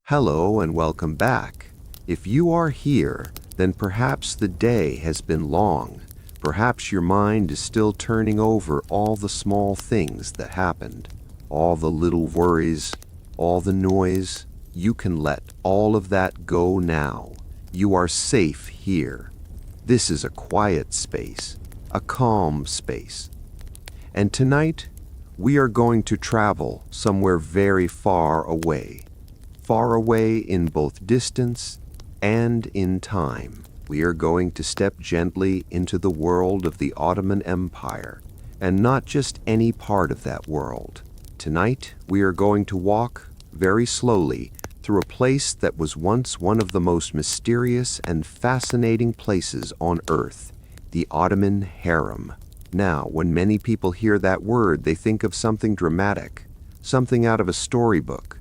Hello and welcome back. If you are here, then perhaps the day has been long. Perhaps your mind is still turning over all the small things that happened, all the little worries, all the noise. You can let all of that go now. You are safe here. This is a quiet space, a calm space. And tonight, we are going to travel somewhere very far away in both distance and in time. We are going to step gently into the world of the Ottoman Empire, and not just any part of that world. Tonight, we are going to walk very slowly through a place that was once one of the most mysterious and fascinating places on earth, the Ottoman Harem. Now, when many people hear that word, they think of something dramatic, something out of a storybook.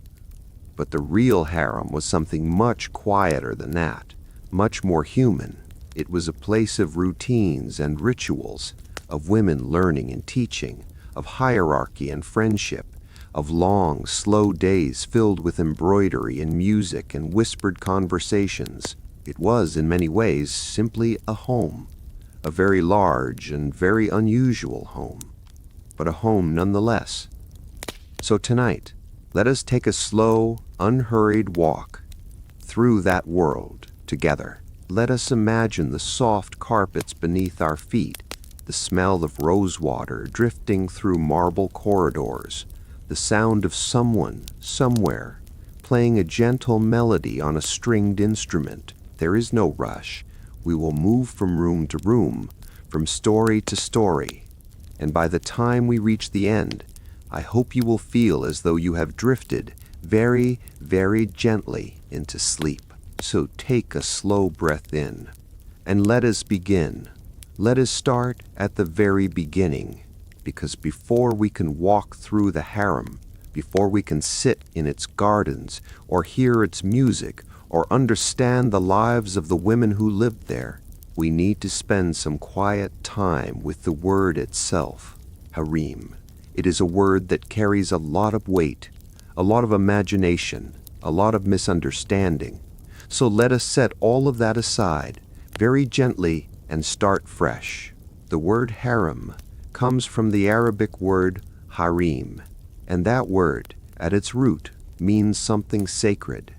But the real harem was something much quieter than that, much more human. It was a place of routines and rituals, of women learning and teaching, of hierarchy and friendship, of long, slow days filled with embroidery and music and whispered conversations. It was, in many ways, simply a home, a very large and very unusual home, but a home nonetheless. So tonight, let us take a slow, unhurried walk through that world together. Let us imagine the soft carpets beneath our feet, the smell of rosewater drifting through marble corridors, the sound of someone, somewhere, playing a gentle melody on a stringed instrument. There is no rush. We will move from room to room, from story to story, and by the time we reach the end, I hope you will feel as though you have drifted very, very gently into sleep. So take a slow breath in, and let us begin. Let us start at the very beginning, because before we can walk through the harem, before we can sit in its gardens, or hear its music, or understand the lives of the women who lived there, we need to spend some quiet time with the word itself, harem. It is a word that carries a lot of weight, a lot of imagination, a lot of misunderstanding. So let us set all of that aside, very gently, and start fresh. The word harem comes from the Arabic word harem, and that word, at its root, means something sacred,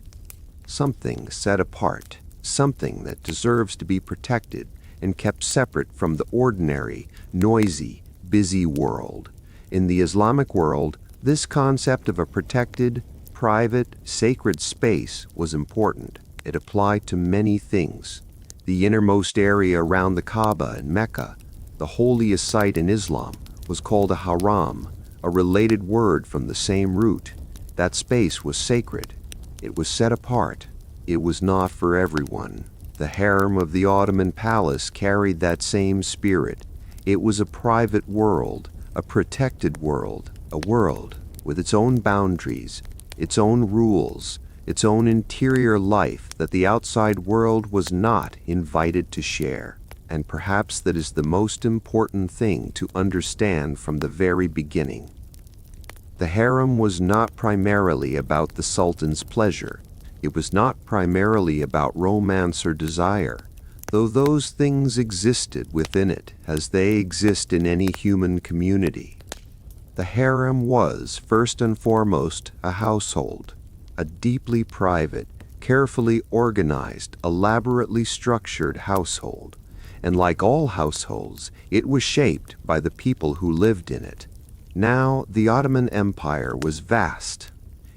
something set apart, something that deserves to be protected and kept separate from the ordinary, noisy, busy world. In the Islamic world, this concept of a protected, private, sacred space was important. It applied to many things. The innermost area around the Kaaba in Mecca, the holiest site in Islam, was called a haram, a related word from the same root. That space was sacred. It was set apart. It was not for everyone. The harem of the Ottoman palace carried that same spirit. It was a private world, a protected world, a world with its own boundaries, its own rules, its own interior life that the outside world was not invited to share. And perhaps that is the most important thing to understand from the very beginning. The harem was not primarily about the sultan's pleasure. It was not primarily about romance or desire, though those things existed within it as they exist in any human community. The harem was, first and foremost, a household, a deeply private, carefully organized, elaborately structured household, and like all households, it was shaped by the people who lived in it. Now, the Ottoman Empire was vast.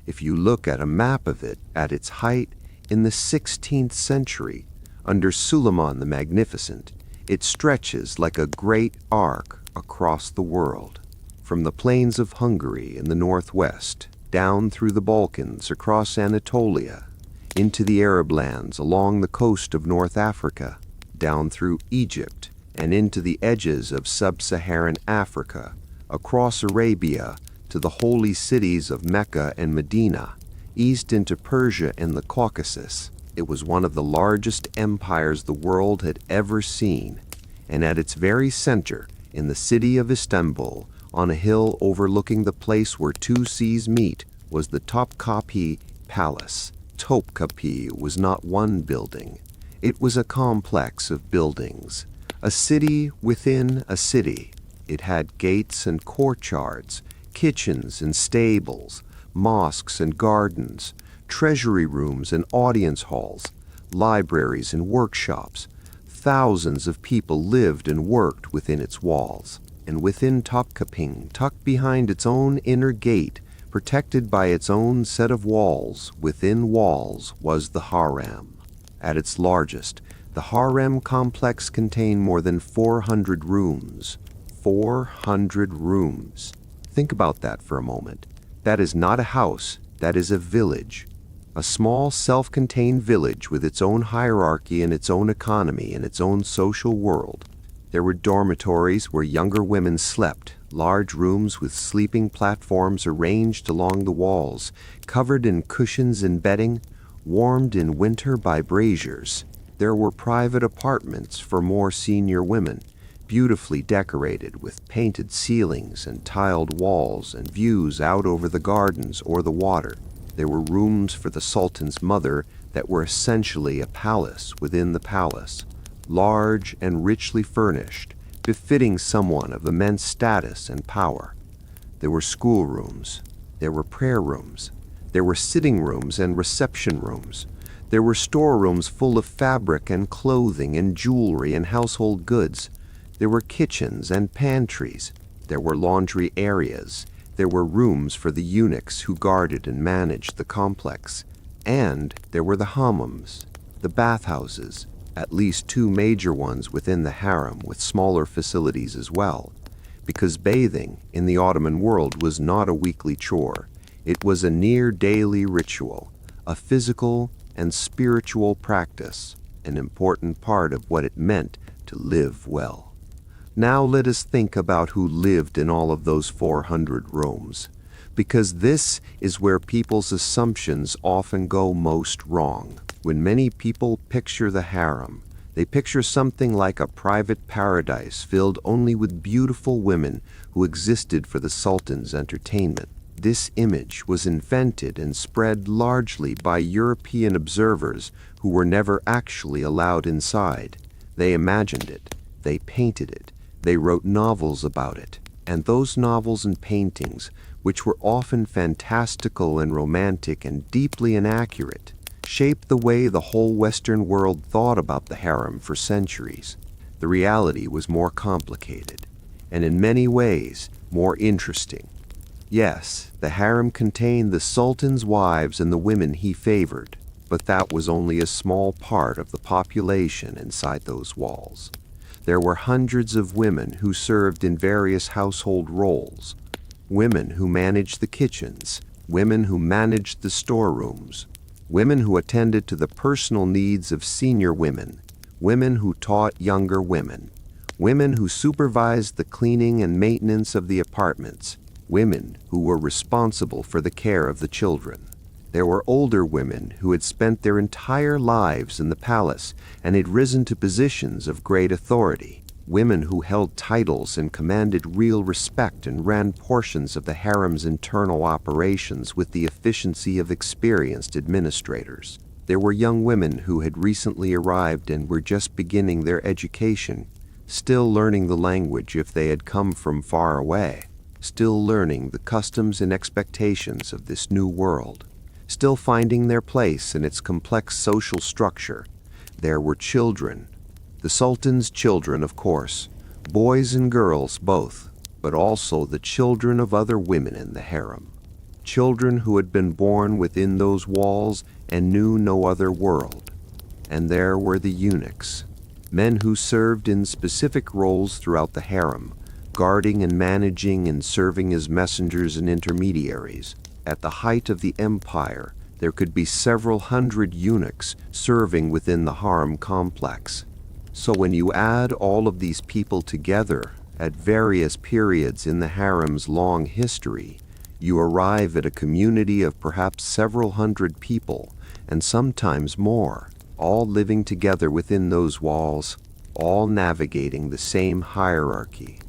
If you look at a map of it at its height in the 16th century, under Suleiman the Magnificent, it stretches like a great arc across the world. From the plains of Hungary in the northwest, down through the Balkans, across Anatolia, into the Arab lands along the coast of North Africa, down through Egypt, and into the edges of sub-Saharan Africa, across Arabia to the holy cities of Mecca and Medina, east into Persia and the Caucasus. It was one of the largest empires the world had ever seen, and at its very center, in the city of Istanbul, on a hill overlooking the place where two seas meet, was the Topkapı Palace. Topkapı was not one building. It was a complex of buildings, a city within a city. It had gates and courtyards, kitchens and stables, mosques and gardens, treasury rooms and audience halls, libraries and workshops. Thousands of people lived and worked within its walls. And within Topkapı, tucked behind its own inner gate, protected by its own set of walls, within walls, was the harem. At its largest, the harem complex contained more than 400 rooms. 400 rooms. Think about that for a moment. That is not a house, that is a village. A small, self-contained village with its own hierarchy and its own economy and its own social world. There were dormitories where younger women slept, large rooms with sleeping platforms arranged along the walls, covered in cushions and bedding, warmed in winter by braziers. There were private apartments for more senior women, beautifully decorated with painted ceilings and tiled walls and views out over the gardens or the water. There were rooms for the Sultan's mother that were essentially a palace within the palace, large and richly furnished, befitting someone of immense status and power. There were schoolrooms, there were prayer rooms, there were sitting rooms and reception rooms. There were storerooms full of fabric and clothing and jewelry and household goods. There were kitchens and pantries. There were laundry areas. There were rooms for the eunuchs who guarded and managed the complex. And there were the hammams, the bathhouses, at least two major ones within the harem with smaller facilities as well, because bathing in the Ottoman world was not a weekly chore. It was a near-daily ritual, a physical and spiritual practice, an important part of what it meant to live well. Now let us think about who lived in all of those 400 rooms, because this is where people's assumptions often go most wrong. When many people picture the harem, they picture something like a private paradise filled only with beautiful women who existed for the Sultan's entertainment. This image was invented and spread largely by European observers who were never actually allowed inside. They imagined it, they painted it, they wrote novels about it, and those novels and paintings, which were often fantastical and romantic and deeply inaccurate, shaped the way the whole Western world thought about the harem for centuries. The reality was more complicated, and in many ways more interesting. Yes, the harem contained the Sultan's wives and the women he favored, but that was only a small part of the population inside those walls. There were hundreds of women who served in various household roles, women who managed the kitchens, women who managed the storerooms, women who attended to the personal needs of senior women, women who taught younger women, women who supervised the cleaning and maintenance of the apartments, women who were responsible for the care of the children. There were older women who had spent their entire lives in the palace and had risen to positions of great authority, women who held titles and commanded real respect and ran portions of the harem's internal operations with the efficiency of experienced administrators. There were young women who had recently arrived and were just beginning their education, still learning the language if they had come from far away, still learning the customs and expectations of this new world, still finding their place in its complex social structure. There were children, the Sultan's children, of course, boys and girls both, but also the children of other women in the harem, children who had been born within those walls and knew no other world. And there were the eunuchs, men who served in specific roles throughout the harem, guarding and managing and serving as messengers and intermediaries. At the height of the empire, there could be several hundred eunuchs serving within the harem complex. So when you add all of these people together at various periods in the harem's long history, you arrive at a community of perhaps several hundred people, and sometimes more, all living together within those walls, all navigating the same hierarchy,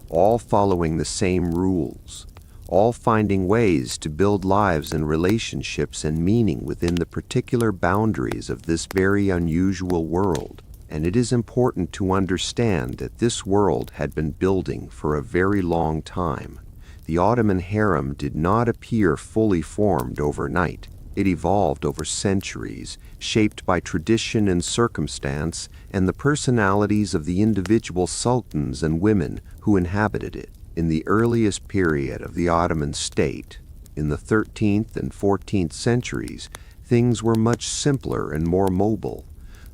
all following the same rules, all finding ways to build lives and relationships and meaning within the particular boundaries of this very unusual world. And it is important to understand that this world had been building for a very long time. The Ottoman Harem did not appear fully formed overnight. It evolved over centuries, shaped by tradition and circumstance and the personalities of the individual sultans and women who inhabited it. In the earliest period of the Ottoman state, in the 13th and 14th centuries, things were much simpler and more mobile.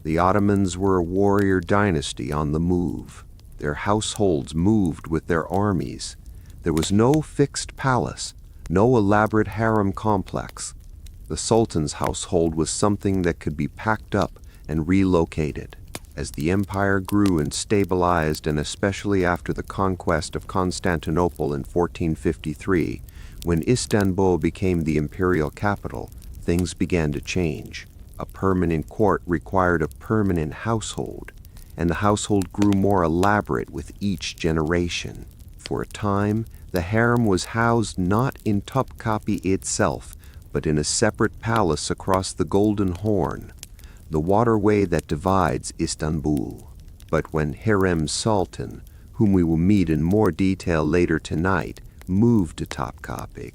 The Ottomans were a warrior dynasty on the move. Their households moved with their armies. There was no fixed palace, no elaborate harem complex. The Sultan's household was something that could be packed up and relocated. As the empire grew and stabilized, and especially after the conquest of Constantinople in 1453, when Istanbul became the imperial capital, things began to change. A permanent court required a permanent household, and the household grew more elaborate with each generation. For a time, the harem was housed not in Topkapı itself, but in a separate palace across the Golden Horn, the waterway that divides Istanbul. But when Hürrem Sultan, whom we will meet in more detail later tonight, moved to Topkapı,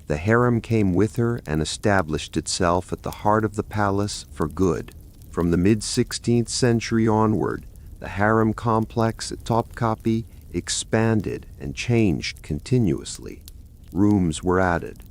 the harem came with her and established itself at the heart of the palace for good. From the mid-16th century onward, the harem complex at Topkapı expanded and changed continuously. Rooms were added.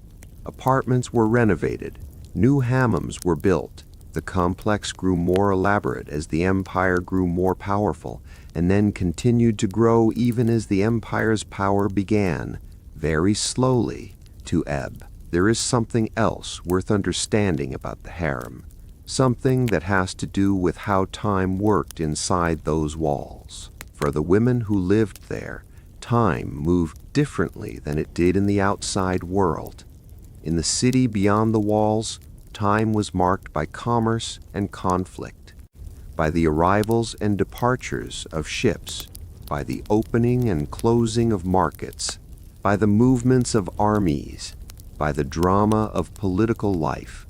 Apartments were renovated. New hammams were built. The complex grew more elaborate as the empire grew more powerful, and then continued to grow even as the empire's power began, very slowly, to ebb. There is something else worth understanding about the harem, something that has to do with how time worked inside those walls. For the women who lived there, time moved differently than it did in the outside world. In the city beyond the walls, time was marked by commerce and conflict, by the arrivals and departures of ships, by the opening and closing of markets, by the movements of armies, by the drama of political life.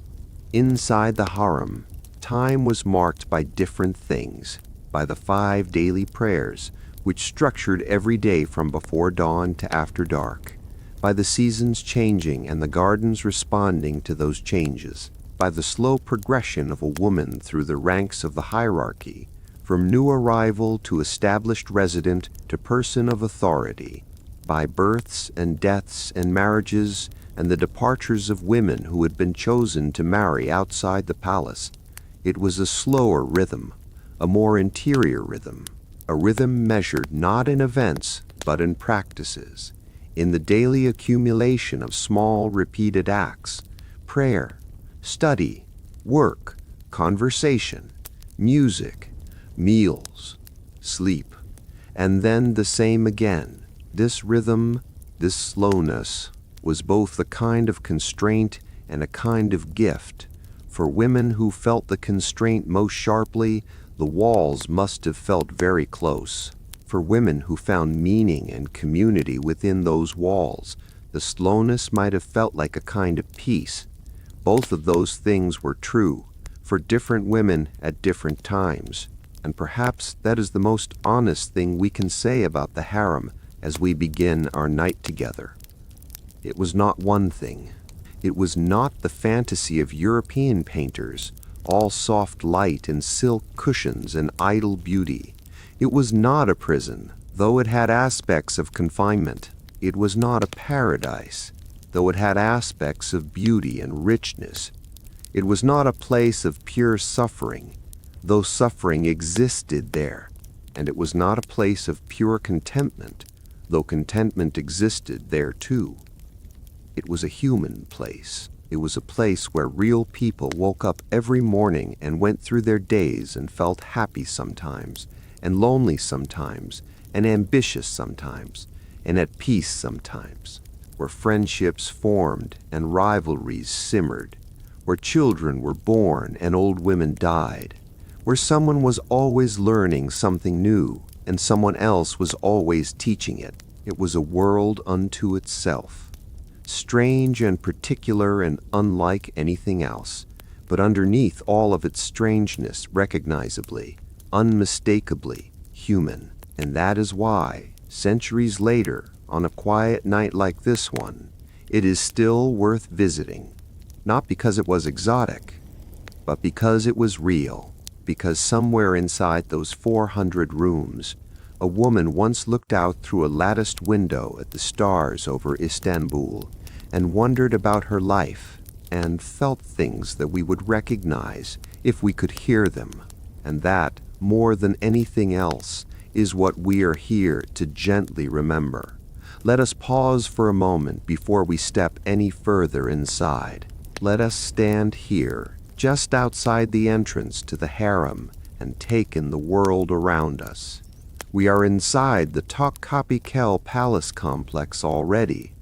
Inside the harem, time was marked by different things, by the 5 daily prayers, which structured every day from before dawn to after dark, by the seasons changing and the gardens responding to those changes, by the slow progression of a woman through the ranks of the hierarchy, from new arrival to established resident to person of authority, by births and deaths and marriages and the departures of women who had been chosen to marry outside the palace. It was a slower rhythm, a more interior rhythm, a rhythm measured not in events but in practices, in the daily accumulation of small repeated acts, prayer, study, work, conversation, music, meals, sleep, and then the same again. This rhythm, this slowness, was both a kind of constraint and a kind of gift. For women who felt the constraint most sharply, the walls must have felt very close. For women who found meaning and community within those walls, the slowness might have felt like a kind of peace. Both of those things were true for different women at different times, and perhaps that is the most honest thing we can say about the harem as we begin our night together. It was not one thing. It was not the fantasy of European painters, all soft light and silk cushions and idle beauty. It was not a prison, though it had aspects of confinement. It was not a paradise, though it had aspects of beauty and richness. It was not a place of pure suffering, though suffering existed there. And it was not a place of pure contentment, though contentment existed there too. It was a human place. It was a place where real people woke up every morning and went through their days and felt happy sometimes, and lonely sometimes, and ambitious sometimes, and at peace sometimes, where friendships formed and rivalries simmered, where children were born and old women died, where someone was always learning something new and someone else was always teaching it. It was a world unto itself. strange and particular and unlike anything else, but underneath all of its strangeness recognizably, unmistakably human. And that is why, centuries later, on a quiet night like this one, it is still worth visiting. Not because it was exotic, but because it was real, because somewhere inside those 400 rooms, a woman once looked out through a latticed window at the stars over Istanbul and wondered about her life and felt things that we would recognize if we could hear them. And that, more than anything else, is what we are here to gently remember. Let us pause for a moment before we step any further inside. Let us stand here, just outside the entrance to the harem, and take in the world around us. We are inside the Topkapı palace complex already.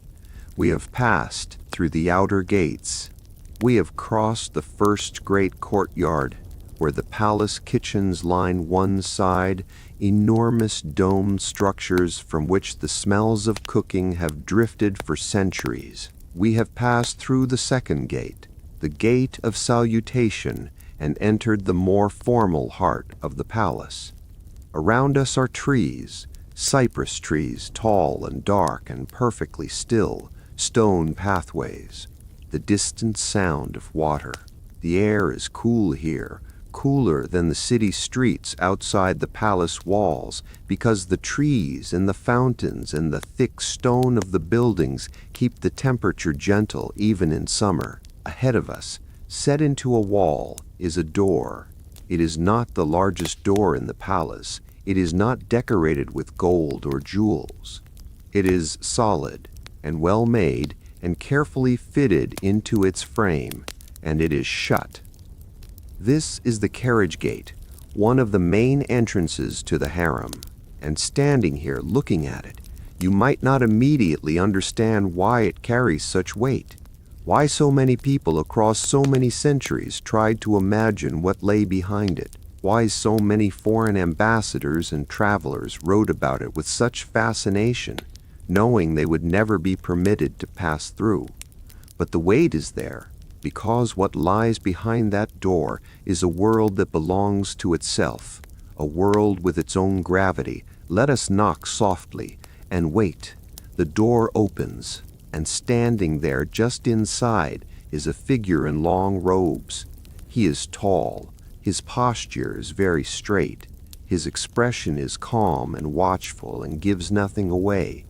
We have passed through the outer gates. We have crossed the first great courtyard, where the palace kitchens line one side, enormous domed structures from which the smells of cooking have drifted for centuries. We have passed through the second gate, the gate of salutation, and entered the more formal heart of the palace. Around us are trees, cypress trees, tall and dark and perfectly still, stone pathways, the distant sound of water. The air is cool here, cooler than the city streets outside the palace walls, because the trees and the fountains and the thick stone of the buildings keep the temperature gentle even in summer. Ahead of us, set into a wall, is a door. It is not the largest door in the palace. It is not decorated with gold or jewels. It is solid and well made and carefully fitted into its frame, and it is shut. This is the carriage gate, one of the main entrances to the harem, and standing here looking at it, you might not immediately understand why it carries such weight, why so many people across so many centuries tried to imagine what lay behind it, why so many foreign ambassadors and travelers wrote about it with such fascination, knowing they would never be permitted to pass through. But the weight is there, because what lies behind that door is a world that belongs to itself, a world with its own gravity. Let us knock softly and wait. The door opens, and standing there just inside is a figure in long robes. He is tall, his posture is very straight, his expression is calm and watchful and gives nothing away.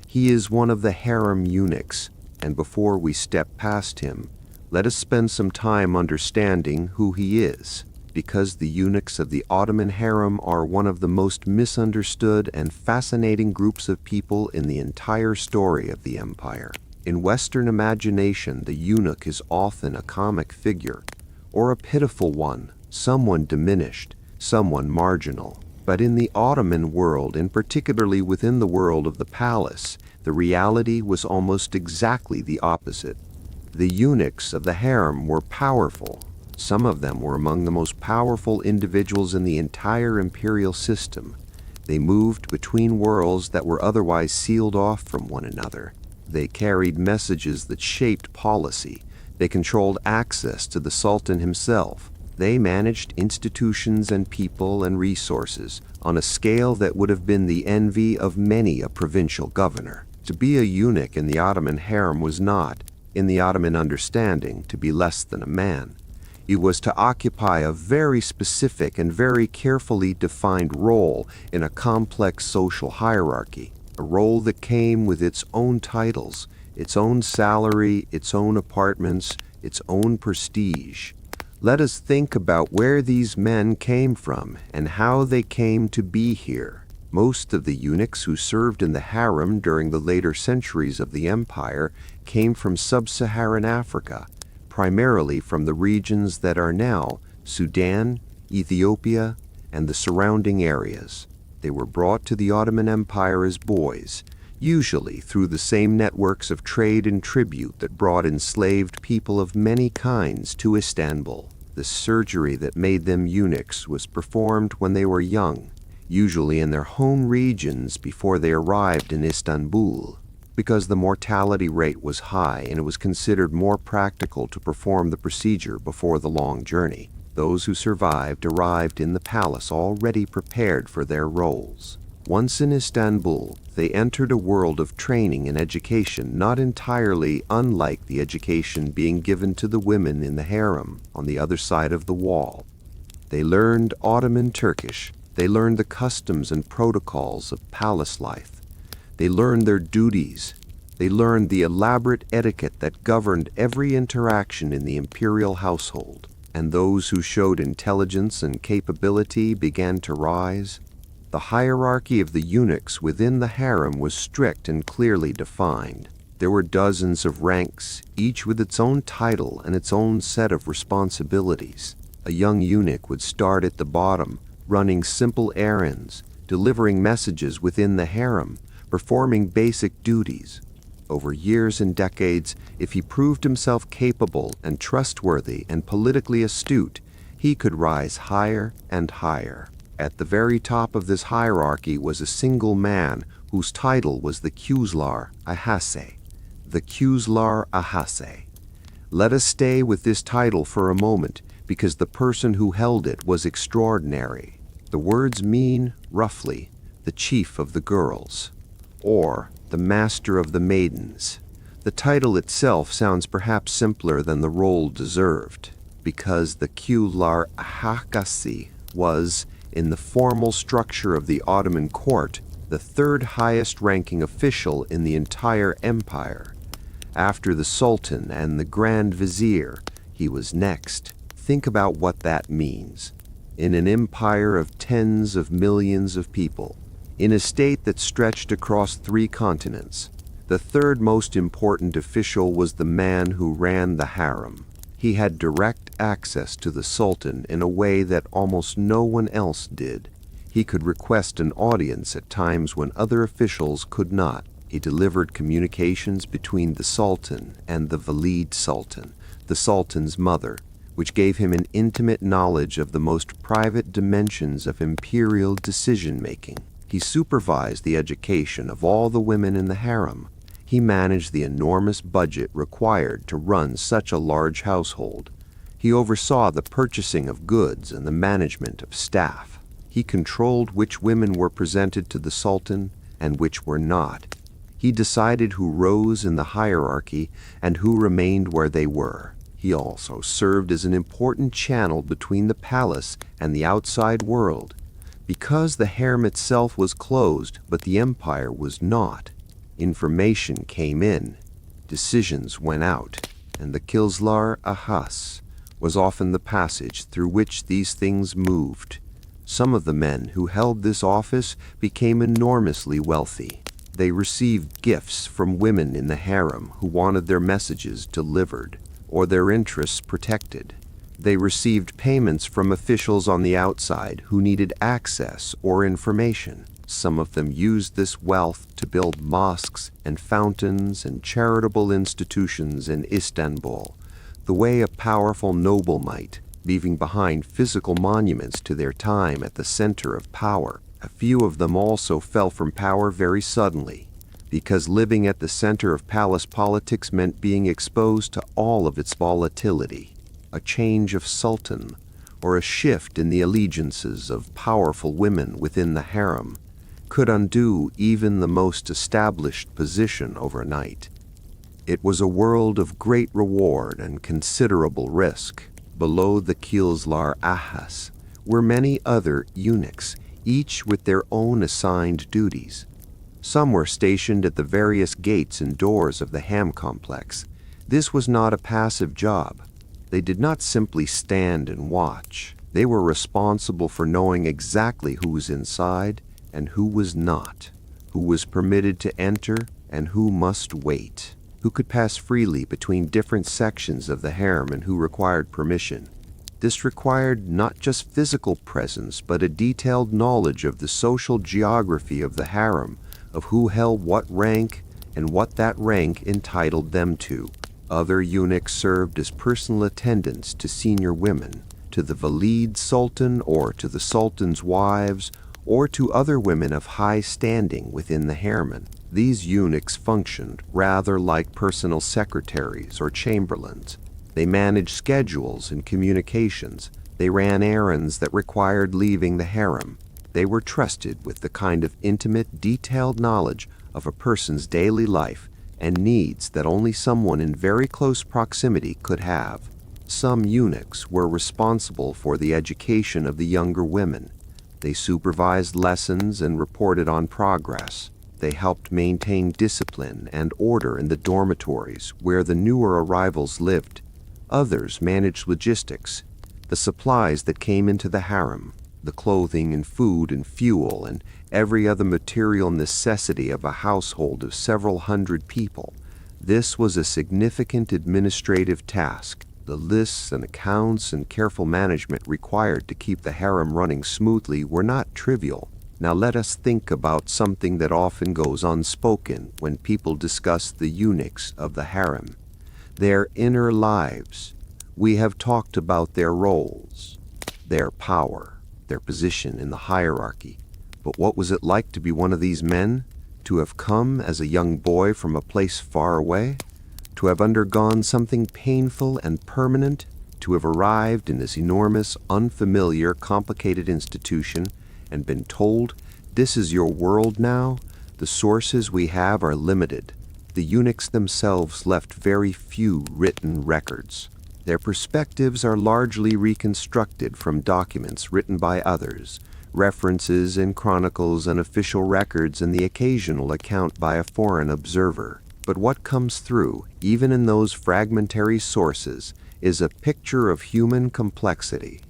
He is one of the harem eunuchs, and before we step past him, let us spend some time understanding who he is, because the eunuchs of the Ottoman Harem are one of the most misunderstood and fascinating groups of people in the entire story of the empire. In Western imagination, the eunuch is often a comic figure, or a pitiful one, someone diminished, someone marginal. But in the Ottoman world, and particularly within the world of the palace, the reality was almost exactly the opposite. The eunuchs of the harem were powerful. Some of them were among the most powerful individuals in the entire imperial system. They moved between worlds that were otherwise sealed off from one another. They carried messages that shaped policy. They controlled access to the Sultan himself. They managed institutions and people and resources on a scale that would have been the envy of many a provincial governor. To be a eunuch in the Ottoman harem was not, in the Ottoman understanding, to be less than a man. It was to occupy a very specific and very carefully defined role in a complex social hierarchy, a role that came with its own titles, its own salary, its own apartments, its own prestige. Let us think about where these men came from and how they came to be here. Most of the eunuchs who served in the harem during the later centuries of the empire came from sub-Saharan Africa, primarily from the regions that are now Sudan, Ethiopia, and the surrounding areas. They were brought to the Ottoman Empire as boys, usually through the same networks of trade and tribute that brought enslaved people of many kinds to Istanbul. The surgery that made them eunuchs was performed when they were young, usually in their home regions before they arrived in Istanbul. because the mortality rate was high and it was considered more practical to perform the procedure before the long journey. Those who survived arrived in the palace already prepared for their roles. Once in Istanbul, they entered a world of training and education not entirely unlike the education being given to the women in the harem on the other side of the wall. They learned Ottoman Turkish. They learned the customs and protocols of palace life. They learned their duties. They learned the elaborate etiquette that governed every interaction in the imperial household. And those who showed intelligence and capability began to rise. The hierarchy of the eunuchs within the harem was strict and clearly defined. There were dozens of ranks, each with its own title and its own set of responsibilities. A young eunuch would start at the bottom, running simple errands, delivering messages within the harem, performing basic duties. Over years and decades, if he proved himself capable and trustworthy and politically astute, he could rise higher and higher. At the very top of this hierarchy was a single man whose title was the Kızlar Ağası. The Kızlar Ağası. Let us stay with this title for a moment because the person who held it was extraordinary. The words mean, roughly, the chief of the girls, or the master of the maidens. The title itself sounds perhaps simpler than the role deserved, because the Kızlar Ağası was, in the formal structure of the Ottoman court, the third highest ranking official in the entire empire. After the Sultan and the Grand Vizier, he was next. Think about what that means. In an empire of tens of millions of people, in a state that stretched across 3 continents, the third most important official was the man who ran the harem. He had direct access to the Sultan in a way that almost no one else did. He could request an audience at times when other officials could not. He delivered communications between the Sultan and the Valide Sultan, the Sultan's mother, which gave him an intimate knowledge of the most private dimensions of imperial decision-making. He supervised the education of all the women in the harem. He managed the enormous budget required to run such a large household. He oversaw the purchasing of goods and the management of staff. He controlled which women were presented to the Sultan and which were not. He decided who rose in the hierarchy and who remained where they were. He also served as an important channel between the palace and the outside world. Because the harem itself was closed, but the empire was not, information came in, decisions went out, and the Kızlar Ağası was often the passage through which these things moved. Some of the men who held this office became enormously wealthy. They received gifts from women in the harem who wanted their messages delivered or their interests protected. They received payments from officials on the outside who needed access or information. Some of them used this wealth to build mosques and fountains and charitable institutions in Istanbul, the way a powerful noble might, leaving behind physical monuments to their time at the center of power. A few of them also fell from power very suddenly, because living at the center of palace politics meant being exposed to all of its volatility. A change of sultan, or a shift in the allegiances of powerful women within the harem, could undo even the most established position overnight. It was a world of great reward and considerable risk. Below the Kızlar Ağası were many other eunuchs, each with their own assigned duties. Some were stationed at the various gates and doors of the harem complex. This was not a passive job. They did not simply stand and watch. They were responsible for knowing exactly who was inside and who was not, who was permitted to enter and who must wait, who could pass freely between different sections of the harem and who required permission. This required not just physical presence, but a detailed knowledge of the social geography of the harem, of who held what rank and what that rank entitled them to. Other eunuchs served as personal attendants to senior women, to the Valide Sultan or to the Sultan's wives, or to other women of high standing within the harem. These eunuchs functioned rather like personal secretaries or chamberlains. They managed schedules and communications. They ran errands that required leaving the harem. They were trusted with the kind of intimate, detailed knowledge of a person's daily life and needs that only someone in very close proximity could have. Some eunuchs were responsible for the education of the younger women. They supervised lessons and reported on progress. They helped maintain discipline and order in the dormitories where the newer arrivals lived. Others managed logistics, the supplies that came into the harem, the clothing and food and fuel and every other material necessity of a household of several hundred people. This was a significant administrative task. The lists and accounts and careful management required to keep the harem running smoothly were not trivial. Now let us think about something that often goes unspoken when people discuss the eunuchs of the harem. Their inner lives. We have talked about their roles, their power, their position in the hierarchy. But what was it like to be one of these men? To have come as a young boy from a place far away? To have undergone something painful and permanent? To have arrived in this enormous, unfamiliar, complicated institution and been told, "This is your world now"? The sources we have are limited. The eunuchs themselves left very few written records. Their perspectives are largely reconstructed from documents written by others, references in chronicles and official records, and the occasional account by a foreign observer. But what comes through, even in those fragmentary sources, is a picture of human complexity.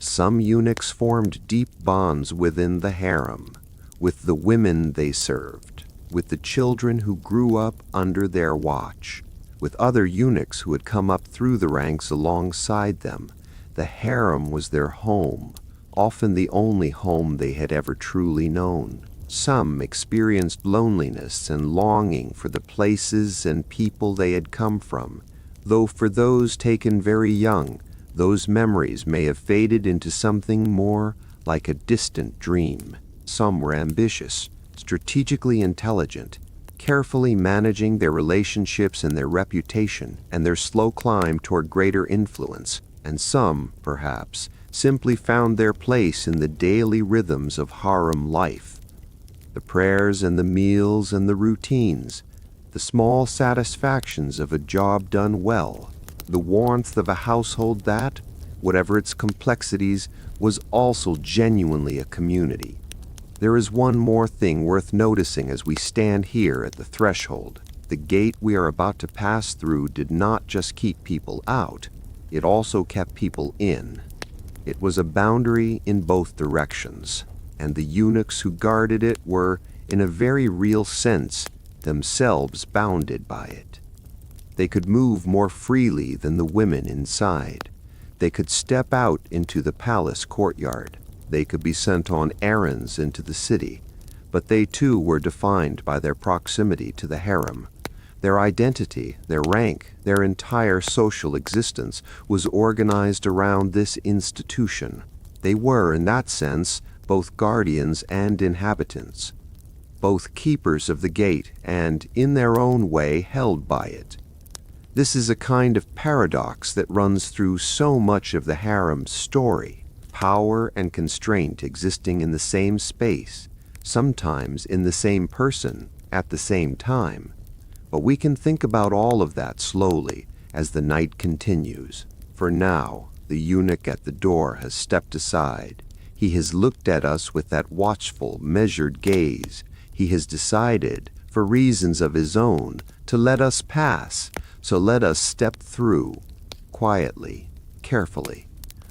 Some eunuchs formed deep bonds within the harem, with the women they served, with the children who grew up under their watch, with other eunuchs who had come up through the ranks alongside them. The harem was their home, often the only home they had ever truly known. Some experienced loneliness and longing for the places and people they had come from, though for those taken very young, those memories may have faded into something more like a distant dream. Some were ambitious, strategically intelligent, carefully managing their relationships and their reputation and their slow climb toward greater influence, and some, perhaps, simply found their place in the daily rhythms of harem life. The prayers and the meals and the routines, the small satisfactions of a job done well, the warmth of a household that, whatever its complexities, was also genuinely a community. There is one more thing worth noticing as we stand here at the threshold. The gate we are about to pass through did not just keep people out, it also kept people in. It was a boundary in both directions, and the eunuchs who guarded it were, in a very real sense, themselves bounded by it. They could move more freely than the women inside. They could step out into the palace courtyard. They could be sent on errands into the city, but they too were defined by their proximity to the harem. Their identity, their rank, their entire social existence was organized around this institution. They were, in that sense, both guardians and inhabitants, both keepers of the gate and, in their own way, held by it. This is a kind of paradox that runs through so much of the harem's story, power and constraint existing in the same space, sometimes in the same person, at the same time. But we can think about all of that slowly as the night continues. For now, the eunuch at the door has stepped aside. He has looked at us with that watchful, measured gaze. He has decided, for reasons of his own, to let us pass. So let us step through, quietly, carefully,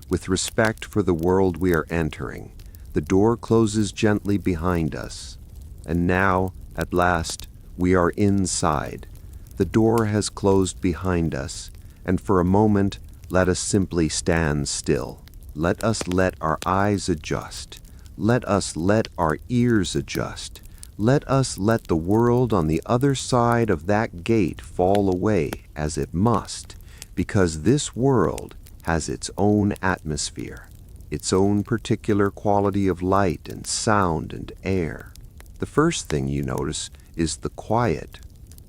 with respect for the world we are entering. The door closes gently behind us. And now, at last, we are inside. The door has closed behind us, and for a moment, let us simply stand still. Let us let our eyes adjust. Let us let our ears adjust. Let us let the world on the other side of that gate fall away as it must, because this world has its own atmosphere, its own particular quality of light and sound and air. The first thing you notice is the quiet.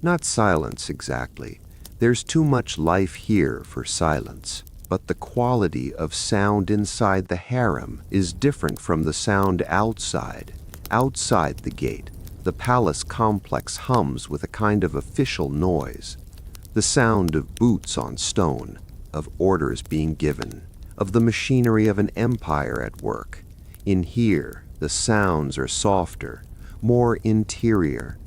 Not silence exactly. There's too much life here for silence. But the quality of sound inside the harem is different from the sound outside. Outside the gate, the palace complex hums with a kind of official noise. The sound of boots on stone, of orders being given, of the machinery of an empire at work. In here, the sounds are softer, more interior.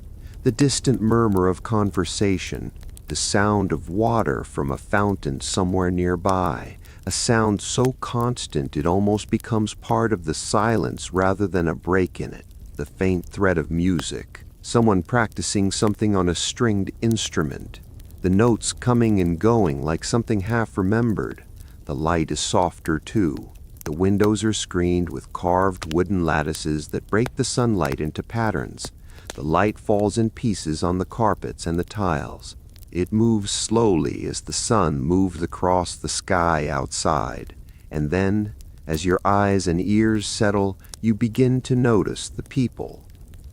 The distant murmur of conversation, the sound of water from a fountain somewhere nearby, a sound so constant it almost becomes part of the silence rather than a break in it. The faint thread of music, someone practicing something on a stringed instrument, the notes coming and going like something half remembered. The light is softer too. The windows are screened with carved wooden lattices that break the sunlight into patterns. The light falls in pieces on the carpets and the tiles. It moves slowly as the sun moves across the sky outside. And then, as your eyes and ears settle, you begin to notice the people,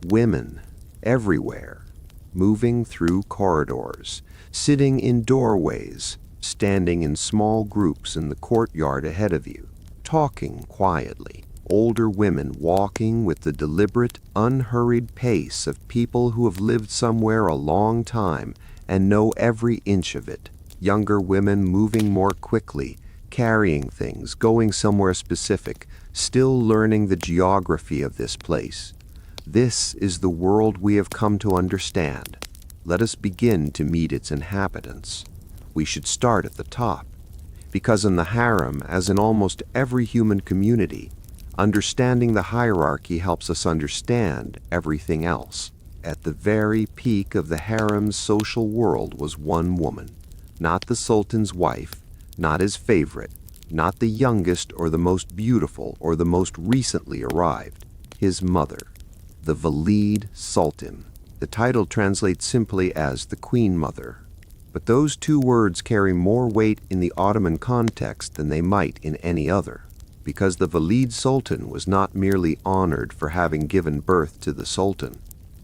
women, everywhere, moving through corridors, sitting in doorways, standing in small groups in the courtyard ahead of you, talking quietly. Older women walking with the deliberate, unhurried pace of people who have lived somewhere a long time and know every inch of it. Younger women moving more quickly, carrying things, going somewhere specific, still learning the geography of this place. This is the world we have come to understand. Let us begin to meet its inhabitants. We should start at the top, because in the harem, as in almost every human community, understanding the hierarchy helps us understand everything else. At the very peak of the harem's social world was one woman, not the sultan's wife, not his favorite, not the youngest or the most beautiful or the most recently arrived, his mother, the Valide Sultan. The title translates simply as the Queen Mother. But those two words carry more weight in the Ottoman context than they might in any other, because the Valide Sultan was not merely honored for having given birth to the Sultan.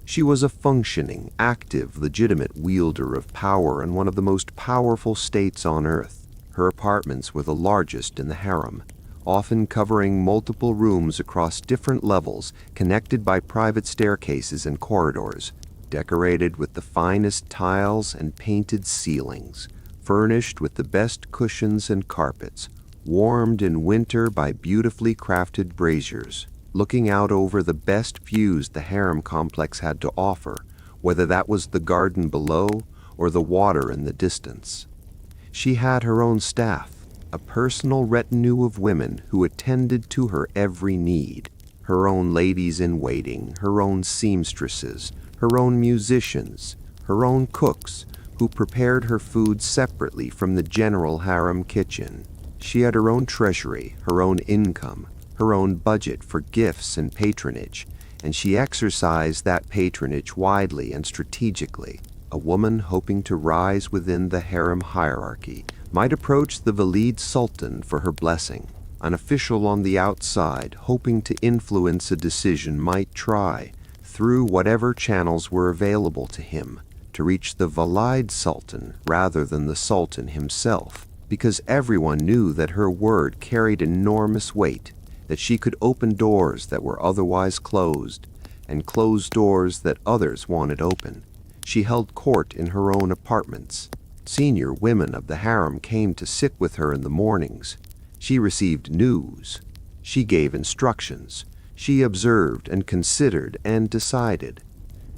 She was a functioning, active, legitimate wielder of power in one of the most powerful states on earth. Her apartments were the largest in the harem, often covering multiple rooms across different levels, connected by private staircases and corridors, decorated with the finest tiles and painted ceilings, furnished with the best cushions and carpets, warmed in winter by beautifully crafted braziers, looking out over the best views the harem complex had to offer, whether that was the garden below or the water in the distance. She had her own staff, a personal retinue of women who attended to her every need, her own ladies-in-waiting, her own seamstresses, her own musicians, her own cooks, who prepared her food separately from the general harem kitchen. She had her own treasury, her own income, her own budget for gifts and patronage, and she exercised that patronage widely and strategically. A woman hoping to rise within the harem hierarchy might approach the Valide Sultan for her blessing. An official on the outside, hoping to influence a decision, might try, through whatever channels were available to him, to reach the Valide Sultan rather than the Sultan himself, because everyone knew that her word carried enormous weight, that she could open doors that were otherwise closed, and close doors that others wanted open. She held court in her own apartments. Senior women of the harem came to sit with her in the mornings. She received news. She gave instructions. She observed and considered and decided.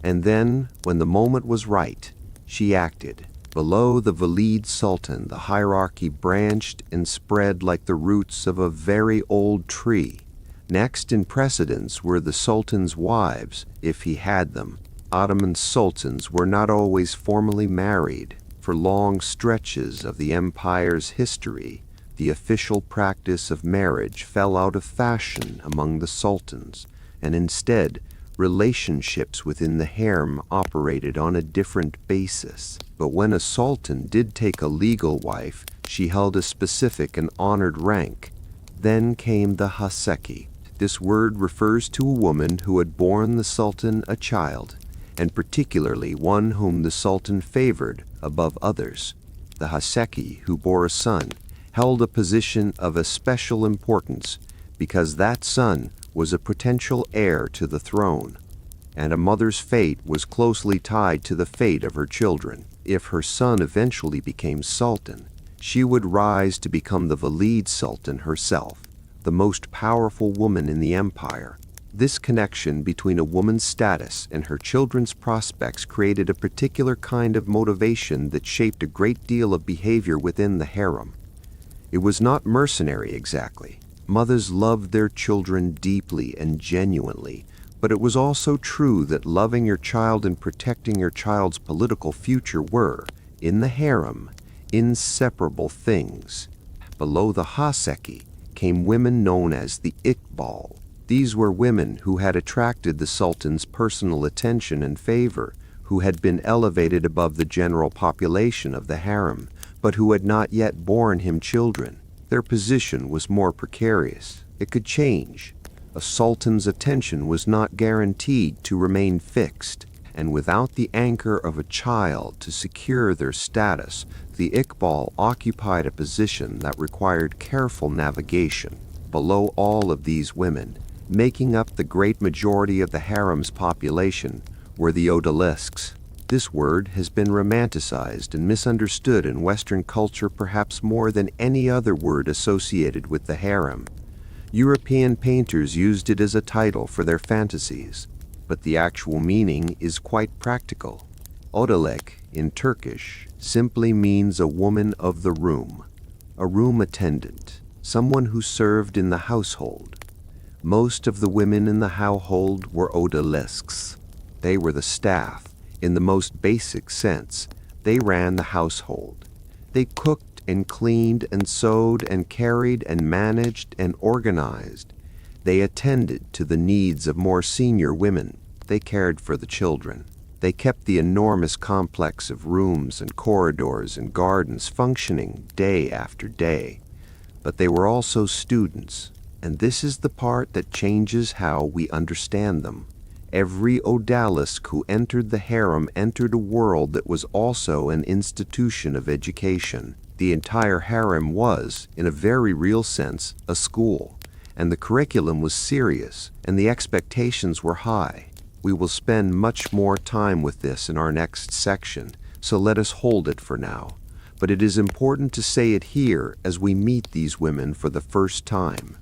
And then, when the moment was right, she acted. Below the Valide Sultan, the hierarchy branched and spread like the roots of a very old tree. Next in precedence were the Sultan's wives, if he had them. Ottoman sultans were not always formally married. For long stretches of the empire's history, the official practice of marriage fell out of fashion among the sultans, and instead, relationships within the harem operated on a different basis. But when a sultan did take a legal wife, she held a specific and honored rank. Then came the haseki. This word refers to a woman who had borne the sultan a child, and particularly one whom the Sultan favored above others. The Haseki, who bore a son, held a position of especial importance because that son was a potential heir to the throne, and a mother's fate was closely tied to the fate of her children. If her son eventually became Sultan, she would rise to become the Valide Sultan herself, the most powerful woman in the empire. This connection between a woman's status and her children's prospects created a particular kind of motivation that shaped a great deal of behavior within the harem. It was not mercenary exactly. Mothers loved their children deeply and genuinely, but it was also true that loving your child and protecting your child's political future were, in the harem, inseparable things. Below the Haseki came women known as the Iqbal. These were women who had attracted the Sultan's personal attention and favor, who had been elevated above the general population of the harem, but who had not yet borne him children. Their position was more precarious. It could change. A sultan's attention was not guaranteed to remain fixed, and without the anchor of a child to secure their status, the Iqbal occupied a position that required careful navigation. Below all of these women, making up the great majority of the harem's population, were the odalisques. This word has been romanticized and misunderstood in Western culture perhaps more than any other word associated with the harem. European painters used it as a title for their fantasies, but the actual meaning is quite practical. Odalek, in Turkish, simply means a woman of the room, a room attendant, someone who served in the household. Most of the women in the household were odalisques. They were the staff. In the most basic sense, they ran the household. They cooked and cleaned and sewed and carried and managed and organized. They attended to the needs of more senior women. They cared for the children. They kept the enormous complex of rooms and corridors and gardens functioning day after day. But they were also students, and this is the part that changes how we understand them. Every odalisque who entered the harem entered a world that was also an institution of education. The entire harem was, in a very real sense, a school, and the curriculum was serious, and the expectations were high. We will spend much more time with this in our next section, so let us hold it for now. But it is important to say it here as we meet these women for the first time.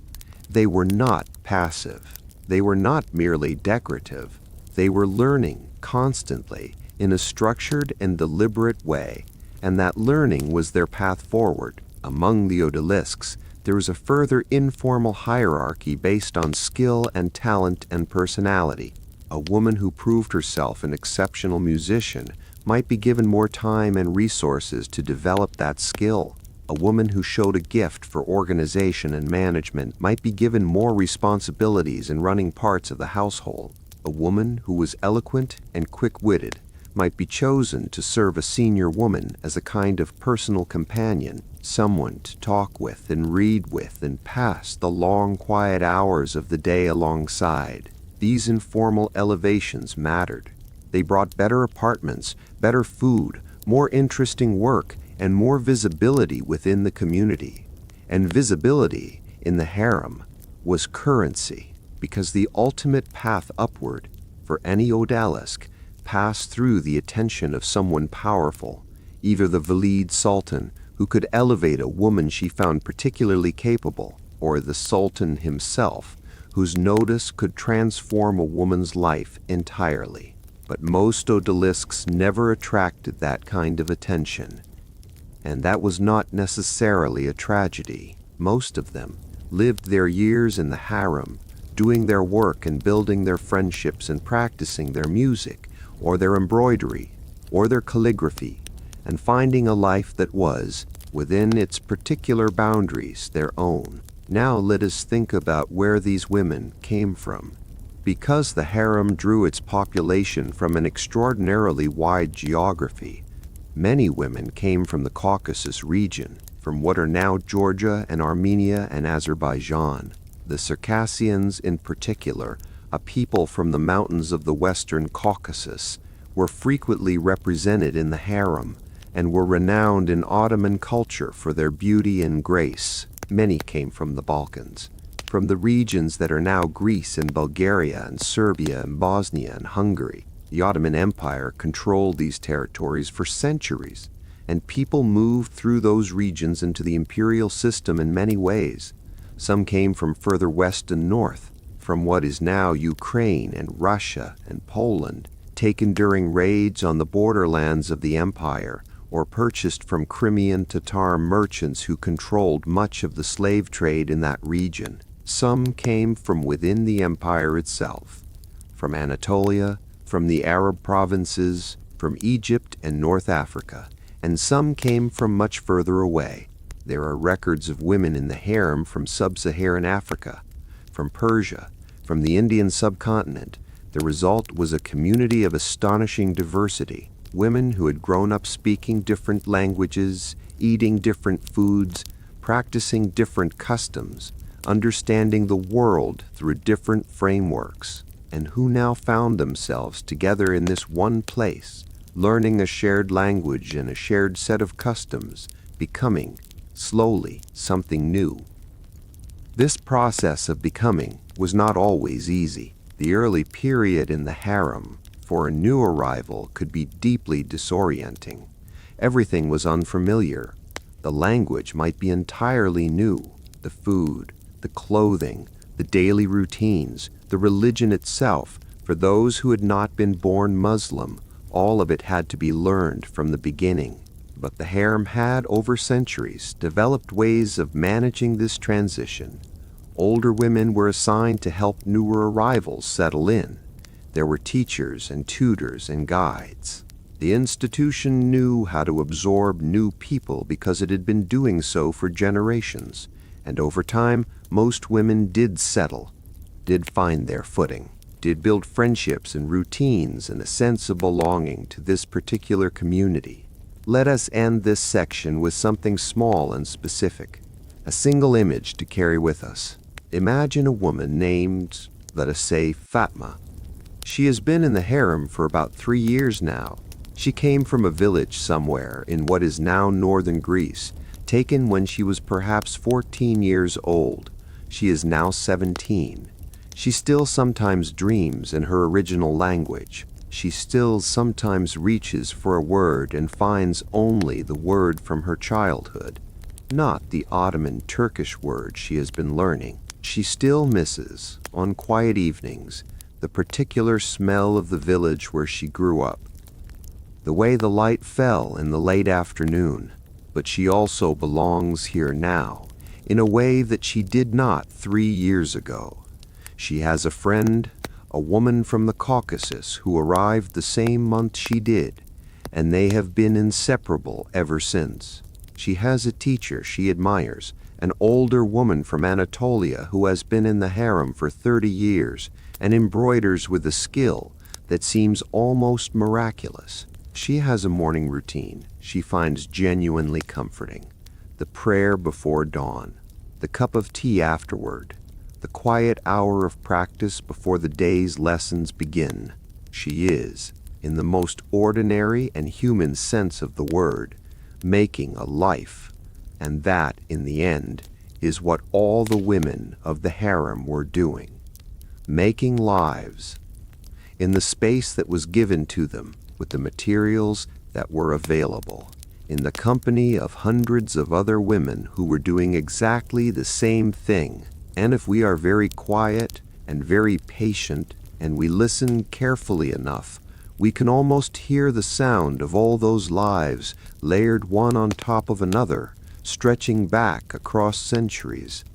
They were not passive. They were not merely decorative. They were learning constantly in a structured and deliberate way, and that learning was their path forward. Among the odalisques, there was a further informal hierarchy based on skill and talent and personality. A woman who proved herself an exceptional musician might be given more time and resources to develop that skill. A woman who showed a gift for organization and management might be given more responsibilities in running parts of the household. A woman who was eloquent and quick-witted might be chosen to serve a senior woman as a kind of personal companion, someone to talk with and read with and pass the long, quiet hours of the day alongside. These informal elevations mattered. They brought better apartments, better food, more interesting work, and more visibility within the community. And visibility in the harem was currency, because the ultimate path upward for any odalisque passed through the attention of someone powerful, either the Valide Sultan, who could elevate a woman she found particularly capable, or the Sultan himself, whose notice could transform a woman's life entirely. But most odalisques never attracted that kind of attention. And that was not necessarily a tragedy. Most of them lived their years in the harem, doing their work and building their friendships and practicing their music, or their embroidery, or their calligraphy, and finding a life that was, within its particular boundaries, their own. Now let us think about where these women came from. Because the harem drew its population from an extraordinarily wide geography, many women came from the Caucasus region, from what are now Georgia and Armenia and Azerbaijan. The Circassians in particular a people from the mountains of the western Caucasus, were frequently represented in the harem and were renowned in Ottoman culture for their beauty and grace. Many came from the Balkans, from the regions that are now Greece and Bulgaria and Serbia and Bosnia and Hungary. The Ottoman Empire controlled these territories for centuries, and people moved through those regions into the imperial system in many ways. Some came from further west and north, from what is now Ukraine and Russia and Poland, taken during raids on the borderlands of the empire, or purchased from Crimean Tatar merchants who controlled much of the slave trade in that region. Some came from within the empire itself, from Anatolia, from the Arab provinces, from Egypt and North Africa, and some came from much further away. There are records of women in the harem from sub-Saharan Africa, from Persia, from the Indian subcontinent. The result was a community of astonishing diversity, women who had grown up speaking different languages, eating different foods, practicing different customs, understanding the world through different frameworks, and who now found themselves together in this one place, learning a shared language and a shared set of customs, becoming, slowly, something new. This process of becoming was not always easy. The early period in the harem for a new arrival could be deeply disorienting. Everything was unfamiliar. The language might be entirely new. The food, the clothing, the daily routines, the religion itself. For those who had not been born Muslim, all of it had to be learned from the beginning. But the harem had, over centuries, developed ways of managing this transition. Older women were assigned to help newer arrivals settle in. There were teachers and tutors and guides. The institution knew how to absorb new people because it had been doing so for generations, and over time, most women did settle, did find their footing, did build friendships and routines and a sense of belonging to this particular community. Let us end this section with something small and specific, a single image to carry with us. Imagine a woman named, let us say, Fatma. She has been in the harem for about 3 years now. She came from a village somewhere in what is now northern Greece, taken when she was perhaps 14 years old. She is now 17. She still sometimes dreams in her original language. She still sometimes reaches for a word and finds only the word from her childhood, not the Ottoman Turkish word she has been learning. She still misses, on quiet evenings, the particular smell of the village where she grew up, the way the light fell in the late afternoon. But she also belongs here now, in a way that she did not 3 years ago. She has a friend, a woman from the Caucasus who arrived the same month she did, and they have been inseparable ever since. She has a teacher she admires, an older woman from Anatolia who has been in the harem for 30 years and embroiders with a skill that seems almost miraculous. She has a morning routine she finds genuinely comforting. The prayer before dawn, the cup of tea afterward, the quiet hour of practice before the day's lessons begin. She is, in the most ordinary and human sense of the word, making a life, and that, in the end, is what all the women of the harem were doing. Making lives, in the space that was given to them, with the materials that were available, in the company of hundreds of other women who were doing exactly the same thing. And if we are very quiet and very patient, and we listen carefully enough, we can almost hear the sound of all those lives layered one on top of another, stretching back across centuries.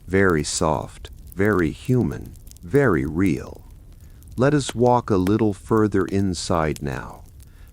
Very soft, very human, very real. Let us walk a little further inside now,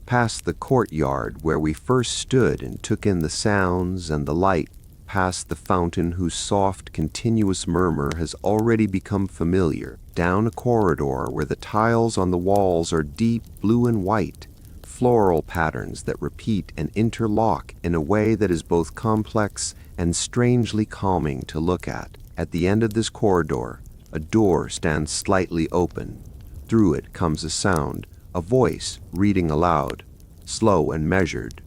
past the courtyard where we first stood and took in the sounds and the light, past the fountain whose soft, continuous murmur has already become familiar, down a corridor where the tiles on the walls are deep blue and white, floral patterns that repeat and interlock in a way that is both complex and strangely calming to look at. At the end of this corridor, A door stands slightly open. Through it comes a sound, a voice reading aloud, slow and measured.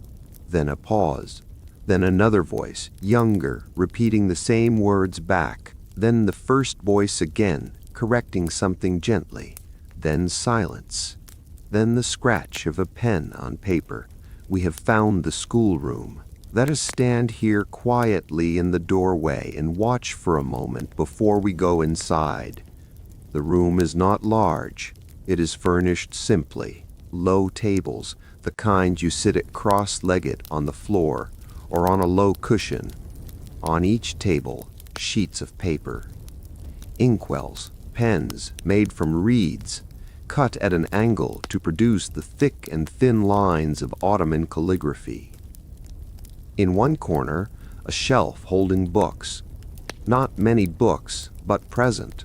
Then a pause. Then another voice, younger, repeating the same words back. Then the first voice again, correcting something gently. Then silence. Then the scratch of a pen on paper. We have found the schoolroom. Let us stand here quietly in the doorway and watch for a moment before we go inside. The room is not large. It is furnished simply. Low tables, the kind you sit at cross-legged on the floor or on a low cushion. On each table, sheets of paper. Inkwells, pens made from reeds, cut at an angle to produce the thick and thin lines of Ottoman calligraphy. In one corner, a shelf holding books. Not many books, but present.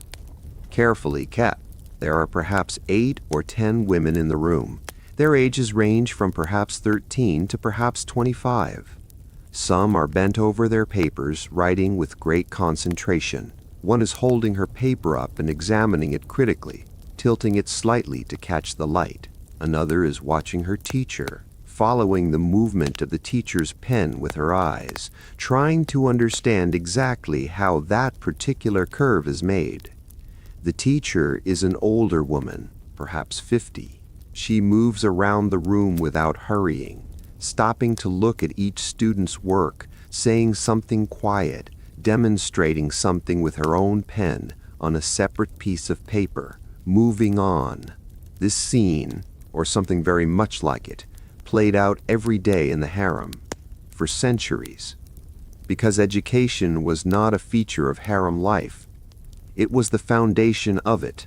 Carefully kept. There are perhaps 8 or 10 women in the room. Their ages range from perhaps 13 to perhaps 25. Some are bent over their papers, writing with great concentration. One is holding her paper up and examining it critically, tilting it slightly to catch the light. Another is watching her teacher, following the movement of the teacher's pen with her eyes, trying to understand exactly how that particular curve is made. The teacher is an older woman, perhaps 50. She moves around the room without hurrying, stopping to look at each student's work, saying something quiet, demonstrating something with her own pen on a separate piece of paper, moving on. This scene, or something very much like it, played out every day in the harem, for centuries. Because education was not a feature of harem life, it was the foundation of it.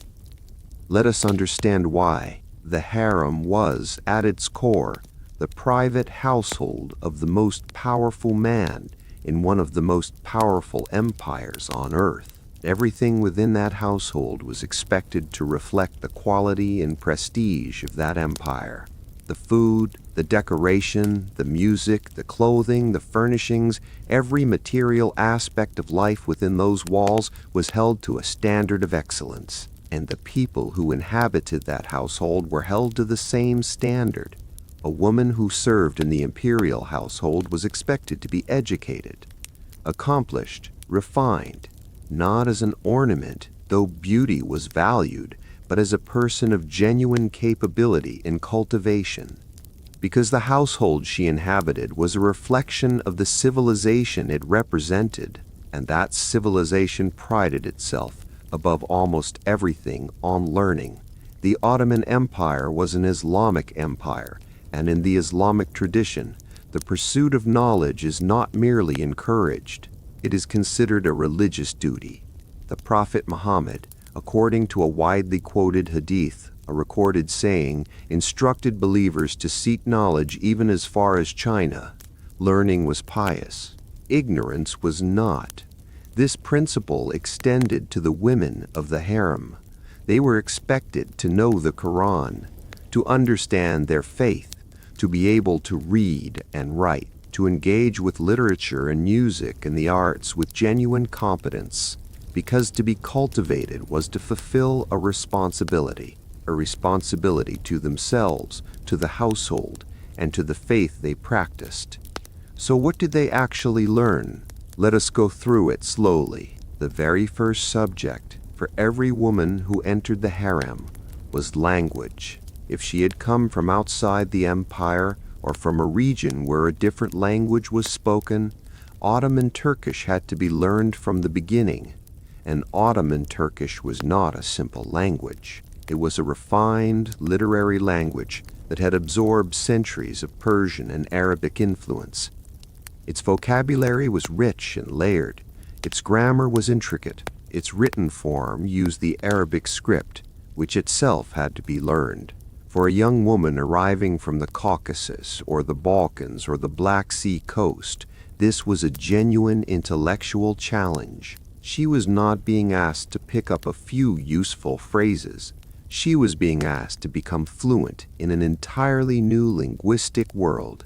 Let us understand why. The harem was, at its core, the private household of the most powerful man in one of the most powerful empires on earth. Everything within that household was expected to reflect the quality and prestige of that empire. The food, the decoration, the music, the clothing, the furnishings, every material aspect of life within those walls was held to a standard of excellence, and the people who inhabited that household were held to the same standard. A woman who served in the imperial household was expected to be educated, accomplished, refined, not as an ornament, though beauty was valued, but as a person of genuine capability and cultivation, because the household she inhabited was a reflection of the civilization it represented, and that civilization prided itself, above almost everything, on learning. The Ottoman Empire was an Islamic empire, and in the Islamic tradition, the pursuit of knowledge is not merely encouraged, it is considered a religious duty. The Prophet Muhammad, according to a widely quoted hadith, a recorded saying, instructed believers to seek knowledge even as far as China. Learning was pious. Ignorance was not. This principle extended to the women of the harem. They were expected to know the Quran, to understand their faith, to be able to read and write, to engage with literature and music and the arts with genuine competence, because to be cultivated was to fulfill a responsibility to themselves, to the household, and to the faith they practiced. So what did they actually learn? Let us go through it slowly. The very first subject for every woman who entered the harem was language. If she had come from outside the empire or from a region where a different language was spoken, Ottoman Turkish had to be learned from the beginning. And Ottoman Turkish was not a simple language. It was a refined literary language that had absorbed centuries of Persian and Arabic influence. Its vocabulary was rich and layered. Its grammar was intricate. Its written form used the Arabic script, which itself had to be learned. For a young woman arriving from the Caucasus or the Balkans or the Black Sea coast, this was a genuine intellectual challenge. She was not being asked to pick up a few useful phrases. She was being asked to become fluent in an entirely new linguistic world.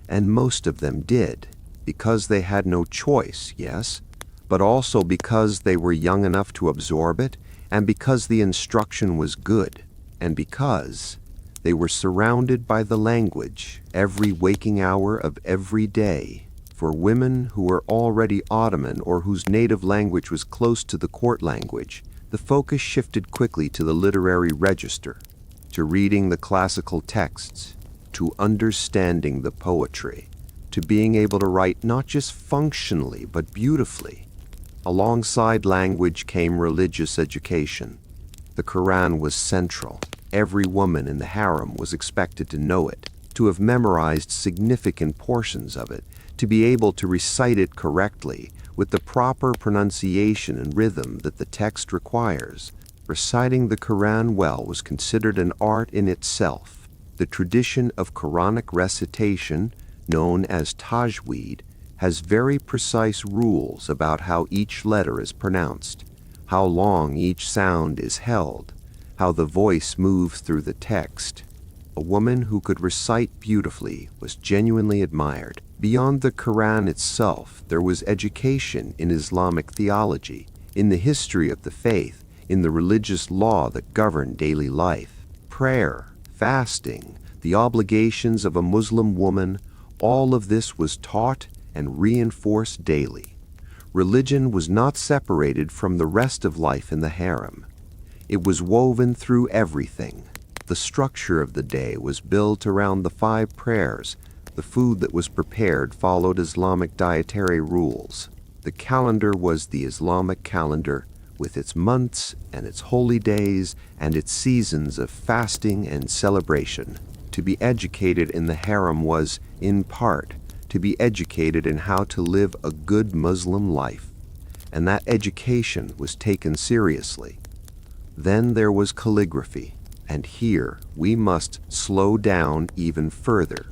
And most of them did, because they had no choice, yes? but also because they were young enough to absorb it, and because the instruction was good, and because they were surrounded by the language every waking hour of every day. For women who were already Ottoman or whose native language was close to the court language, the focus shifted quickly to the literary register, to reading the classical texts, to understanding the poetry, to being able to write not just functionally but beautifully. Alongside language came religious education. The Quran was central. Every woman in the harem was expected to know it, to have memorized significant portions of it, to be able to recite it correctly with the proper pronunciation and rhythm that the text requires. Reciting the Quran well was considered an art in itself. The tradition of Quranic recitation, known as tajweed, has very precise rules about how each letter is pronounced, how long each sound is held, how the voice moves through the text. A woman who could recite beautifully was genuinely admired. Beyond the Quran itself, there was education in Islamic theology, in the history of the faith, in the religious law that governed daily life. Prayer, fasting, the obligations of a Muslim woman, all of this was taught and reinforced daily. Religion was not separated from the rest of life in the harem. It was woven through everything. The structure of the day was built around the 5 prayers. The food that was prepared followed Islamic dietary rules. The calendar was the Islamic calendar, with its months and its holy days and its seasons of fasting and celebration. To be educated in the harem was, in part, to be educated in how to live a good Muslim life, and that education was taken seriously. Then there was calligraphy, and here we must slow down even further,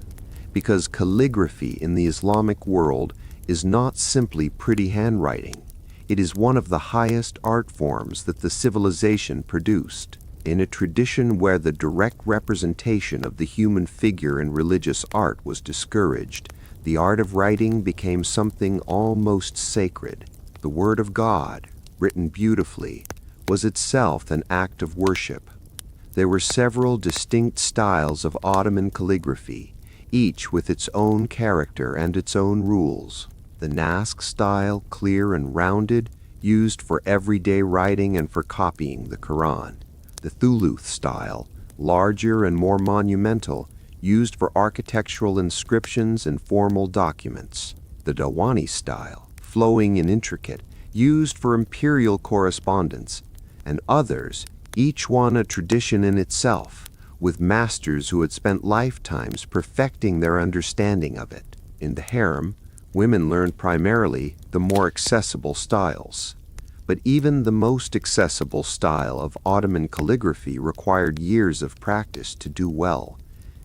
because calligraphy in the Islamic world is not simply pretty handwriting. It is one of the highest art forms that the civilization produced. In a tradition where the direct representation of the human figure in religious art was discouraged, the art of writing became something almost sacred. The Word of God, written beautifully, was itself an act of worship. There were several distinct styles of Ottoman calligraphy, each with its own character and its own rules. The Naskh style, clear and rounded, used for everyday writing and for copying the Quran. The Thuluth style, larger and more monumental, used for architectural inscriptions and formal documents. The Dawani style, flowing and intricate, used for imperial correspondence, and others, each one a tradition in itself, with masters who had spent lifetimes perfecting their understanding of it. In the harem, women learned primarily the more accessible styles. But even the most accessible style of Ottoman calligraphy required years of practice to do well.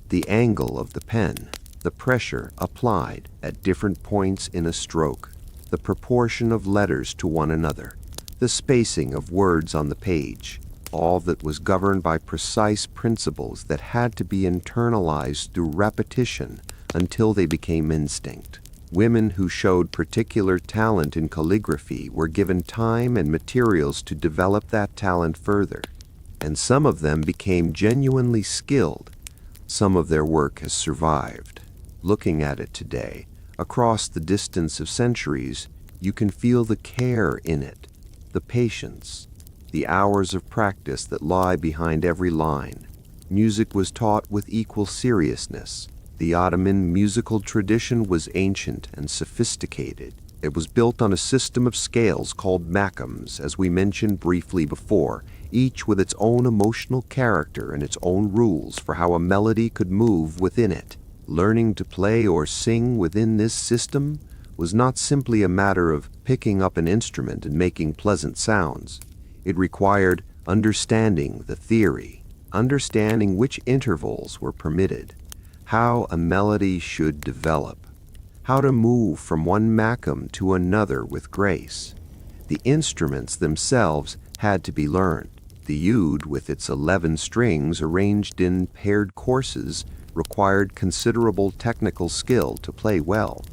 The angle of the pen, the pressure applied at different points in a stroke, the proportion of letters to one another, the spacing of words on the page, all that was governed by precise principles that had to be internalized through repetition until they became instinct. Women who showed particular talent in calligraphy were given time and materials to develop that talent further, and some of them became genuinely skilled. Some of their work has survived. Looking at it today, across the distance of centuries, you can feel the care in it, the patience, the hours of practice that lie behind every line. Music was taught with equal seriousness. The Ottoman musical tradition was ancient and sophisticated. It was built on a system of scales called makams, as we mentioned briefly before, each with its own emotional character and its own rules for how a melody could move within it. Learning to play or sing within this system was not simply a matter of picking up an instrument and making pleasant sounds. It required understanding the theory, understanding which intervals were permitted, how a melody should develop, how to move from one makam to another with grace. The instruments themselves had to be learned. The oud, with its 11 strings arranged in paired courses, required considerable technical skill to play well.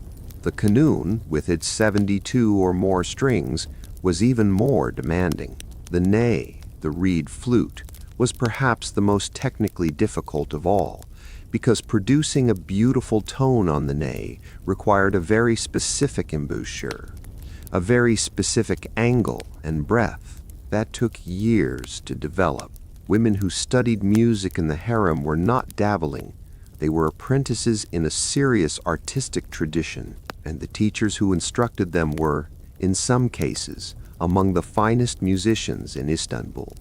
The kanun, with its 72 or more strings, was even more demanding. The ney, the reed flute, was perhaps the most technically difficult of all, because producing a beautiful tone on the ney required a very specific embouchure, a very specific angle and breadth that took years to develop. Women who studied music in the harem were not dabbling. They were apprentices in a serious artistic tradition, and the teachers who instructed them were, in some cases, among the finest musicians in Istanbul.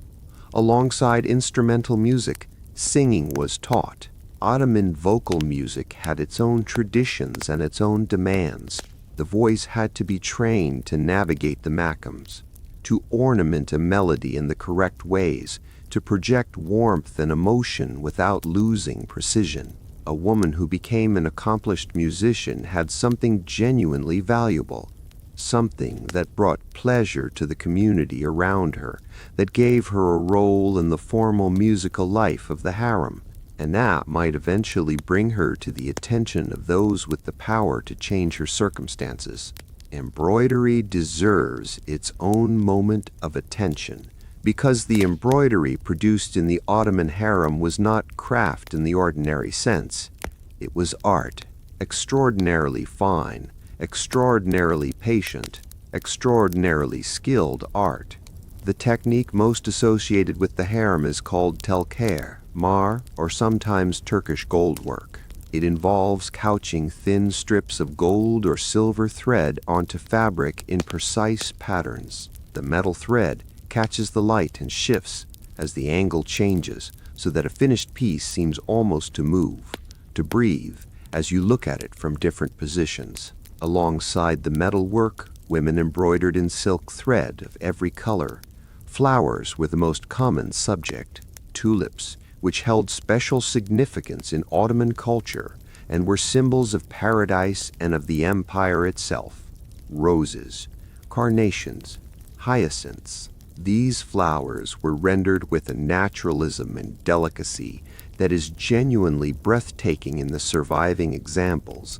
Alongside instrumental music, singing was taught. Ottoman vocal music had its own traditions and its own demands. The voice had to be trained to navigate the makams, to ornament a melody in the correct ways, to project warmth and emotion without losing precision. A woman who became an accomplished musician had something genuinely valuable, something that brought pleasure to the community around her, that gave her a role in the formal musical life of the harem, and that might eventually bring her to the attention of those with the power to change her circumstances. Embroidery deserves its own moment of attention, because the embroidery produced in the Ottoman harem was not craft in the ordinary sense. It was art, extraordinarily fine, extraordinarily patient, extraordinarily skilled art. The technique most associated with the harem is called telker, mar, or sometimes Turkish gold work. It involves couching thin strips of gold or silver thread onto fabric in precise patterns. The metal thread catches the light and shifts as the angle changes, so that a finished piece seems almost to move, to breathe, as you look at it from different positions. Alongside the metal work, women embroidered in silk thread of every color. Flowers were the most common subject. Tulips, which held special significance in Ottoman culture and were symbols of paradise and of the empire itself. Roses, carnations, hyacinths. These flowers were rendered with a naturalism and delicacy that is genuinely breathtaking in the surviving examples.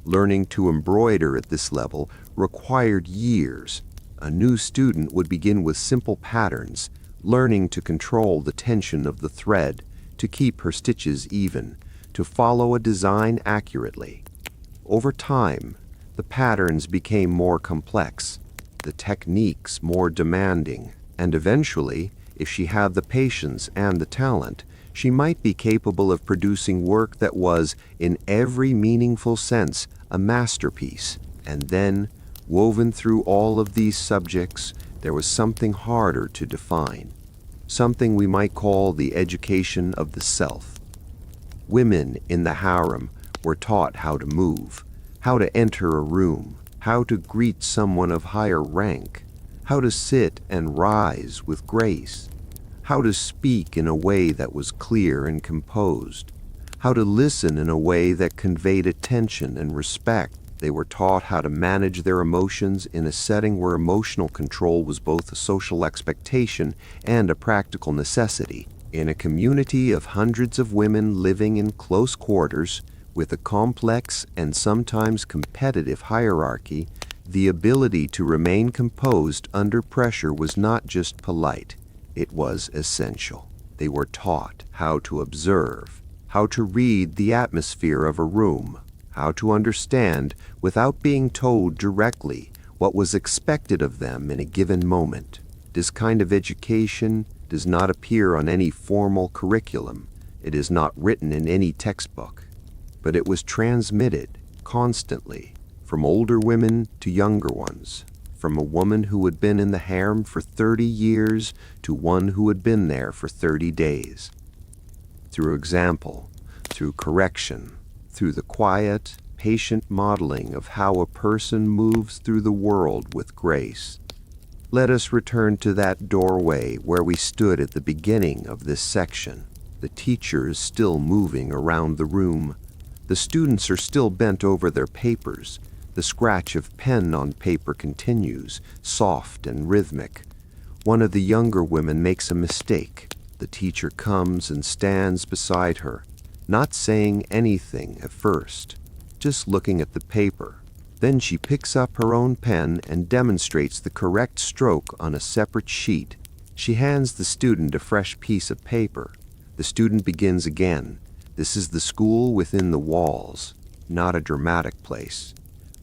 Learning to embroider at this level required years. A new student would begin with simple patterns, learning to control the tension of the thread, to keep her stitches even, to follow a design accurately. Over time, the patterns became more complex, the techniques more demanding, and eventually, if she had the patience and the talent, she might be capable of producing work that was, in every meaningful sense, a masterpiece. And then, woven through all of these subjects, there was something harder to define, something we might call the education of the self. Women in the harem were taught how to move, how to enter a room, how to greet someone of higher rank, how to sit and rise with grace, how to speak in a way that was clear and composed, how to listen in a way that conveyed attention and respect. They were taught how to manage their emotions in a setting where emotional control was both a social expectation and a practical necessity. In a community of hundreds of women living in close quarters, with a complex and sometimes competitive hierarchy, the ability to remain composed under pressure was not just polite, it was essential. They were taught how to observe, how to read the atmosphere of a room, how to understand, without being told directly, what was expected of them in a given moment. This kind of education does not appear on any formal curriculum. It is not written in any textbook. But it was transmitted constantly from older women to younger ones, from a woman who had been in the harem for 30 years to one who had been there for 30 days. Through example, through correction, through the quiet, patient modeling of how a person moves through the world with grace. Let us return to that doorway where we stood at the beginning of this section. The teacher is still moving around the room. The students are still bent over their papers. The scratch of pen on paper continues, soft and rhythmic. One of the younger women makes a mistake. The teacher comes and stands beside her, not saying anything at first, just looking at the paper, Then she picks up her own pen and demonstrates the correct stroke on a separate sheet. She hands the student a fresh piece of paper. The student begins again. This is the school within the walls, not a dramatic place,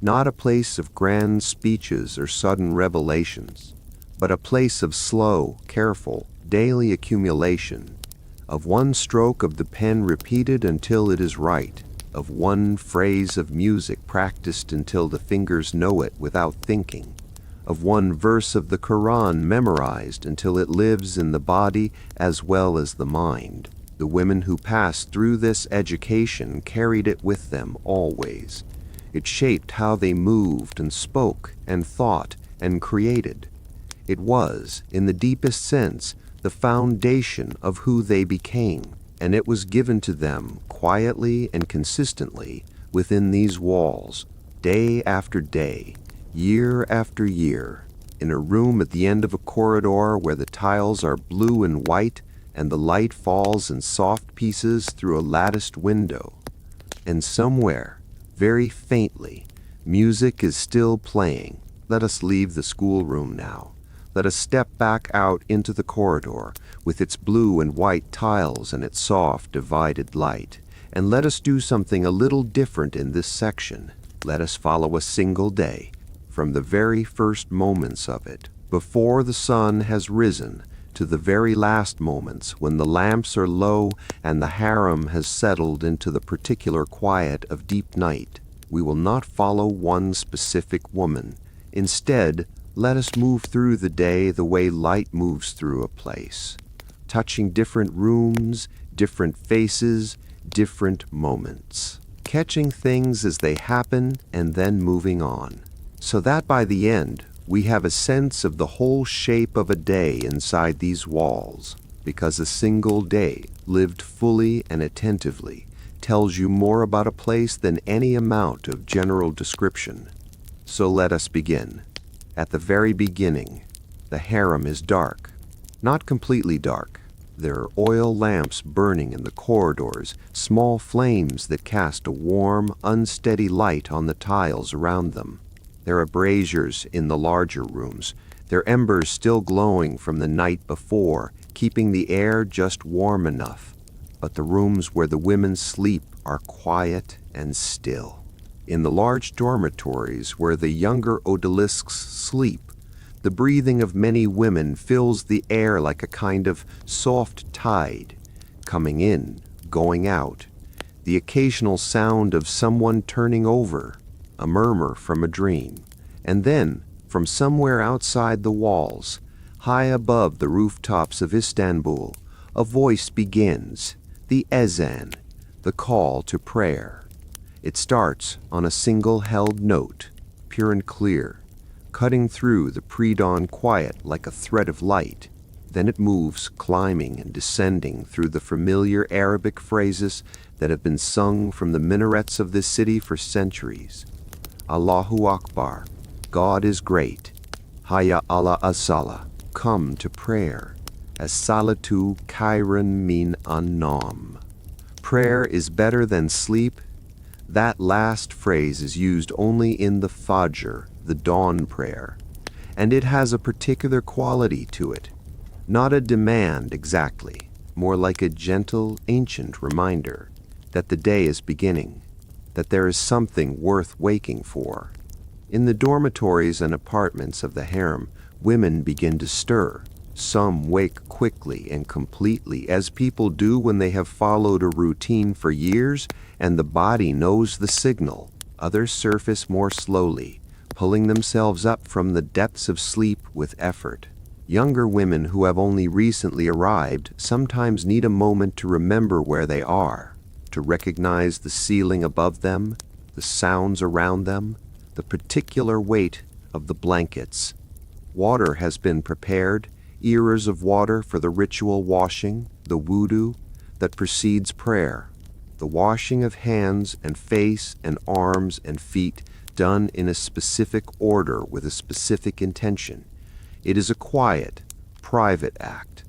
not a place of grand speeches or sudden revelations, but a place of slow, careful, daily accumulation, of one stroke of the pen repeated until it is right, of one phrase of music practiced until the fingers know it without thinking, of one verse of the Quran memorized until it lives in the body as well as the mind. The women who passed through this education carried it with them always. It shaped how they moved and spoke and thought and created. It was, in the deepest sense, the foundation of who they became, and it was given to them quietly and consistently within these walls, day after day, year after year, in a room at the end of a corridor where the tiles are blue and white and the light falls in soft pieces through a latticed window. And somewhere, very faintly, music is still playing. Let us leave the schoolroom now. Let us step back out into the corridor with its blue and white tiles and its soft divided light. And let us do something a little different in this section. Let us follow a single day, from the very first moments of it, before the sun has risen, to the very last moments when the lamps are low and the harem has settled into the particular quiet of deep night. We will not follow one specific woman. Instead, let us move through the day the way light moves through a place, touching different rooms, different faces, different moments, catching things as they happen and then moving on, so that by the end, we have a sense of the whole shape of a day inside these walls, because a single day, lived fully and attentively, tells you more about a place than any amount of general description. So let us begin. At the very beginning, the harem is dark. Not completely dark. There are oil lamps burning in the corridors, small flames that cast a warm, unsteady light on the tiles around them. There are braziers in the larger rooms, their embers still glowing from the night before, keeping the air just warm enough. But the rooms where the women sleep are quiet and still. In the large dormitories where the younger odalisques sleep, the breathing of many women fills the air like a kind of soft tide, coming in, going out, the occasional sound of someone turning over, a murmur from a dream, and then, from somewhere outside the walls, high above the rooftops of Istanbul, a voice begins, the ezan, the call to prayer. It starts on a single held note, pure and clear, cutting through the pre-dawn quiet like a thread of light. Then it moves, climbing and descending through the familiar Arabic phrases that have been sung from the minarets of this city for centuries. Allahu Akbar, God is great. Hayya ala as-salah, come to prayer. As-salatu khairun min an-nawm. Prayer is better than sleep. That last phrase is used only in the Fajr, the dawn prayer, and it has a particular quality to it. Not a demand exactly, more like a gentle, ancient reminder that the day is beginning, that there is something worth waking for. In the dormitories and apartments of the harem, women begin to stir. Some wake quickly and completely, as people do when they have followed a routine for years and the body knows the signal. Others surface more slowly, pulling themselves up from the depths of sleep with effort. Younger women who have only recently arrived sometimes need a moment to remember where they are, to recognize the ceiling above them, the sounds around them, the particular weight of the blankets. Water has been prepared, ears of water for the ritual washing, the wudu, that precedes prayer, the washing of hands and face and arms and feet done in a specific order with a specific intention. It is a quiet, private act,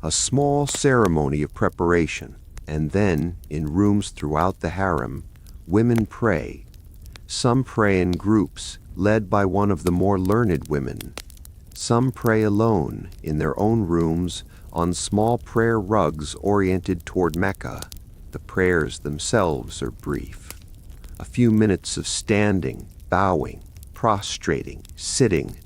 a small ceremony of preparation, and then, in rooms throughout the harem, women pray. Some pray in groups, led by one of the more learned women. Some pray alone, in their own rooms, on small prayer rugs oriented toward Mecca. The prayers themselves are brief. A few minutes of standing, bowing, prostrating, sitting.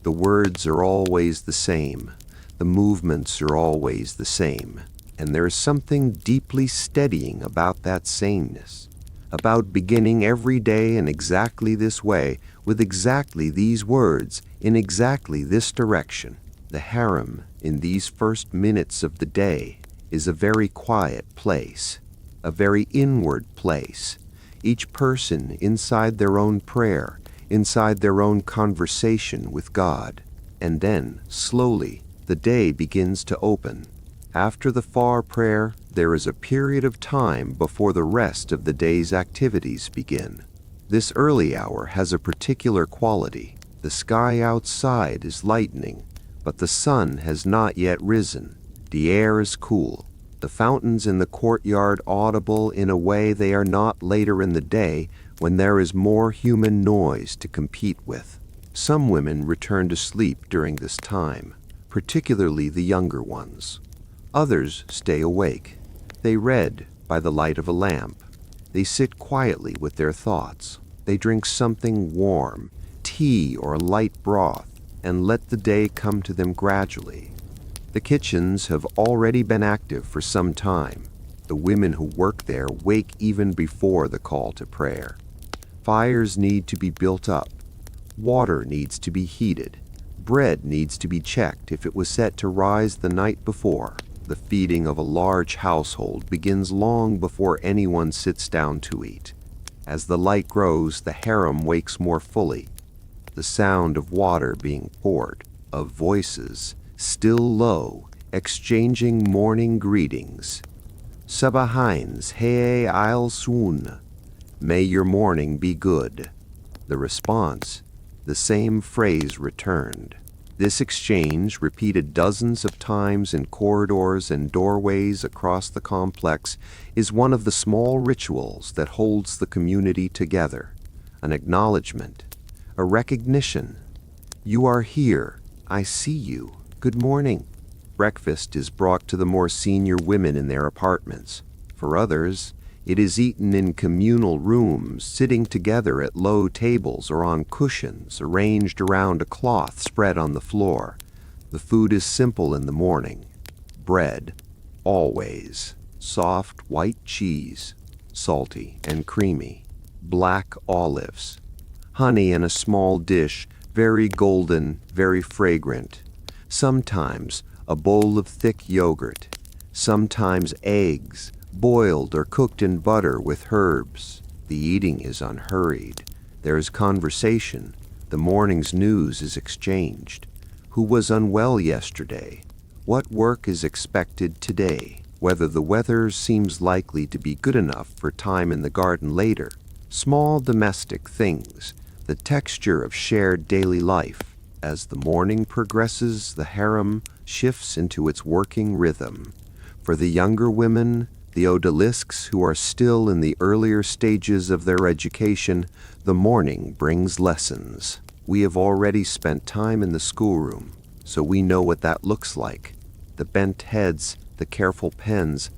The words are always the same. The movements are always the same. And there is something deeply steadying about that sameness, about beginning every day in exactly this way, with exactly these words, in exactly this direction. The harem, in these first minutes of the day, is a very quiet place, a very inward place. Each person inside their own prayer, inside their own conversation with God. And then, slowly, the day begins to open. After the far prayer, there is a period of time before the rest of the day's activities begin. This early hour has a particular quality. The sky outside is lightening, but the sun has not yet risen. The air is cool. The fountains in the courtyard audible in a way they are not later in the day when there is more human noise to compete with. Some women return to sleep during this time, particularly the younger ones. Others stay awake. They read by the light of a lamp. They sit quietly with their thoughts. They drink something warm, tea or light broth, and let the day come to them gradually. The kitchens have already been active for some time. The women who work there wake even before the call to prayer. Fires need to be built up. Water needs to be heated. Bread needs to be checked if it was set to rise the night before. The feeding of a large household begins long before anyone sits down to eat. As the light grows, the harem wakes more fully. The sound of water being poured, of voices, still low, exchanging morning greetings. Sabahains heye il sun. May your morning be good. The response, the same phrase returned. This exchange, repeated dozens of times in corridors and doorways across the complex, is one of the small rituals that holds the community together. An acknowledgement, a recognition. You are here. I see you. Good morning. Breakfast is brought to the more senior women in their apartments. For others, it is eaten in communal rooms, sitting together at low tables or on cushions arranged around a cloth spread on the floor. The food is simple in the morning. Bread, always. Soft white cheese, salty and creamy. Black olives. Honey in a small dish, very golden, very fragrant. Sometimes a bowl of thick yogurt. Sometimes eggs, boiled or cooked in butter with herbs. The eating is unhurried. There is conversation. The morning's news is exchanged. Who was unwell yesterday? What work is expected today? Whether the weather seems likely to be good enough for time in the garden later. Small domestic things, the texture of shared daily life. As the morning progresses, the harem shifts into its working rhythm. For the younger women, the odalisques who are still in the earlier stages of their education, the morning brings lessons. We have already spent time in the schoolroom, so we know what that looks like. The bent heads, the careful pens,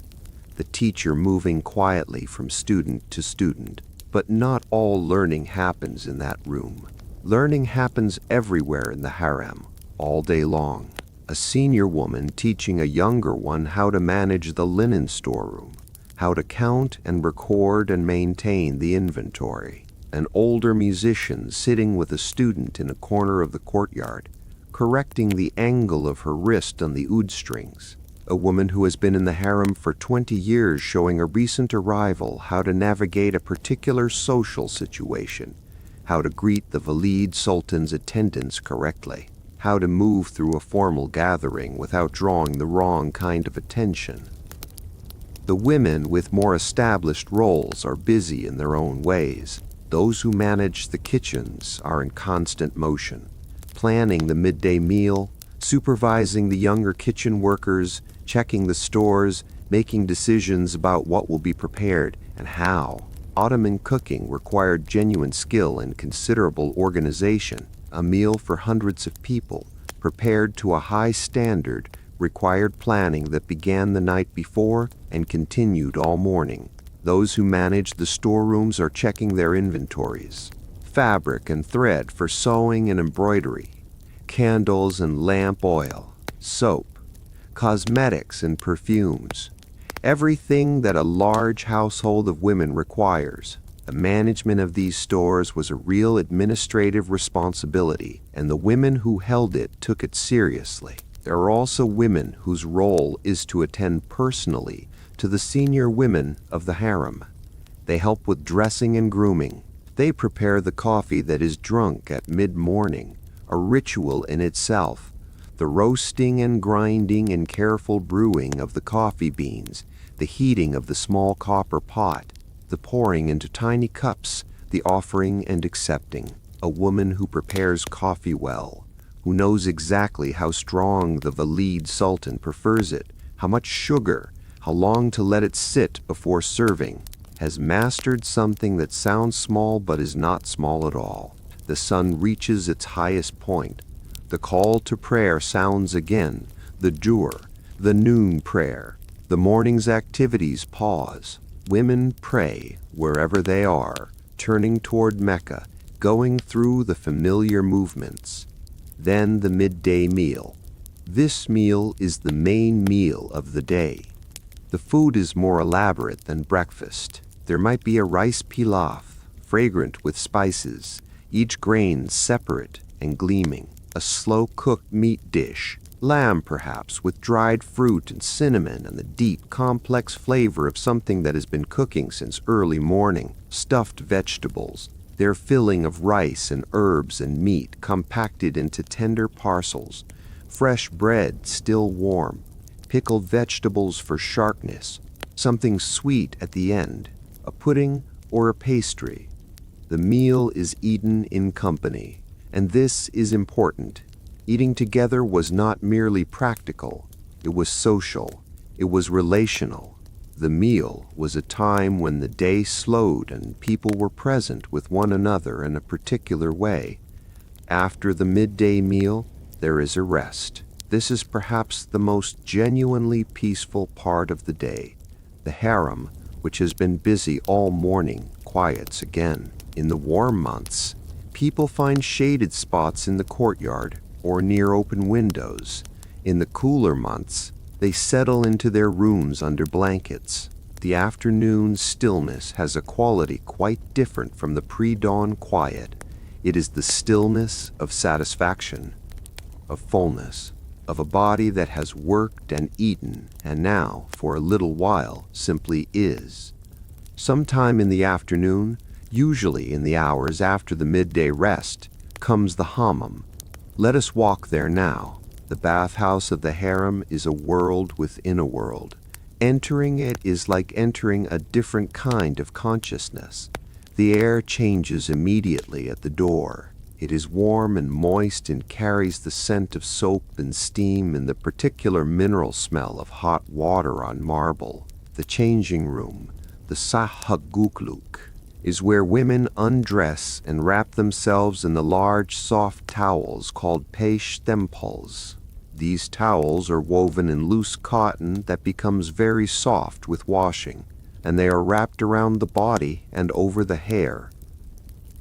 the teacher moving quietly from student to student. But not all learning happens in that room. Learning happens everywhere in the harem, all day long. A senior woman teaching a younger one how to manage the linen storeroom, how to count and record and maintain the inventory. An older musician sitting with a student in a corner of the courtyard, correcting the angle of her wrist on the oud strings. A woman who has been in the harem for 20 years showing a recent arrival how to navigate a particular social situation, how to greet the Valide Sultan's attendants correctly, how to move through a formal gathering without drawing the wrong kind of attention. The women with more established roles are busy in their own ways. Those who manage the kitchens are in constant motion, planning the midday meal, supervising the younger kitchen workers, checking the stores, making decisions about what will be prepared and how. Ottoman cooking required genuine skill and considerable organization. A meal for hundreds of people, prepared to a high standard, required planning that began the night before and continued all morning. Those who managed the storerooms are checking their inventories. Fabric and thread for sewing and embroidery, candles and lamp oil, soap, cosmetics and perfumes. Everything that a large household of women requires. The management of these stores was a real administrative responsibility, and the women who held it took it seriously. There are also women whose role is to attend personally to the senior women of the harem. They help with dressing and grooming. They prepare the coffee that is drunk at mid-morning, a ritual in itself. The roasting and grinding and careful brewing of the coffee beans, the heating of the small copper pot, the pouring into tiny cups, the offering and accepting. A woman who prepares coffee well, who knows exactly how strong the Valide Sultan prefers it, how much sugar, how long to let it sit before serving, has mastered something that sounds small but is not small at all. The sun reaches its highest point. The call to prayer sounds again, the dur, the noon prayer. The morning's activities pause. Women pray wherever they are, turning toward Mecca, going through the familiar movements. Then the midday meal. This meal is the main meal of the day. The food is more elaborate than breakfast. There might be a rice pilaf, fragrant with spices, each grain separate and gleaming. A slow-cooked meat dish, lamb perhaps, with dried fruit and cinnamon and the deep, complex flavor of something that has been cooking since early morning. Stuffed vegetables, their filling of rice and herbs and meat compacted into tender parcels. Fresh bread still warm. Pickled vegetables for sharpness. Something sweet at the end, a pudding or a pastry. The meal is eaten in company. And this is important. Eating together was not merely practical, it was social, it was relational. The meal was a time when the day slowed and people were present with one another in a particular way. After the midday meal, there is a rest. This is perhaps the most genuinely peaceful part of the day. The harem, which has been busy all morning, quiets again. In the warm months, people find shaded spots in the courtyard or near open windows. In the cooler months, they settle into their rooms under blankets. The afternoon stillness has a quality quite different from the pre-dawn quiet. It is the stillness of satisfaction, of fullness, of a body that has worked and eaten and now, for a little while, simply is. Sometime in the afternoon, usually in the hours after the midday rest, comes the hammam. Let us walk there now. The bathhouse of the harem is a world within a world. Entering it is like entering a different kind of consciousness. The air changes immediately at the door. It is warm and moist and carries the scent of soap and steam and the particular mineral smell of hot water on marble. The changing room, the sahagukluk, is where women undress and wrap themselves in the large soft towels called peshtempuls. These towels are woven in loose cotton that becomes very soft with washing, and they are wrapped around the body and over the hair.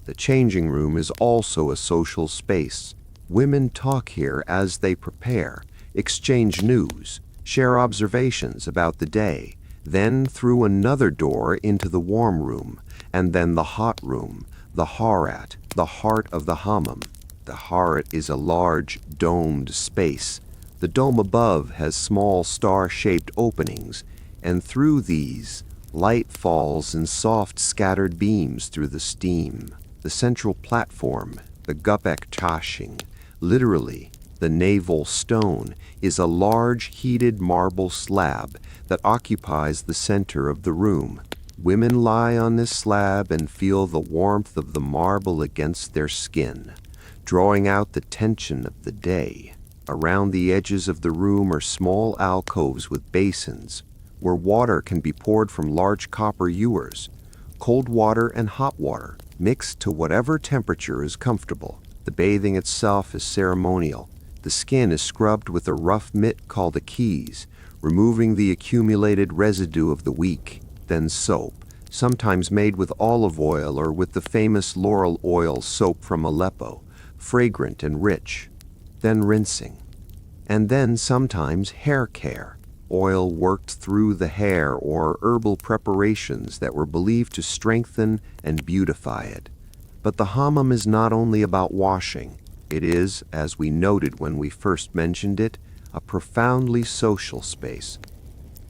The changing room is also a social space. Women talk here as they prepare, exchange news, share observations about the day, then through another door into the warm room, and then the hot room, the harat, the heart of the hammam. The harat is a large, domed space. The dome above has small star-shaped openings, and through these, light falls in soft scattered beams through the steam. The central platform, the gupek tashing, literally, the navel stone, is a large heated marble slab that occupies the center of the room. Women lie on this slab and feel the warmth of the marble against their skin, drawing out the tension of the day. Around the edges of the room are small alcoves with basins, where water can be poured from large copper ewers. Cold water and hot water, mixed to whatever temperature is comfortable. The bathing itself is ceremonial. The skin is scrubbed with a rough mitt called a keys, removing the accumulated residue of the week. Then soap, sometimes made with olive oil or with the famous laurel oil soap from Aleppo, fragrant and rich. Then rinsing. And then sometimes hair care, oil worked through the hair or herbal preparations that were believed to strengthen and beautify it. But the hammam is not only about washing. It is, as we noted when we first mentioned it, a profoundly social space.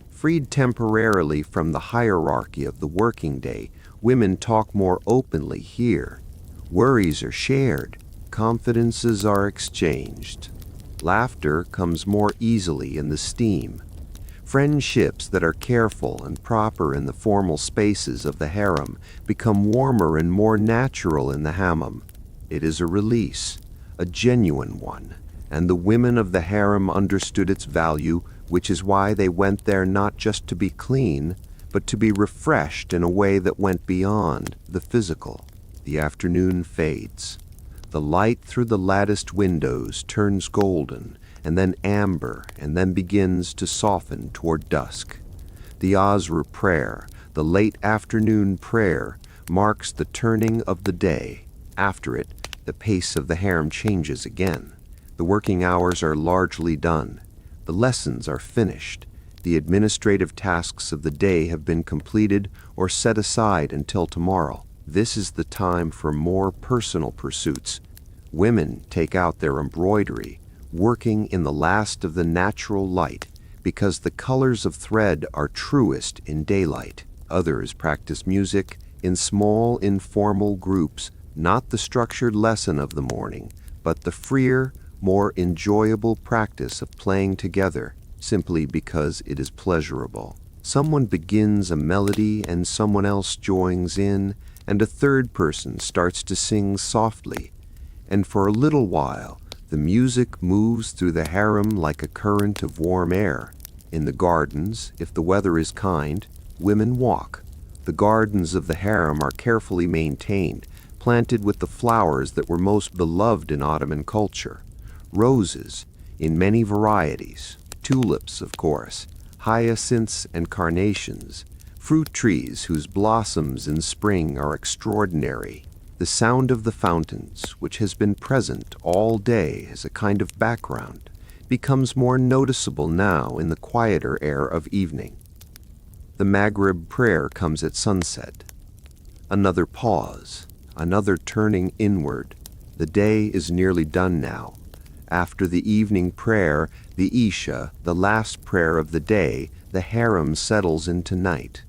Freed temporarily from the hierarchy of the working day, women talk more openly here. Worries are shared, confidences are exchanged. Laughter comes more easily in the steam. Friendships that are careful and proper in the formal spaces of the harem become warmer and more natural in the hammam. It is a release, a genuine one, and the women of the harem understood its value, which is why they went there not just to be clean, but to be refreshed in a way that went beyond the physical. The afternoon fades. The light through the latticed windows turns golden, and then amber, and then begins to soften toward dusk. The Asr prayer, the late afternoon prayer, marks the turning of the day. After it, the pace of the harem changes again. The working hours are largely done. The lessons are finished. The administrative tasks of the day have been completed or set aside until tomorrow. This is the time for more personal pursuits. Women take out their embroidery, working in the last of the natural light, because the colors of thread are truest in daylight. Others practice music in small, informal groups, not the structured lesson of the morning, but the freer, more enjoyable practice of playing together, simply because it is pleasurable. Someone begins a melody and someone else joins in, and a third person starts to sing softly, and for a little while the music moves through the harem like a current of warm air. In the gardens, if the weather is kind, women walk. The gardens of the harem are carefully maintained, planted with the flowers that were most beloved in Ottoman culture. Roses, in many varieties, tulips, of course, hyacinths and carnations, fruit trees whose blossoms in spring are extraordinary. The sound of the fountains, which has been present all day as a kind of background, becomes more noticeable now in the quieter air of evening. The Maghrib prayer comes at sunset. Another pause, another turning inward. The day is nearly done now. After the evening prayer, the Isha, the last prayer of the day, the harem settles into night.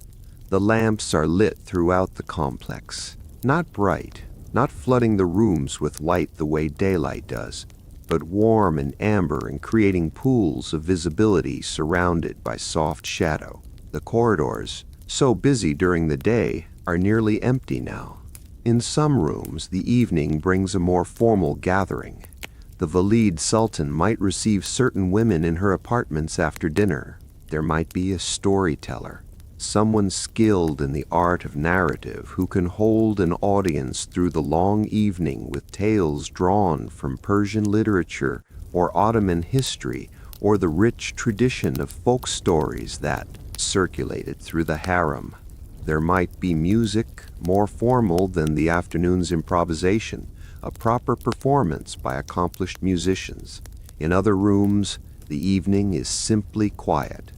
The lamps are lit throughout the complex. Not bright, not flooding the rooms with light the way daylight does, but warm and amber and creating pools of visibility surrounded by soft shadow. The corridors, so busy during the day, are nearly empty now. In some rooms, the evening brings a more formal gathering. The Valide Sultan might receive certain women in her apartments after dinner. There might be a storyteller, someone skilled in the art of narrative who can hold an audience through the long evening with tales drawn from Persian literature or Ottoman history or the rich tradition of folk stories that circulated through the harem. There might be music, more formal than the afternoon's improvisation, a proper performance by accomplished musicians. In other rooms, the evening is simply quiet.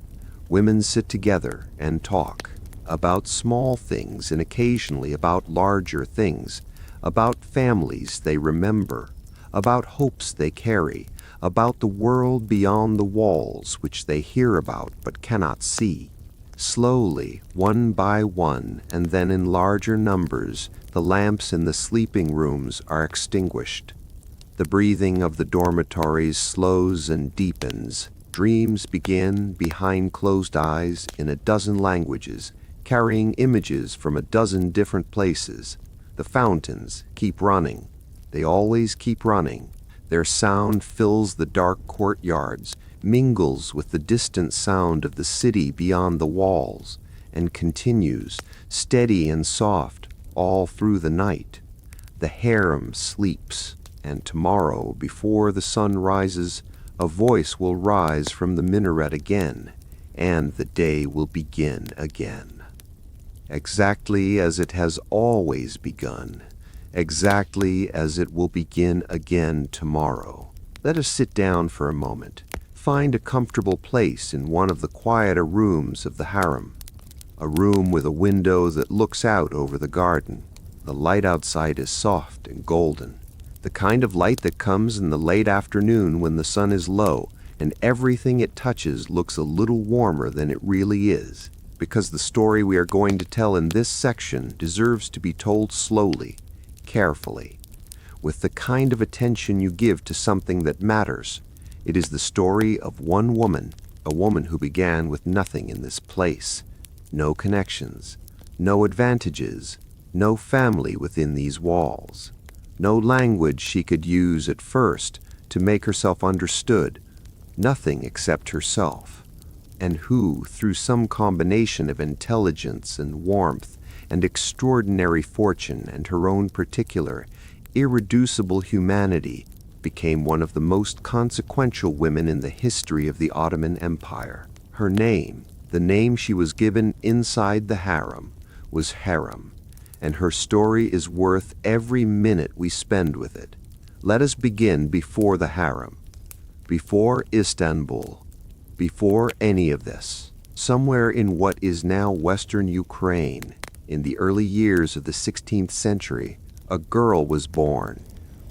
Women sit together and talk about small things and occasionally about larger things, about families they remember, about hopes they carry, about the world beyond the walls which they hear about but cannot see. Slowly, one by one, and then in larger numbers, the lamps in the sleeping rooms are extinguished. The breathing of the dormitories slows and deepens. Dreams begin behind closed eyes in a dozen languages, carrying images from a dozen different places. The fountains keep running. They always keep running. Their sound fills the dark courtyards, mingles with the distant sound of the city beyond the walls, and continues, steady and soft, all through the night. The harem sleeps, and tomorrow, before the sun rises, a voice will rise from the minaret again, and the day will begin again. Exactly as it has always begun, exactly as it will begin again tomorrow. Let us sit down for a moment. Find a comfortable place in one of the quieter rooms of the harem, a room with a window that looks out over the garden. The light outside is soft and golden, the kind of light that comes in the late afternoon when the sun is low and everything it touches looks a little warmer than it really is, because the story we are going to tell in this section deserves to be told slowly, carefully, with the kind of attention you give to something that matters. It is the story of one woman, a woman who began with nothing in this place, no connections, no advantages, no family within these walls, no language she could use at first to make herself understood, nothing except herself, and who, through some combination of intelligence and warmth and extraordinary fortune and her own particular, irreducible humanity, became one of the most consequential women in the history of the Ottoman Empire. Her name, the name she was given inside the harem, was Hürrem, and her story is worth every minute we spend with it. Let us begin before the harem, before Istanbul, before any of this. Somewhere in what is now western Ukraine, in the early years of the 16th century, a girl was born.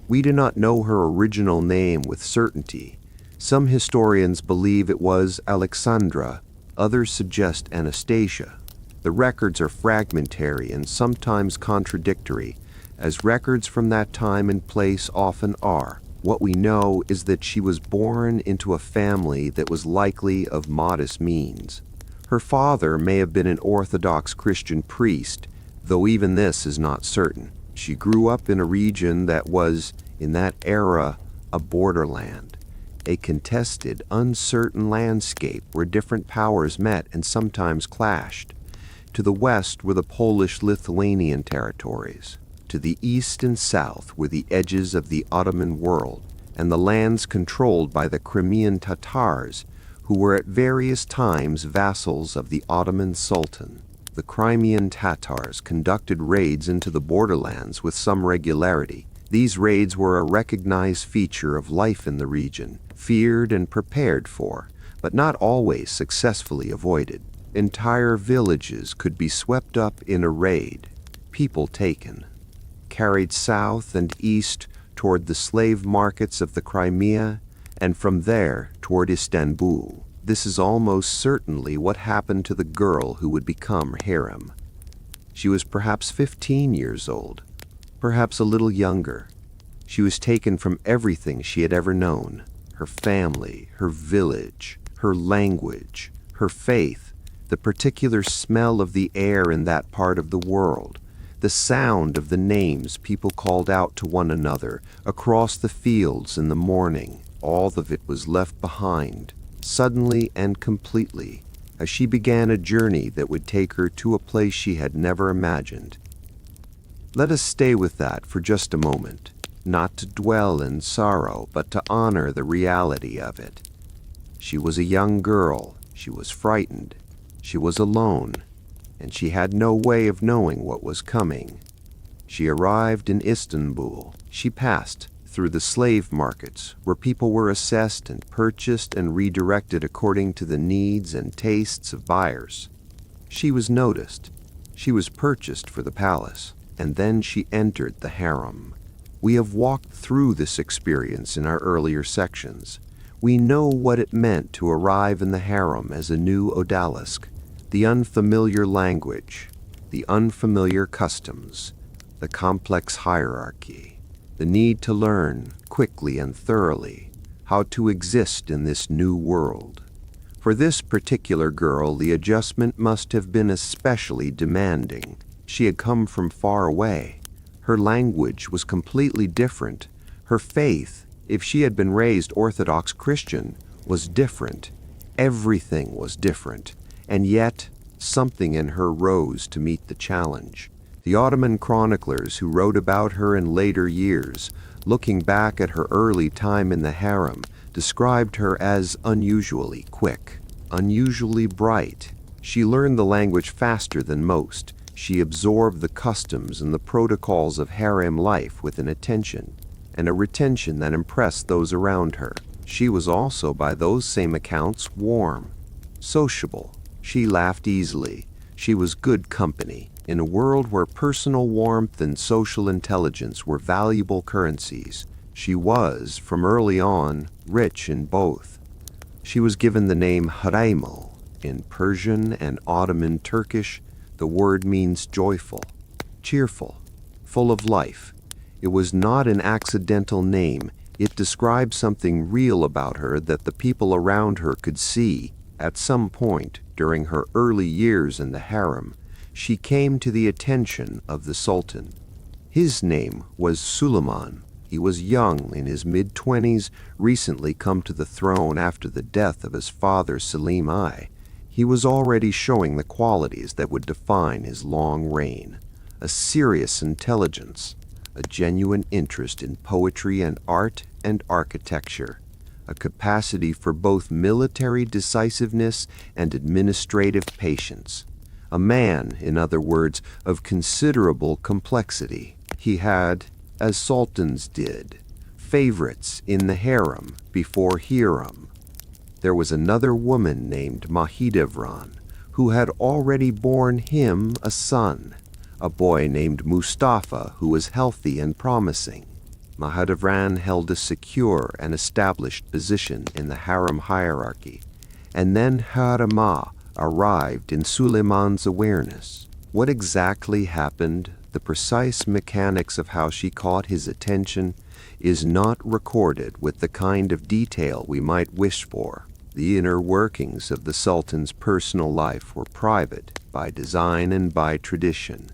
We do not know her original name with certainty. Some historians believe it was Alexandra, others suggest Anastasia. The records are fragmentary and sometimes contradictory, as records from that time and place often are. What we know is that she was born into a family that was likely of modest means. Her father may have been an Orthodox Christian priest, though even this is not certain. She grew up in a region that was, in that era, a borderland, a contested, uncertain landscape where different powers met and sometimes clashed. To the west were the Polish-Lithuanian territories. To the east and south were the edges of the Ottoman world, and the lands controlled by the Crimean Tatars, who were at various times vassals of the Ottoman Sultan. The Crimean Tatars conducted raids into the borderlands with some regularity. These raids were a recognized feature of life in the region, feared and prepared for, but not always successfully avoided. Entire villages could be swept up in a raid, people taken, carried south and east toward the slave markets of the Crimea, and from there toward Istanbul. This is almost certainly what happened to the girl who would become Hürrem. She was perhaps 15 years old, perhaps a little younger. She was taken from everything she had ever known, her family, her village, her language, her faith, the particular smell of the air in that part of the world, the sound of the names people called out to one another across the fields in the morning. All of it was left behind, suddenly and completely, as she began a journey that would take her to a place she had never imagined. Let us stay with that for just a moment, not to dwell in sorrow, but to honor the reality of it. She was a young girl, she was frightened, she was alone, and she had no way of knowing what was coming. She arrived in Istanbul. She passed through the slave markets, where people were assessed and purchased and redirected according to the needs and tastes of buyers. She was noticed. She was purchased for the palace, and then she entered the harem. We have walked through this experience in our earlier sections. We know what it meant to arrive in the harem as a new odalisque, the unfamiliar language, the unfamiliar customs, the complex hierarchy, the need to learn, quickly and thoroughly, how to exist in this new world. For this particular girl, the adjustment must have been especially demanding. She had come from far away. Her language was completely different. Her faith, if she had been raised Orthodox Christian, was different. Everything was different. And yet, Something in her rose to meet the challenge. The Ottoman chroniclers who wrote about her in later years, looking back at her early time in the harem, described her as unusually quick, unusually bright. She learned the language faster than most. She absorbed the customs and the protocols of harem life with an attention and a retention that impressed those around her. She was also, by those same accounts, warm, sociable. She laughed easily. She was good company. In a world where personal warmth and social intelligence were valuable currencies, she was, from early on, rich in both. She was given the name Hürrem. In Persian and Ottoman Turkish, the word means joyful, cheerful, full of life. It was not an accidental name. It described something real about her that the people around her could see. At some point during her early years in the harem, she came to the attention of the Sultan. His name was Suleiman. He was young, in his mid-20s, recently come to the throne after the death of his father Selim I. He was already showing the qualities that would define his long reign: a serious intelligence, a genuine interest in poetry and art and architecture, a capacity for both military decisiveness and administrative patience. A man, in other words, of considerable complexity. He had, as sultans did, favorites in the harem before Hürrem. There was another woman named Mahidevran, who had already borne him a son, a boy named Mustafa who was healthy and promising. Mahidevran held a secure and established position in the harem hierarchy, and then Hürrem arrived in Suleiman's awareness. What exactly happened, the precise mechanics of how she caught his attention, is not recorded with the kind of detail we might wish for. The inner workings of the Sultan's personal life were private by design and by tradition.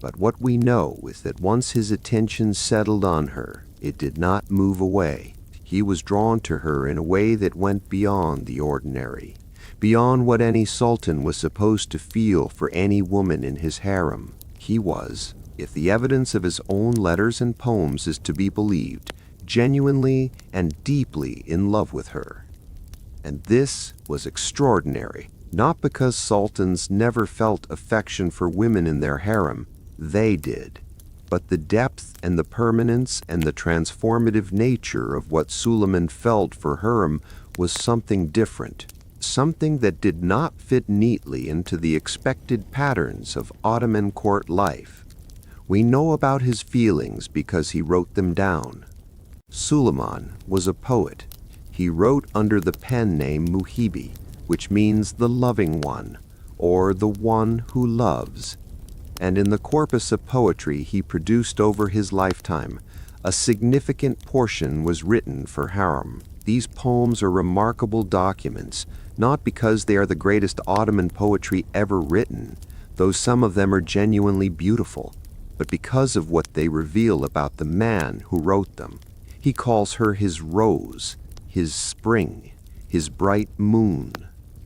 But what we know is that once his attention settled on her, it did not move away. He was drawn to her in a way that went beyond the ordinary, beyond what any sultan was supposed to feel for any woman in his harem. He was, if the evidence of his own letters and poems is to be believed, genuinely and deeply in love with her. And this was extraordinary, not because sultans never felt affection for women in their harem, they did, but the depth and the permanence and the transformative nature of what Suleiman felt for Hürrem was something different, something that did not fit neatly into the expected patterns of Ottoman court life. We know about his feelings because he wrote them down. Suleiman was a poet. He wrote under the pen name Muhibi, which means the loving one, or the one who loves. And in the corpus of poetry he produced over his lifetime, a significant portion was written for harem. These poems are remarkable documents, not because they are the greatest Ottoman poetry ever written, though some of them are genuinely beautiful, but because of what they reveal about the man who wrote them. He calls her his rose, his spring, his bright moon,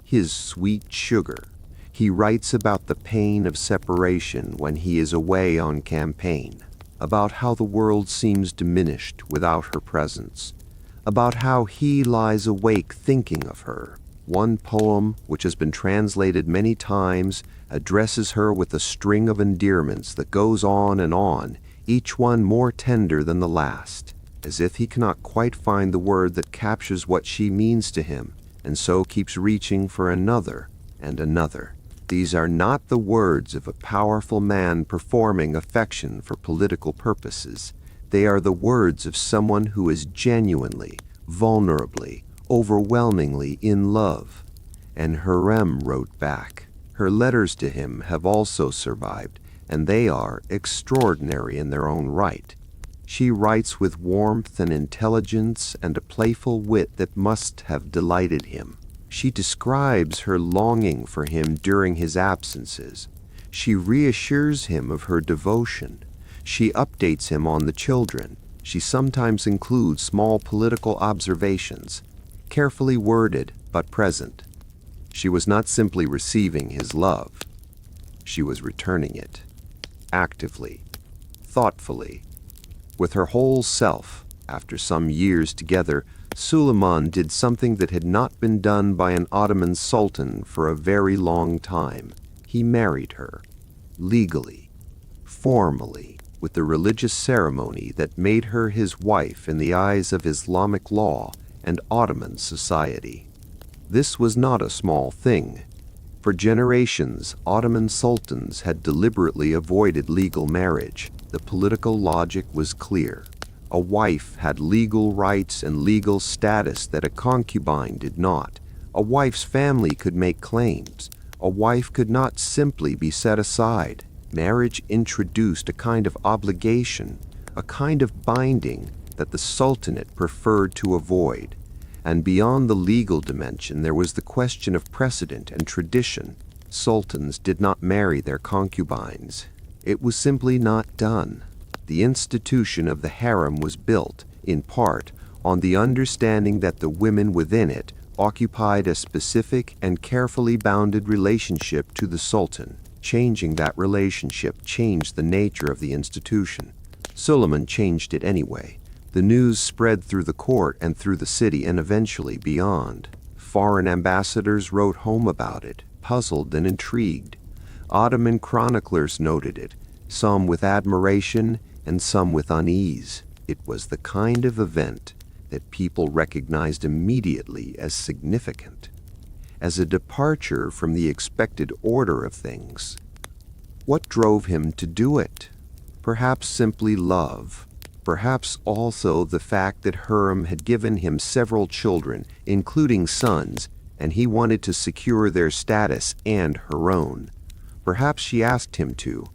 his sweet sugar. He writes about the pain of separation when he is away on campaign, about how the world seems diminished without her presence, about how he lies awake thinking of her. One poem, which has been translated many times, addresses her with a string of endearments that goes on, each one more tender than the last, as if he cannot quite find the word that captures what she means to him, and so keeps reaching for another and another. These are not the words of a powerful man performing affection for political purposes. They are the words of someone who is genuinely, vulnerably, overwhelmingly in love. And Hürrem wrote back. Her letters to him have also survived, and they are extraordinary in their own right. She writes with warmth and intelligence and a playful wit that must have delighted him. She describes her longing for him during his absences. She reassures him of her devotion. She updates him on the children. She sometimes includes small political observations, carefully worded but present. She was not simply receiving his love. She was returning it, actively, thoughtfully, with her whole self. After some years together, Suleiman did something that had not been done by an Ottoman sultan for a very long time. He married her, legally, formally, with the religious ceremony that made her his wife in the eyes of Islamic law and Ottoman society. This was not a small thing. For generations, Ottoman sultans had deliberately avoided legal marriage. The political logic was clear. A wife had legal rights and legal status that a concubine did not. A wife's family could make claims. A wife could not simply be set aside. Marriage introduced a kind of obligation, a kind of binding that the Sultanate preferred to avoid. And beyond the legal dimension, there was the question of precedent and tradition. Sultans did not marry their concubines. It was simply not done. The institution of the harem was built, in part, on the understanding that the women within it occupied a specific and carefully bounded relationship to the Sultan. Changing that relationship changed the nature of the institution. Suleiman changed it anyway. The news spread through the court and through the city and eventually beyond. Foreign ambassadors wrote home about it, puzzled and intrigued. Ottoman chroniclers noted it, some with admiration and some with unease. It was the kind of event that people recognized immediately as significant, as a departure from the expected order of things. What drove him to do it? Perhaps simply love. Perhaps also the fact that Hürrem had given him several children, including sons, and he wanted to secure their status and her own. Perhaps she asked him to.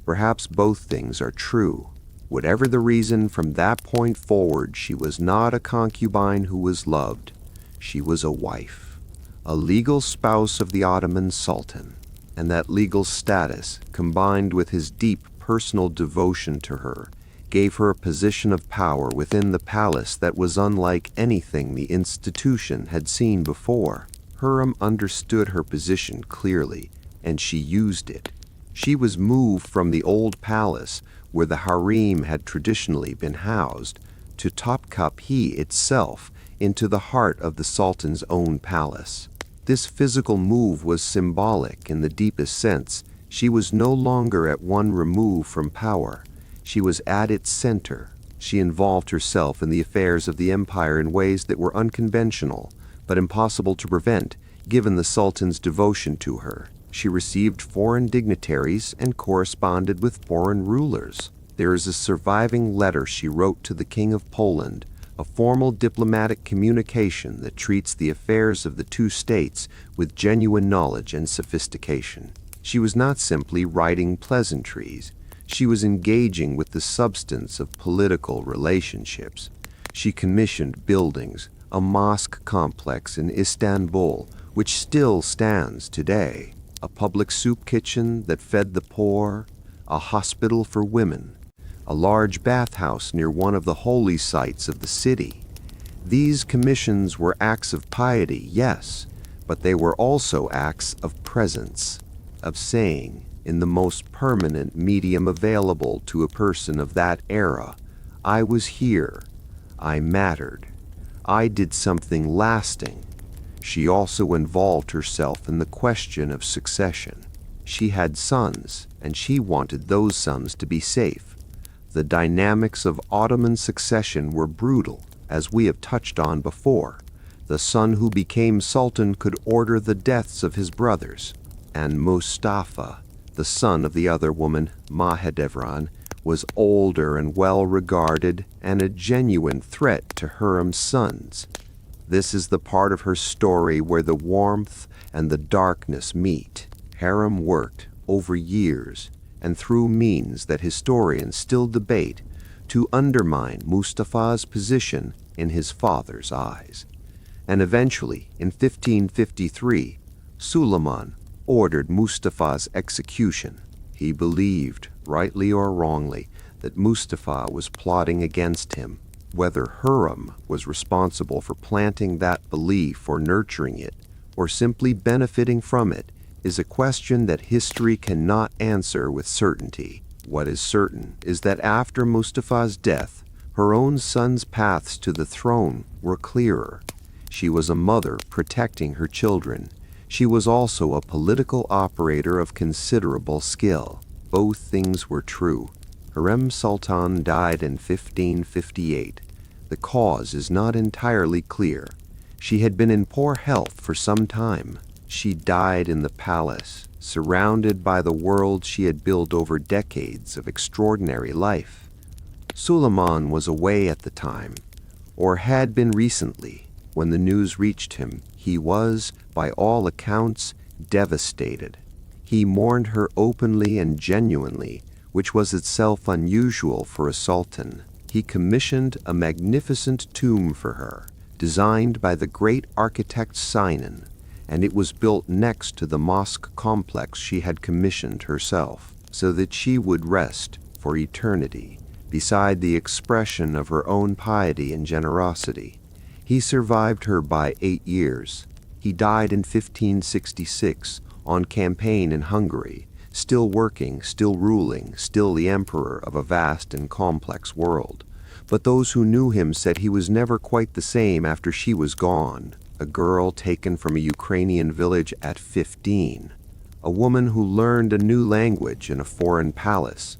Perhaps both things are true. Whatever the reason, from that point forward, she was not a concubine who was loved. She was a wife, a legal spouse of the Ottoman Sultan. And that legal status, combined with his deep personal devotion to her, gave her a position of power within the palace that was unlike anything the institution had seen before. Hürrem understood her position clearly, and she used it. She was moved from the old palace, where the harem had traditionally been housed, to Topkapı itself, into the heart of the Sultan's own palace. This physical move was symbolic in the deepest sense. She was no longer at one remove from power. She was at its center. She involved herself in the affairs of the empire in ways that were unconventional, but impossible to prevent, given the Sultan's devotion to her. She received foreign dignitaries and corresponded with foreign rulers. There is a surviving letter she wrote to the King of Poland, a formal diplomatic communication that treats the affairs of the two states with genuine knowledge and sophistication. She was not simply writing pleasantries. She was engaging with the substance of political relationships. She commissioned buildings, a mosque complex in Istanbul, which still stands today, a public soup kitchen that fed the poor, a hospital for women, a large bathhouse near one of the holy sites of the city. These commissions were acts of piety, yes, but they were also acts of presence, of saying, in the most permanent medium available to a person of that era, I was here, I mattered, I did something lasting. She also involved herself in the question of succession. She had sons, and she wanted those sons to be safe. The dynamics of Ottoman succession were brutal, as we have touched on before. The son who became sultan could order the deaths of his brothers, and Mustafa, the son of the other woman, Mahidevran, was older and well-regarded and a genuine threat to Hürrem's sons. This is the part of her story where the warmth and the darkness meet. Hürrem worked over years and through means that historians still debate to undermine Mustafa's position in his father's eyes. And eventually, in 1553, Suleiman ordered Mustafa's execution. He believed, rightly or wrongly, that Mustafa was plotting against him. Whether Hürrem was responsible for planting that belief or nurturing it or simply benefiting from it, is a question that history cannot answer with certainty. What is certain is that after Mustafa's death, her own son's paths to the throne were clearer. She was a mother protecting her children. She was also a political operator of considerable skill. Both things were true. Hürrem Sultan died in 1558. The cause is not entirely clear. She had been in poor health for some time. She died in the palace, surrounded by the world she had built over decades of extraordinary life. Suleiman was away at the time, or had been recently. When the news reached him, he was, by all accounts, devastated. He mourned her openly and genuinely, which was itself unusual for a sultan. He commissioned a magnificent tomb for her, designed by the great architect Sinan, and it was built next to the mosque complex she had commissioned herself, so that she would rest for eternity beside the expression of her own piety and generosity. He survived her by 8 years. He died in 1566 on campaign in Hungary, still working, still ruling, still the emperor of a vast and complex world. But those who knew him said he was never quite the same after she was gone. A girl taken from a Ukrainian village at 15, a woman who learned a new language in a foreign palace,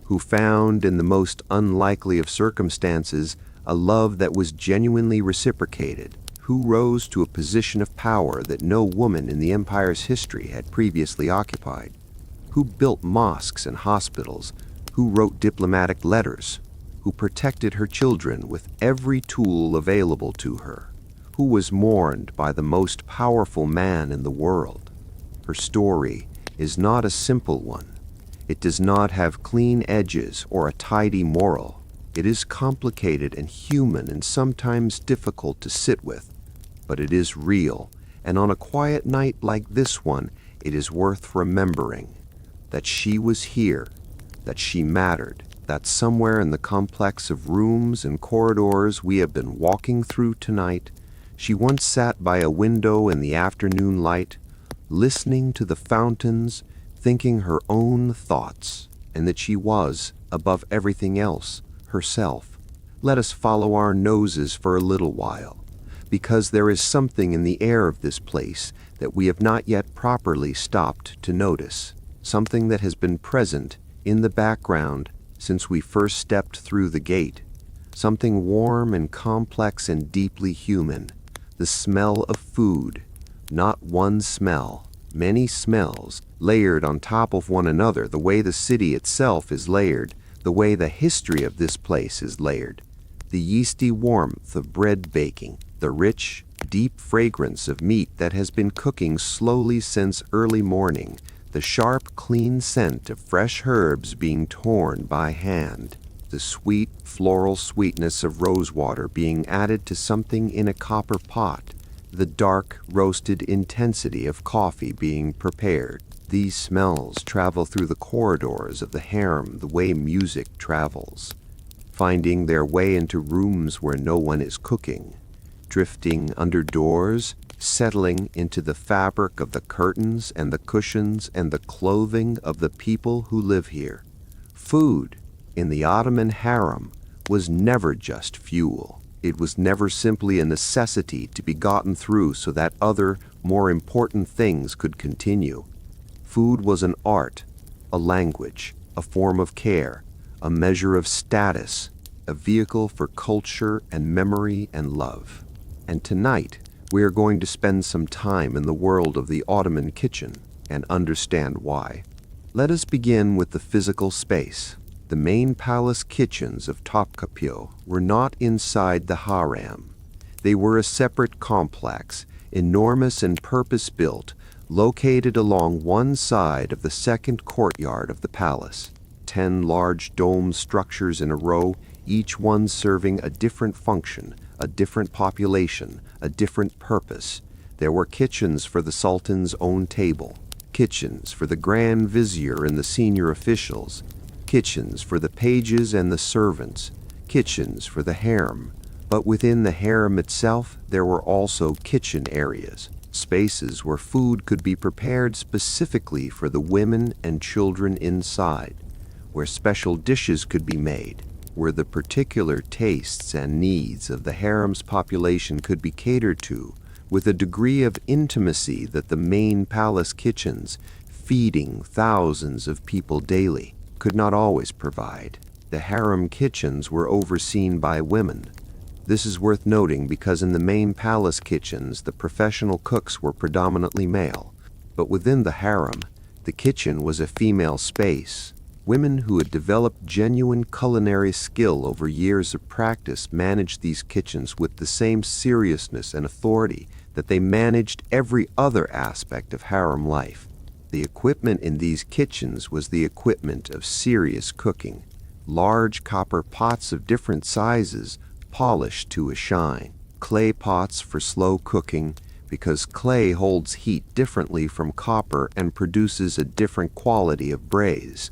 who found in the most unlikely of circumstances a love that was genuinely reciprocated, who rose to a position of power that no woman in the empire's history had previously occupied, who built mosques and hospitals, who wrote diplomatic letters, who protected her children with every tool available to her, who was mourned by the most powerful man in the world. Her story is not a simple one. It does not have clean edges or a tidy moral. It is complicated and human and sometimes difficult to sit with, but it is real, and on a quiet night like this one, it is worth remembering that she was here, that she mattered, that somewhere in the complex of rooms and corridors we have been walking through tonight, she once sat by a window in the afternoon light, listening to the fountains, thinking her own thoughts, and that she was, above everything else, herself. Let us follow our noses for a little while, because there is something in the air of this place that we have not yet properly stopped to notice, something that has been present in the background since we first stepped through the gate, something warm and complex and deeply human. The smell of food, not one smell, many smells, layered on top of one another, the way the city itself is layered, the way the history of this place is layered. The yeasty warmth of bread baking, the rich, deep fragrance of meat that has been cooking slowly since early morning, the sharp, clean scent of fresh herbs being torn by hand, the sweet, floral sweetness of rosewater being added to something in a copper pot, the dark, roasted intensity of coffee being prepared. These smells travel through the corridors of the harem the way music travels, finding their way into rooms where no one is cooking, drifting under doors, settling into the fabric of the curtains and the cushions and the clothing of the people who live here. Food, in the Ottoman Harem, was never just fuel. It was never simply a necessity to be gotten through so that other, more important things could continue. Food was an art, a language, a form of care, a measure of status, a vehicle for culture and memory and love. And tonight, we are going to spend some time in the world of the Ottoman kitchen and understand why. Let us begin with the physical space. The main palace kitchens of Topkapı were not inside the harem. They were a separate complex, enormous and purpose-built, located along one side of the second courtyard of the palace. 10 large dome structures in a row, each one serving a different function, a different population, a different purpose. There were kitchens for the Sultan's own table, kitchens for the Grand Vizier and the senior officials, kitchens for the pages and the servants, kitchens for the harem. But within the harem itself, there were also kitchen areas, spaces where food could be prepared specifically for the women and children inside, where special dishes could be made, where the particular tastes and needs of the harem's population could be catered to with a degree of intimacy that the main palace kitchens, feeding thousands of people daily, could not always provide. The harem kitchens were overseen by women. This is worth noting because in the main palace kitchens, the professional cooks were predominantly male, but within the harem, the kitchen was a female space. Women who had developed genuine culinary skill over years of practice managed these kitchens with the same seriousness and authority that they managed every other aspect of harem life. The equipment in these kitchens was the equipment of serious cooking. Large copper pots of different sizes, polished to a shine. Clay pots for slow cooking, because clay holds heat differently from copper and produces a different quality of braise.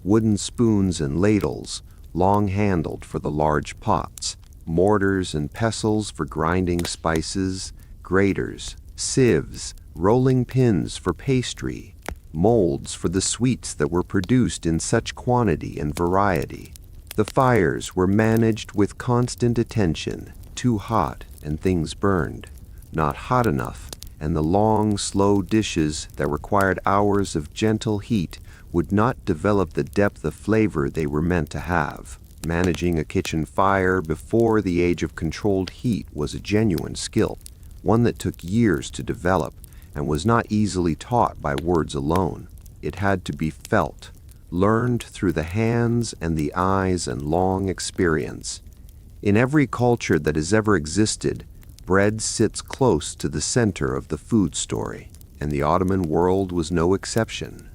Wooden spoons and ladles, long-handled for the large pots. Mortars and pestles for grinding spices. Graters, sieves, rolling pins for pastry. Molds for the sweets that were produced in such quantity and variety. The fires were managed with constant attention, too hot and things burned, not hot enough, and the long, slow dishes that required hours of gentle heat would not develop the depth of flavor they were meant to have. Managing a kitchen fire before the age of controlled heat was a genuine skill, one that took years to develop and was not easily taught by words alone. It had to be felt, learned through the hands and the eyes and long experience. In every culture that has ever existed, bread sits close to the center of the food story, and the Ottoman world was no exception.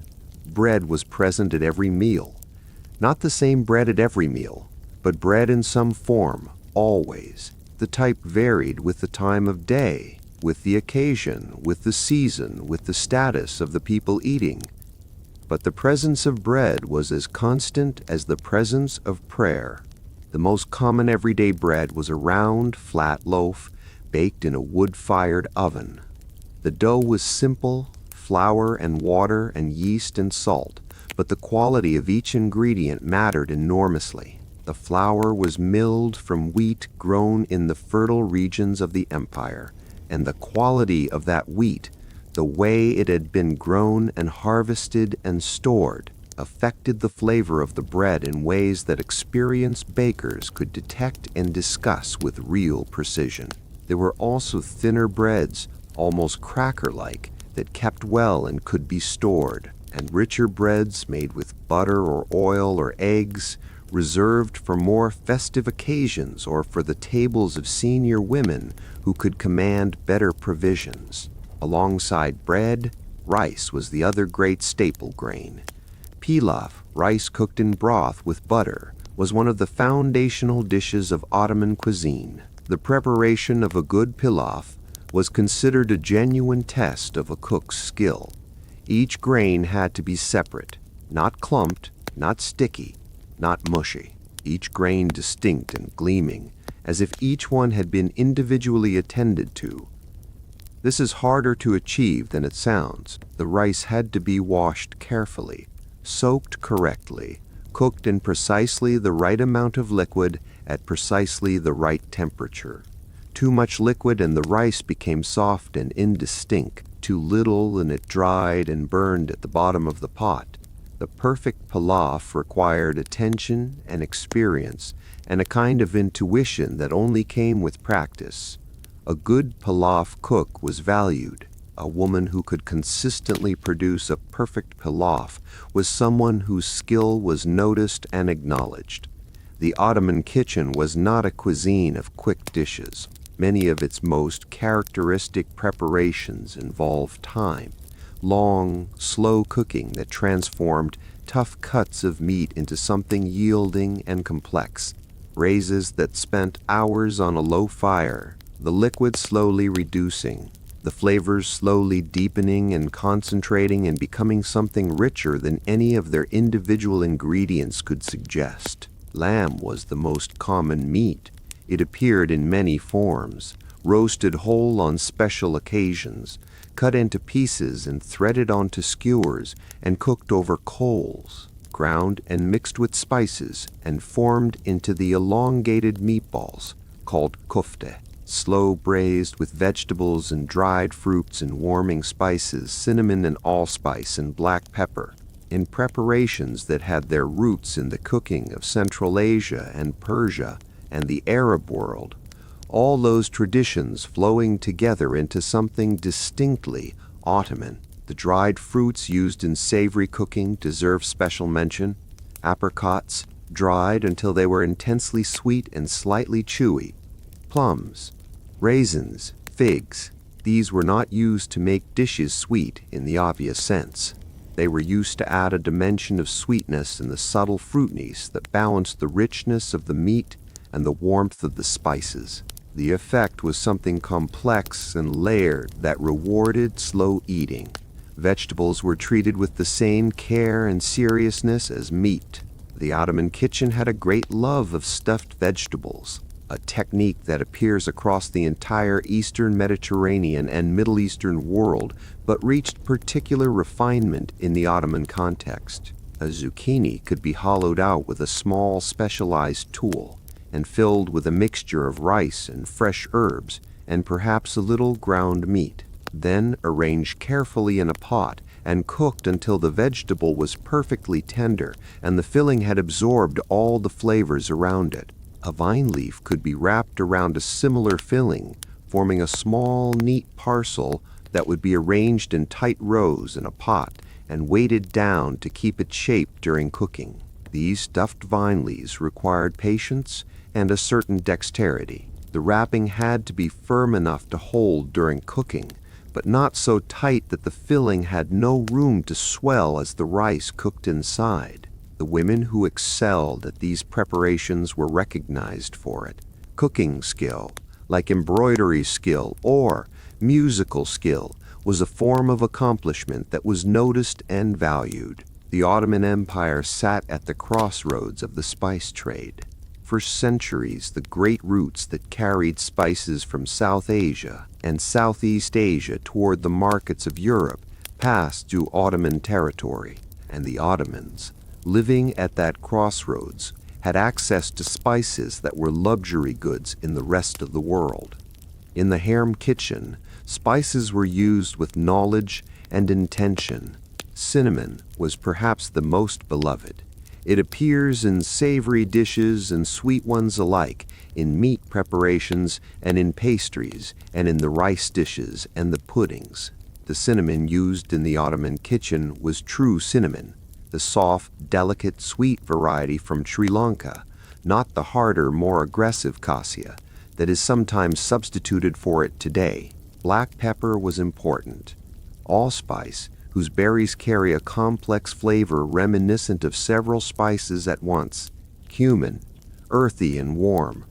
Bread was present at every meal. Not the same bread at every meal, but bread in some form, always. The type varied with the time of day, with the occasion, with the season, with the status of the people eating. But the presence of bread was as constant as the presence of prayer. The most common everyday bread was a round, flat loaf baked in a wood-fired oven. The dough was simple, flour and water and yeast and salt, but the quality of each ingredient mattered enormously. The flour was milled from wheat grown in the fertile regions of the empire, and the quality of that wheat, the way it had been grown and harvested and stored, affected the flavor of the bread in ways that experienced bakers could detect and discuss with real precision. There were also thinner breads, almost cracker-like, that kept well and could be stored, and richer breads made with butter or oil or eggs, reserved for more festive occasions or for the tables of senior women who could command better provisions. Alongside bread, rice was the other great staple grain. Pilaf, rice cooked in broth with butter, was one of the foundational dishes of Ottoman cuisine. The preparation of a good pilaf was considered a genuine test of a cook's skill. Each grain had to be separate, not clumped, not sticky, not mushy. Each grain distinct and gleaming, as if each one had been individually attended to. This is harder to achieve than it sounds. The rice had to be washed carefully, soaked correctly, cooked in precisely the right amount of liquid at precisely the right temperature. Too much liquid and the rice became soft and indistinct. Too little and it dried and burned at the bottom of the pot. The perfect pilaf required attention and experience and a kind of intuition that only came with practice. A good pilaf cook was valued. A woman who could consistently produce a perfect pilaf was someone whose skill was noticed and acknowledged. The Ottoman kitchen was not a cuisine of quick dishes. Many of its most characteristic preparations involved time, long, slow cooking that transformed tough cuts of meat into something yielding and complex, raises that spent hours on a low fire, the liquid slowly reducing, the flavors slowly deepening and concentrating and becoming something richer than any of their individual ingredients could suggest. Lamb was the most common meat. It appeared in many forms, roasted whole on special occasions, cut into pieces and threaded onto skewers and cooked over coals, ground and mixed with spices and formed into the elongated meatballs called kofte, slow braised with vegetables and dried fruits and warming spices, cinnamon and allspice and black pepper, in preparations that had their roots in the cooking of Central Asia and Persia and the Arab world, all those traditions flowing together into something distinctly Ottoman. The dried fruits used in savory cooking deserve special mention. Apricots, dried until they were intensely sweet and slightly chewy. Plums, raisins, figs. These were not used to make dishes sweet in the obvious sense. They were used to add a dimension of sweetness and the subtle fruitiness that balanced the richness of the meat and the warmth of the spices. The effect was something complex and layered that rewarded slow eating. Vegetables were treated with the same care and seriousness as meat. The Ottoman kitchen had a great love of stuffed vegetables, a technique that appears across the entire Eastern Mediterranean and Middle Eastern world, but reached particular refinement in the Ottoman context. A zucchini could be hollowed out with a small specialized tool and filled with a mixture of rice and fresh herbs and perhaps a little ground meat, then arranged carefully in a pot and cooked until the vegetable was perfectly tender and the filling had absorbed all the flavors around it. A vine leaf could be wrapped around a similar filling, forming a small, neat parcel that would be arranged in tight rows in a pot and weighted down to keep its shape during cooking. These stuffed vine leaves required patience and a certain dexterity. The wrapping had to be firm enough to hold during cooking, but not so tight that the filling had no room to swell as the rice cooked inside. The women who excelled at these preparations were recognized for it. Cooking skill, like embroidery skill or musical skill, was a form of accomplishment that was noticed and valued. The Ottoman Empire sat at the crossroads of the spice trade. For centuries, the great routes that carried spices from South Asia and Southeast Asia toward the markets of Europe passed through Ottoman territory, and the Ottomans, living at that crossroads, had access to spices that were luxury goods in the rest of the world. In the harem kitchen, spices were used with knowledge and intention. Cinnamon was perhaps the most beloved. It appears in savory dishes and sweet ones alike, in meat preparations and in pastries, and in the rice dishes and the puddings. The cinnamon used in the Ottoman kitchen was true cinnamon, the soft, delicate, sweet variety from Sri Lanka, not the harder, more aggressive cassia that is sometimes substituted for it today. Black pepper was important. Allspice, whose berries carry a complex flavor reminiscent of several spices at once. Cumin, earthy and warm.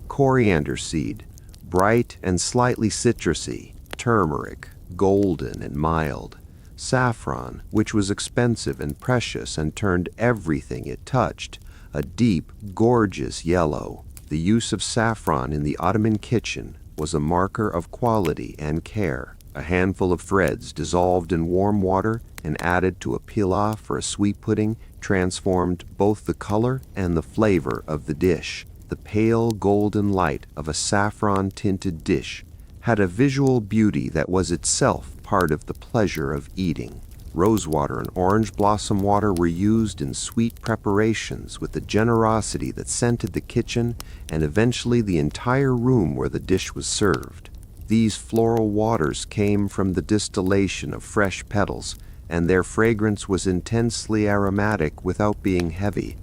Coriander seed, bright and slightly citrusy. Turmeric, golden and mild. Saffron, which was expensive and precious and turned everything it touched, a deep, gorgeous yellow. The use of saffron in the Ottoman kitchen was a marker of quality and care. A handful of threads dissolved in warm water and added to a pilaw for a sweet pudding transformed both the color and the flavor of the dish. The pale golden light of a saffron-tinted dish had a visual beauty that was itself part of the pleasure of eating. Rosewater and orange blossom water were used in sweet preparations with a generosity that scented the kitchen and eventually the entire room where the dish was served. These floral waters came from the distillation of fresh petals, and their fragrance was intensely aromatic without being heavy.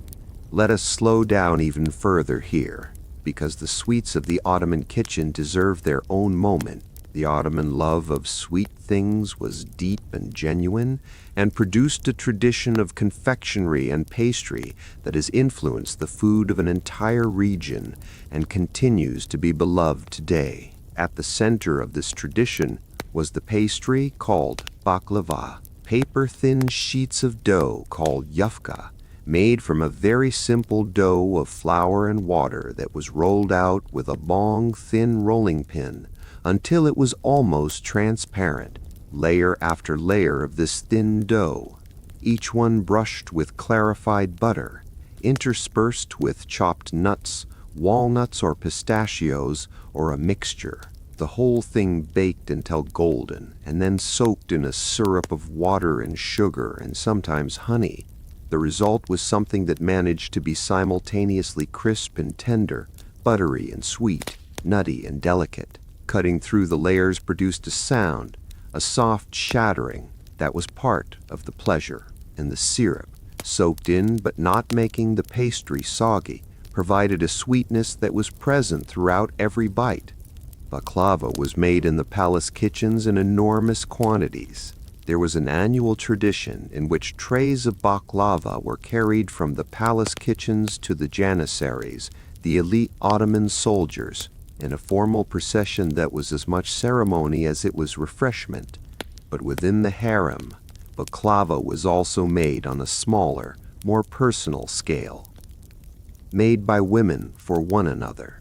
Let us slow down even further here, because the sweets of the Ottoman kitchen deserve their own moment. The Ottoman love of sweet things was deep and genuine, and produced a tradition of confectionery and pastry that has influenced the food of an entire region and continues to be beloved today. At the center of this tradition was the pastry called baklava, paper-thin sheets of dough called yufka, made from a very simple dough of flour and water that was rolled out with a long, thin rolling pin until it was almost transparent. layer after layer of this thin dough, each one brushed with clarified butter, interspersed with chopped nuts, walnuts or pistachios, or a mixture. The whole thing baked until golden, and then soaked in a syrup of water and sugar and sometimes honey. The result was something that managed to be simultaneously crisp and tender, buttery and sweet, nutty and delicate. Cutting through the layers produced a sound, a soft shattering that was part of the pleasure. And the syrup, soaked in but not making the pastry soggy, provided a sweetness that was present throughout every bite. Baklava was made in the palace kitchens in enormous quantities. There was an annual tradition in which trays of baklava were carried from the palace kitchens to the janissaries, the elite Ottoman soldiers, in a formal procession that was as much ceremony as it was refreshment. But within the harem, baklava was also made on a smaller, more personal scale. Made by women for one another.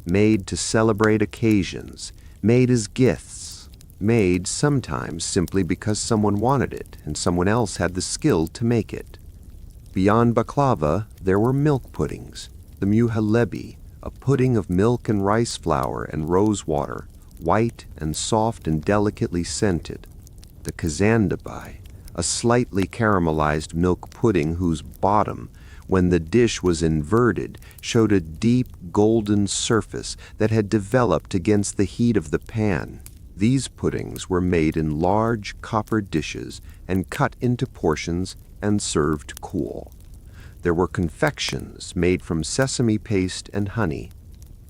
Made to celebrate occasions, made as gifts, made sometimes simply because someone wanted it and someone else had the skill to make it. Beyond baklava, there were milk puddings, the muhallebi, a pudding of milk and rice flour and rose water, white and soft and delicately scented. The kazandabai, a slightly caramelized milk pudding whose bottom, when the dish was inverted, showed a deep golden surface that had developed against the heat of the pan. These puddings were made in large copper dishes and cut into portions and served cool. There were confections made from sesame paste and honey,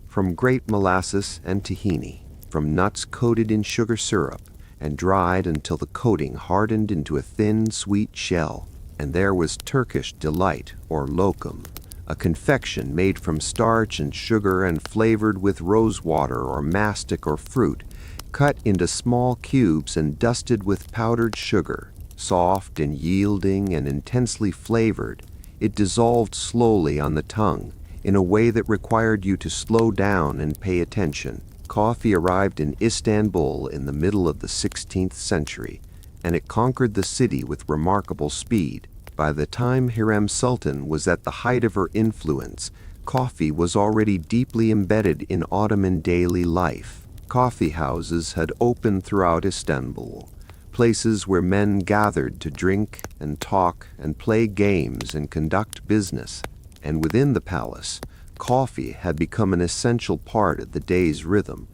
from grape molasses and tahini, from nuts coated in sugar syrup and dried until the coating hardened into a thin, sweet shell. And there was Turkish delight, or lokum, a confection made from starch and sugar and flavored with rose water or mastic or fruit, cut into small cubes and dusted with powdered sugar. Soft and yielding and intensely flavored, it dissolved slowly on the tongue in a way that required you to slow down and pay attention. Coffee arrived in Istanbul in the middle of the 16th century, and it conquered the city with remarkable speed. By the time Hürrem Sultan was at the height of her influence, coffee was already deeply embedded in Ottoman daily life. Coffee houses had opened throughout Istanbul, places where men gathered to drink and talk and play games and conduct business. And within the palace, coffee had become an essential part of the day's rhythm.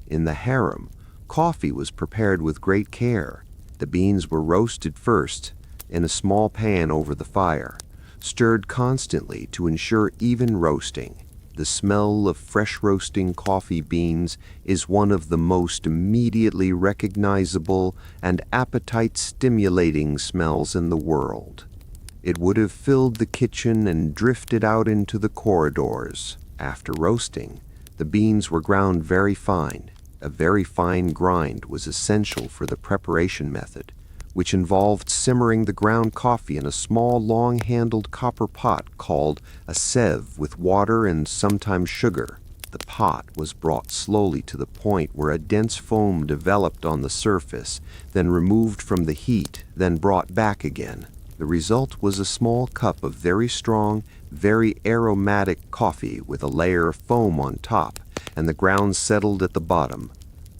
In the harem, coffee was prepared with great care. The beans were roasted first in a small pan over the fire, stirred constantly to ensure even roasting. The smell of fresh roasting coffee beans is one of the most immediately recognizable and appetite-stimulating smells in the world. It would have filled the kitchen and drifted out into the corridors. After roasting, the beans were ground very fine. A very fine grind was essential for the preparation method, which involved simmering the ground coffee in a small, long-handled copper pot called a sev with water and sometimes sugar. The pot was brought slowly to the point where a dense foam developed on the surface, then removed from the heat, then brought back again. The result was a small cup of very strong, very aromatic coffee with a layer of foam on top, and the grounds settled at the bottom.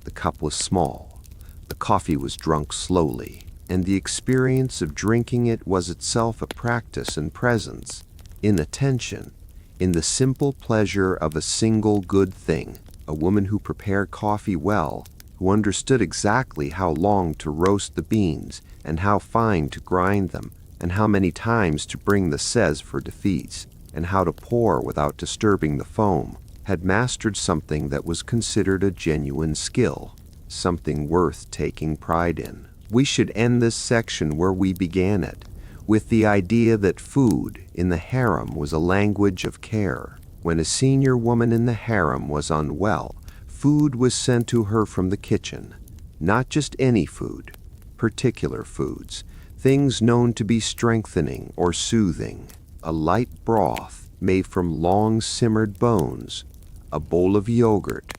The cup was small. The coffee was drunk slowly, and the experience of drinking it was itself a practice in presence, in attention, in the simple pleasure of a single good thing. A woman who prepared coffee well, who understood exactly how long to roast the beans, and how fine to grind them, and how many times to bring the sez for defeats, and how to pour without disturbing the foam, had mastered something that was considered a genuine skill, something worth taking pride in. We should end this section where we began it, with the idea that food in the harem was a language of care. When a senior woman in the harem was unwell, food was sent to her from the kitchen. Not just any food, particular foods, things known to be strengthening or soothing. A light broth made from long simmered bones, a bowl of yogurt,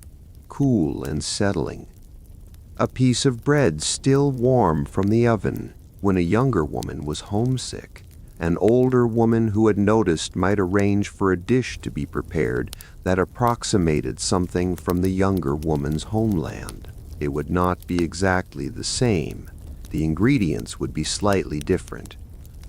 cool and settling, a piece of bread still warm from the oven when a younger woman was homesick. An older woman who had noticed might arrange for a dish to be prepared that approximated something from the younger woman's homeland. It would not be exactly the same. The ingredients would be slightly different.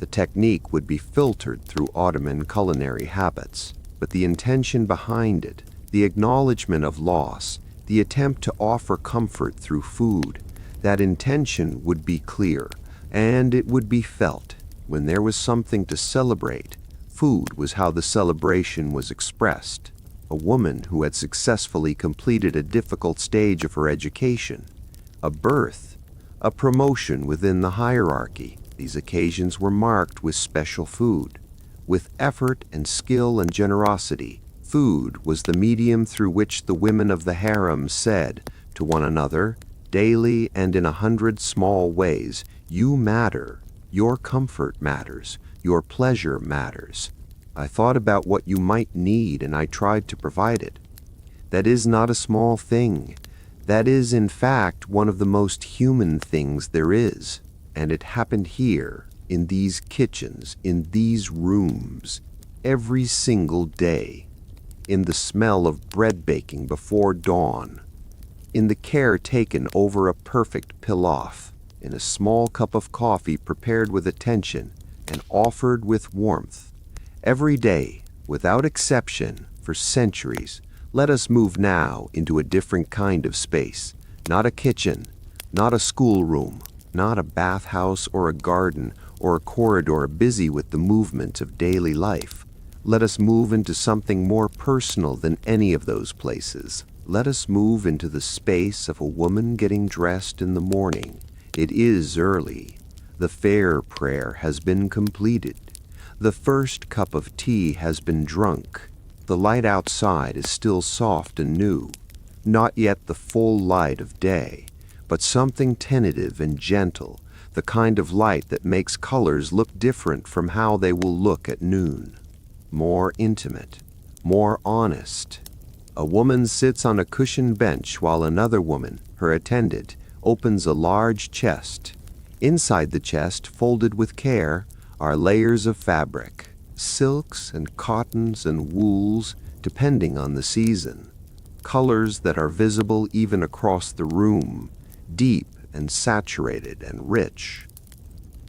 The technique would be filtered through Ottoman culinary habits, but the intention behind it, the acknowledgement of loss, the attempt to offer comfort through food, that intention would be clear, and it would be felt. When there was something to celebrate, food was how the celebration was expressed. A woman who had successfully completed a difficult stage of her education, a birth, a promotion within the hierarchy. These occasions were marked with special food. With effort and skill and generosity, food was the medium through which the women of the harem said to one another, daily and in 100 small ways, "You matter. Your comfort matters. Your pleasure matters. I thought about what you might need and I tried to provide it." That is not a small thing. That is, in fact, one of the most human things there is. And it happened here, in these kitchens, in these rooms, every single day. In the smell of bread baking before dawn. In the care taken over a perfect pilaf. In a small cup of coffee prepared with attention and offered with warmth. Every day, without exception, for centuries, let us move now into a different kind of space. Not a kitchen, not a schoolroom, not a bathhouse or a garden or a corridor busy with the movement of daily life. Let us move into something more personal than any of those places. Let us move into the space of a woman getting dressed in the morning. It is early. The fair prayer has been completed. The first cup of tea has been drunk. The light outside is still soft and new. Not yet the full light of day, but something tentative and gentle, the kind of light that makes colors look different from how they will look at noon. More intimate, more honest. A woman sits on a cushioned bench while another woman, her attendant, opens a large chest. Inside the chest, folded with care, are layers of fabric, silks and cottons and wools, depending on the season. Colors that are visible even across the room, deep and saturated and rich.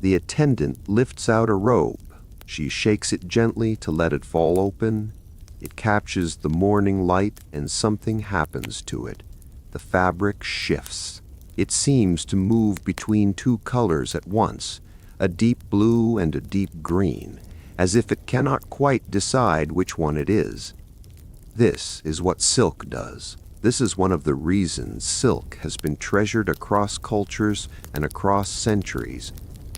The attendant lifts out a robe. She shakes it gently to let it fall open. It captures the morning light and something happens to it. The fabric shifts. It seems to move between two colors at once, a deep blue and a deep green, as if it cannot quite decide which one it is. This is what silk does. This is one of the reasons silk has been treasured across cultures and across centuries.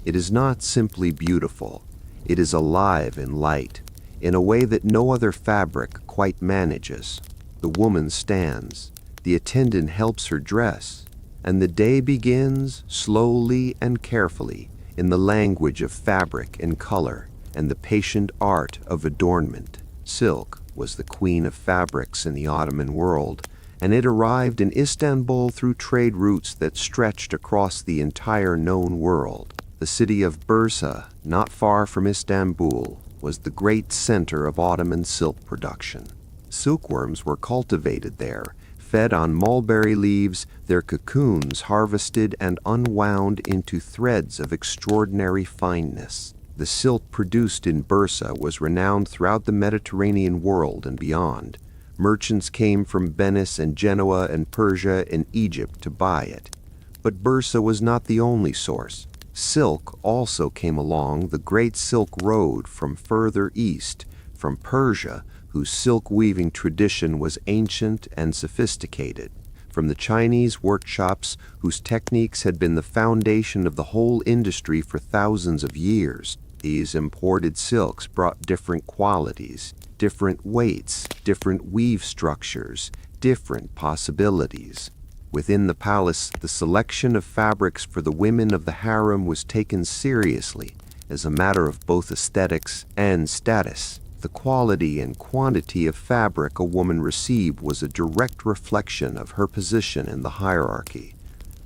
It is not simply beautiful. It is alive in light, in a way that no other fabric quite manages. The woman stands. The attendant helps her dress. And the day begins slowly and carefully in the language of fabric and color and the patient art of adornment. Silk was the queen of fabrics in the Ottoman world, and it arrived in Istanbul through trade routes that stretched across the entire known world. The city of Bursa, not far from Istanbul, was the great center of Ottoman silk production. Silkworms were cultivated there, fed on mulberry leaves, their cocoons harvested and unwound into threads of extraordinary fineness. The silk produced in Bursa was renowned throughout the Mediterranean world and beyond. Merchants came from Venice and Genoa and Persia and Egypt to buy it. But Bursa was not the only source. Silk also came along the Great Silk Road from further east, from Persia, whose silk-weaving tradition was ancient and sophisticated, from the Chinese workshops whose techniques had been the foundation of the whole industry for thousands of years. These imported silks brought different qualities, different weights, different weave structures, different possibilities. Within the palace, the selection of fabrics for the women of the harem was taken seriously as a matter of both aesthetics and status. The quality and quantity of fabric a woman received was a direct reflection of her position in the hierarchy.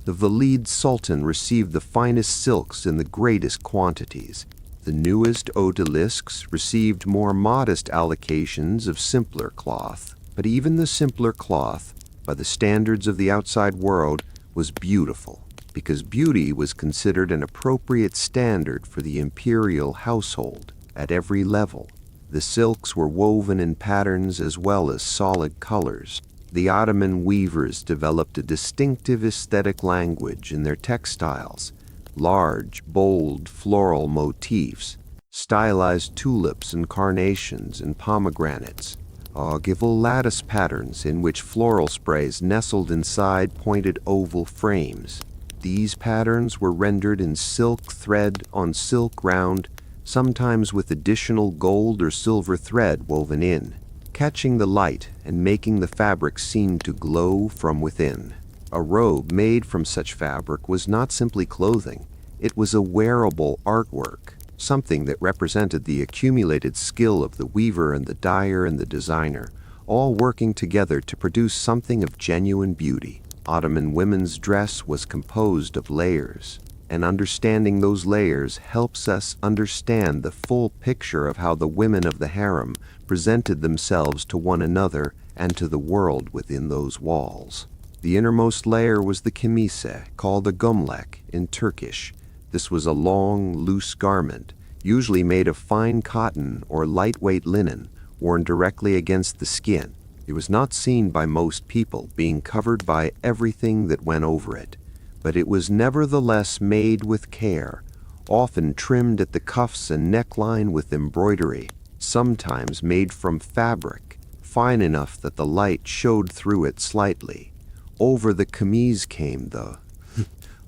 The Valide Sultan received the finest silks in the greatest quantities. The newest odalisques received more modest allocations of simpler cloth, but even the simpler cloth, by the standards of the outside world, was beautiful, because beauty was considered an appropriate standard for the imperial household at every level. The silks were woven in patterns as well as solid colors. The Ottoman weavers developed a distinctive aesthetic language in their textiles. Large, bold floral motifs, stylized tulips and carnations and pomegranates, ogival lattice patterns in which floral sprays nestled inside pointed oval frames. These patterns were rendered in silk thread on silk ground, sometimes with additional gold or silver thread woven in, catching the light and making the fabric seem to glow from within. A robe made from such fabric was not simply clothing, it was a wearable artwork, something that represented the accumulated skill of the weaver and the dyer and the designer, all working together to produce something of genuine beauty. Ottoman women's dress was composed of layers, and understanding those layers helps us understand the full picture of how the women of the harem presented themselves to one another and to the world within those walls. The innermost layer was the chemise, called a gömlek in Turkish. This was a long, loose garment, usually made of fine cotton or lightweight linen, worn directly against the skin. It was not seen by most people, being covered by everything that went over it, but it was nevertheless made with care, often trimmed at the cuffs and neckline with embroidery, sometimes made from fabric, fine enough that the light showed through it slightly. Over the chemise came the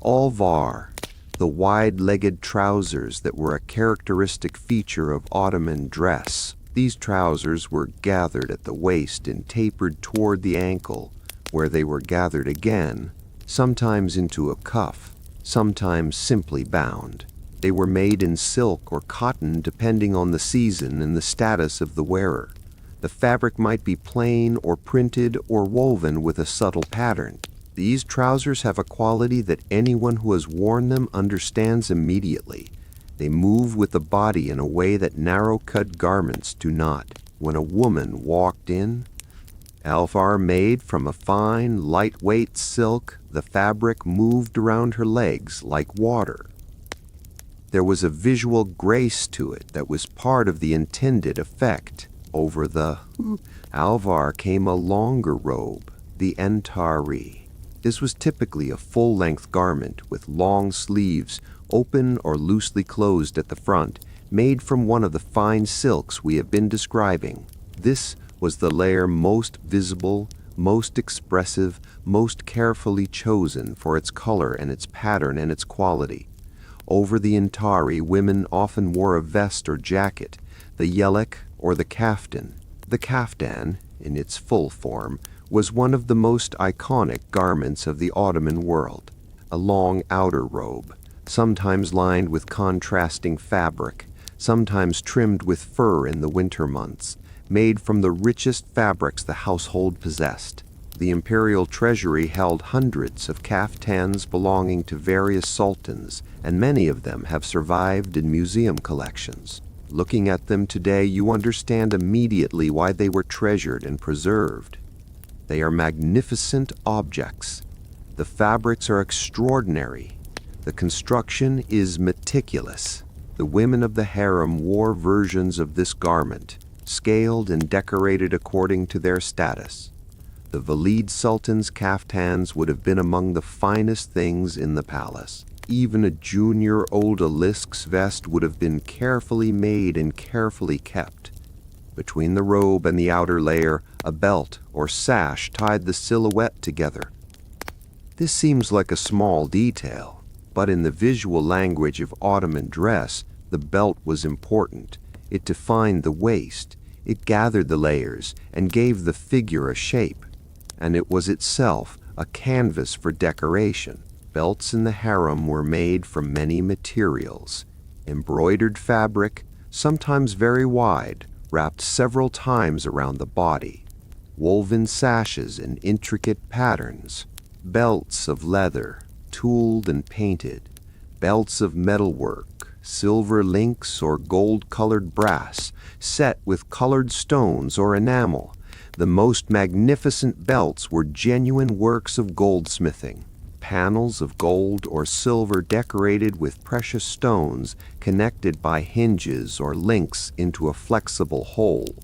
alvar, the wide-legged trousers that were a characteristic feature of Ottoman dress. These trousers were gathered at the waist and tapered toward the ankle, where they were gathered again, sometimes into a cuff, sometimes simply bound. They were made in silk or cotton depending on the season and the status of the wearer. The fabric might be plain or printed or woven with a subtle pattern. These trousers have a quality that anyone who has worn them understands immediately. They move with the body in a way that narrow-cut garments do not. When a woman walked in, alvar made from a fine, lightweight silk, the fabric moved around her legs like water. There was a visual grace to it that was part of the intended effect. Over the alvar came a longer robe, the entari. This was typically a full-length garment with long sleeves, open or loosely closed at the front, made from one of the fine silks we have been describing. This was the layer most visible, most expressive, most carefully chosen for its color and its pattern and its quality. Over the entari, women often wore a vest or jacket, the yelek or the kaftan. The kaftan, in its full form, was one of the most iconic garments of the Ottoman world, a long outer robe, sometimes lined with contrasting fabric, sometimes trimmed with fur in the winter months, made from the richest fabrics the household possessed. The imperial treasury held hundreds of kaftans belonging to various sultans, and many of them have survived in museum collections. Looking at them today, you understand immediately why they were treasured and preserved. They are magnificent objects. The fabrics are extraordinary. The construction is meticulous. The women of the harem wore versions of this garment, scaled and decorated according to their status. The Valide Sultan's kaftans would have been among the finest things in the palace. Even a junior odalisque's vest would have been carefully made and carefully kept. Between the robe and the outer layer, a belt or sash tied the silhouette together. This seems like a small detail, but in the visual language of Ottoman dress, the belt was important. It defined the waist, it gathered the layers, and gave the figure a shape, and it was itself a canvas for decoration. Belts in the harem were made from many materials. Embroidered fabric, sometimes very wide, wrapped several times around the body. Woven sashes in intricate patterns. Belts of leather. tooled and painted, belts of metalwork, silver links or gold-colored brass, set with colored stones or enamel. The most magnificent belts were genuine works of goldsmithing. Panels of gold or silver decorated with precious stones connected by hinges or links into a flexible hole.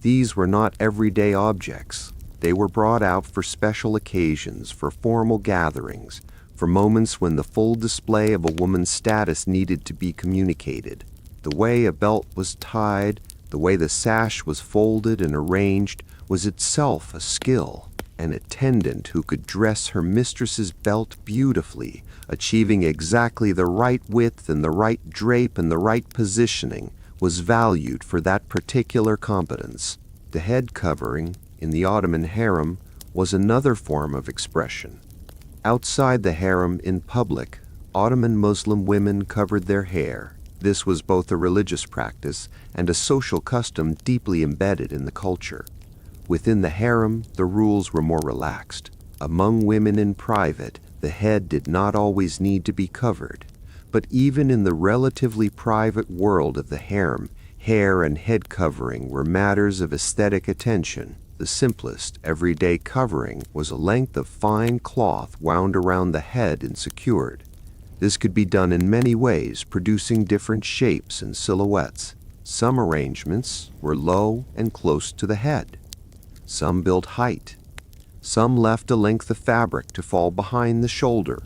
These were not everyday objects. They were brought out for special occasions, for formal gatherings, for moments when the full display of a woman's status needed to be communicated. The way a belt was tied, the way the sash was folded and arranged, was itself a skill. An attendant who could dress her mistress's belt beautifully, achieving exactly the right width and the right drape and the right positioning, was valued for that particular competence. The head covering, in the Ottoman Harem, was another form of expression. Outside the harem, in public, Ottoman Muslim women covered their hair. This was both a religious practice and a social custom deeply embedded in the culture. Within the harem, the rules were more relaxed. Among women in private, the head did not always need to be covered. But even in the relatively private world of the harem, hair and head covering were matters of aesthetic attention. The simplest, everyday covering was a length of fine cloth wound around the head and secured. This could be done in many ways, producing different shapes and silhouettes. Some arrangements were low and close to the head. Some built height. Some left a length of fabric to fall behind the shoulder.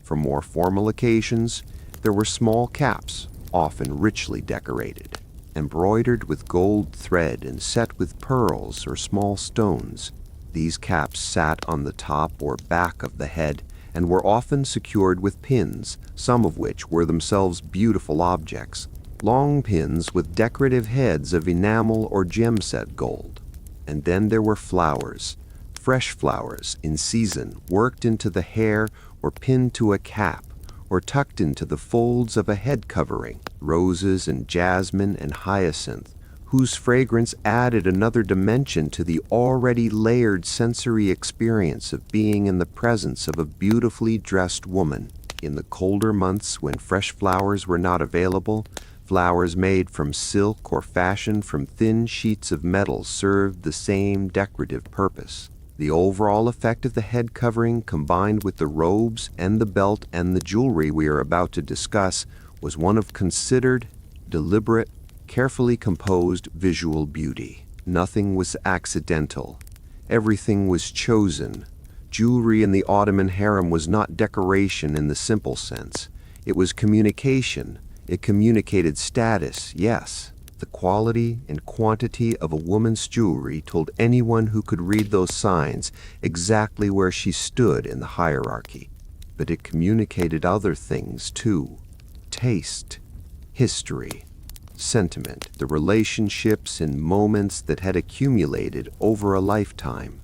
For more formal occasions, there were small caps, often richly decorated, embroidered with gold thread and set with pearls or small stones. These caps sat on the top or back of the head and were often secured with pins, some of which were themselves beautiful objects, long pins with decorative heads of enamel or gem-set gold. And then there were flowers, fresh flowers in season, worked into the hair or pinned to a cap or tucked into the folds of a head covering, roses and jasmine and hyacinth, whose fragrance added another dimension to the already layered sensory experience of being in the presence of a beautifully dressed woman. In the colder months when fresh flowers were not available, flowers made from silk or fashioned from thin sheets of metal served the same decorative purpose. The overall effect of the head covering, combined with the robes and the belt and the jewelry we are about to discuss, was one of considered, deliberate, carefully composed visual beauty. Nothing was accidental. Everything was chosen. Jewelry in the Ottoman harem was not decoration in the simple sense. It was communication. It communicated status, yes. The quality and quantity of a woman's jewelry told anyone who could read those signs exactly where she stood in the hierarchy. But it communicated other things too. Taste, history, sentiment, the relationships and moments that had accumulated over a lifetime.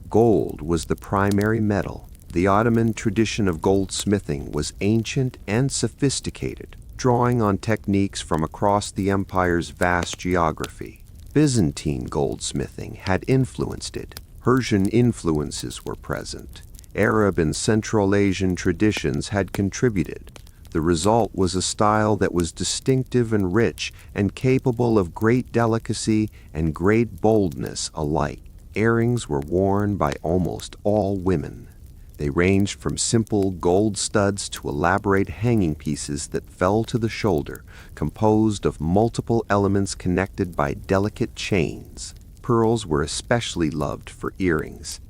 Gold was the primary metal. The Ottoman tradition of goldsmithing was ancient and sophisticated, drawing on techniques from across the empire's vast geography. Byzantine goldsmithing had influenced it. Persian influences were present. Arab and Central Asian traditions had contributed. The result was a style that was distinctive and rich and capable of great delicacy and great boldness alike. Earrings were worn by almost all women. They ranged from simple gold studs to elaborate hanging pieces that fell to the shoulder, composed of multiple elements connected by delicate chains. Pearls were especially loved for earrings.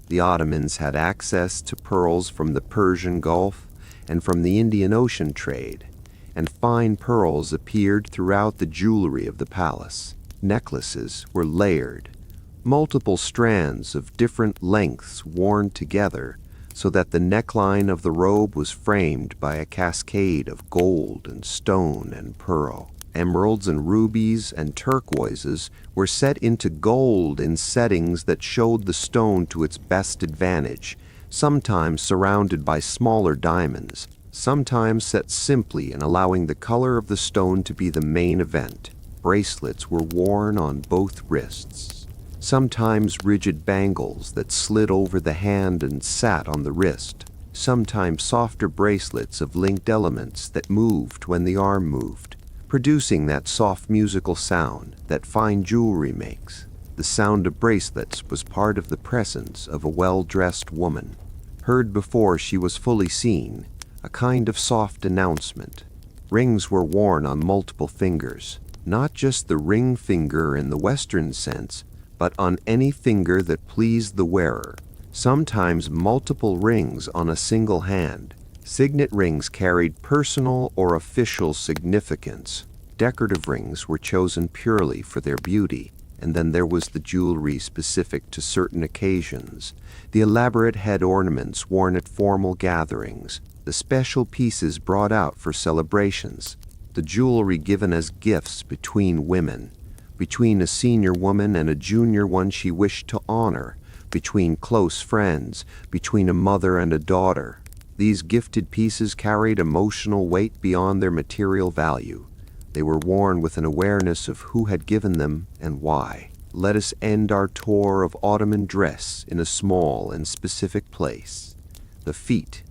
The Ottomans had access to pearls from the Persian Gulf and from the Indian Ocean trade, and fine pearls appeared throughout the jewelry of the palace. Necklaces were layered, multiple strands of different lengths worn together, so that the neckline of the robe was framed by a cascade of gold and stone and pearl. Emeralds and rubies and turquoises were set into gold in settings that showed the stone to its best advantage, sometimes surrounded by smaller diamonds, sometimes set simply and allowing the color of the stone to be the main event. Bracelets were worn on both wrists. Sometimes rigid bangles that slid over the hand and sat on the wrist. sometimes softer bracelets of linked elements that moved when the arm moved, producing that soft musical sound that fine jewelry makes. The sound of bracelets was part of the presence of a well-dressed woman, heard before she was fully seen, a kind of soft announcement. Rings were worn on multiple fingers, not just the ring finger in the Western sense, but on any finger that pleased the wearer, sometimes multiple rings on a single hand. Signet rings carried personal or official significance. Decorative rings were chosen purely for their beauty, and then there was the jewelry specific to certain occasions, the elaborate head ornaments worn at formal gatherings, the special pieces brought out for celebrations, the jewelry given as gifts between women, between a senior woman and a junior one she wished to honor, between close friends, between a mother and a daughter. These gifted pieces carried emotional weight beyond their material value. They were worn with an awareness of who had given them and why. Let us end our tour of Ottoman dress in a small and specific place. The feet.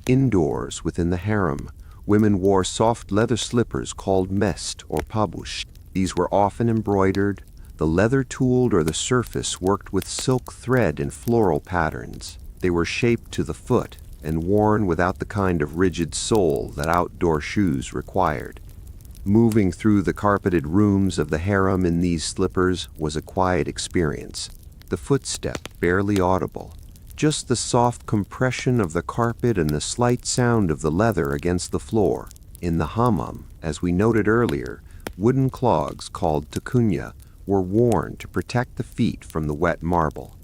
Indoors within the harem, women wore soft leather slippers called mest or pabuç. These were often embroidered, the leather tooled or the surface worked with silk thread in floral patterns. They were shaped to the foot and worn without the kind of rigid sole that outdoor shoes required. Moving through the carpeted rooms of the harem in these slippers was a quiet experience. The footstep barely audible, just the soft compression of the carpet and the slight sound of the leather against the floor. In the hammam, as we noted earlier, wooden clogs called takunya were worn to protect the feet from the wet marble.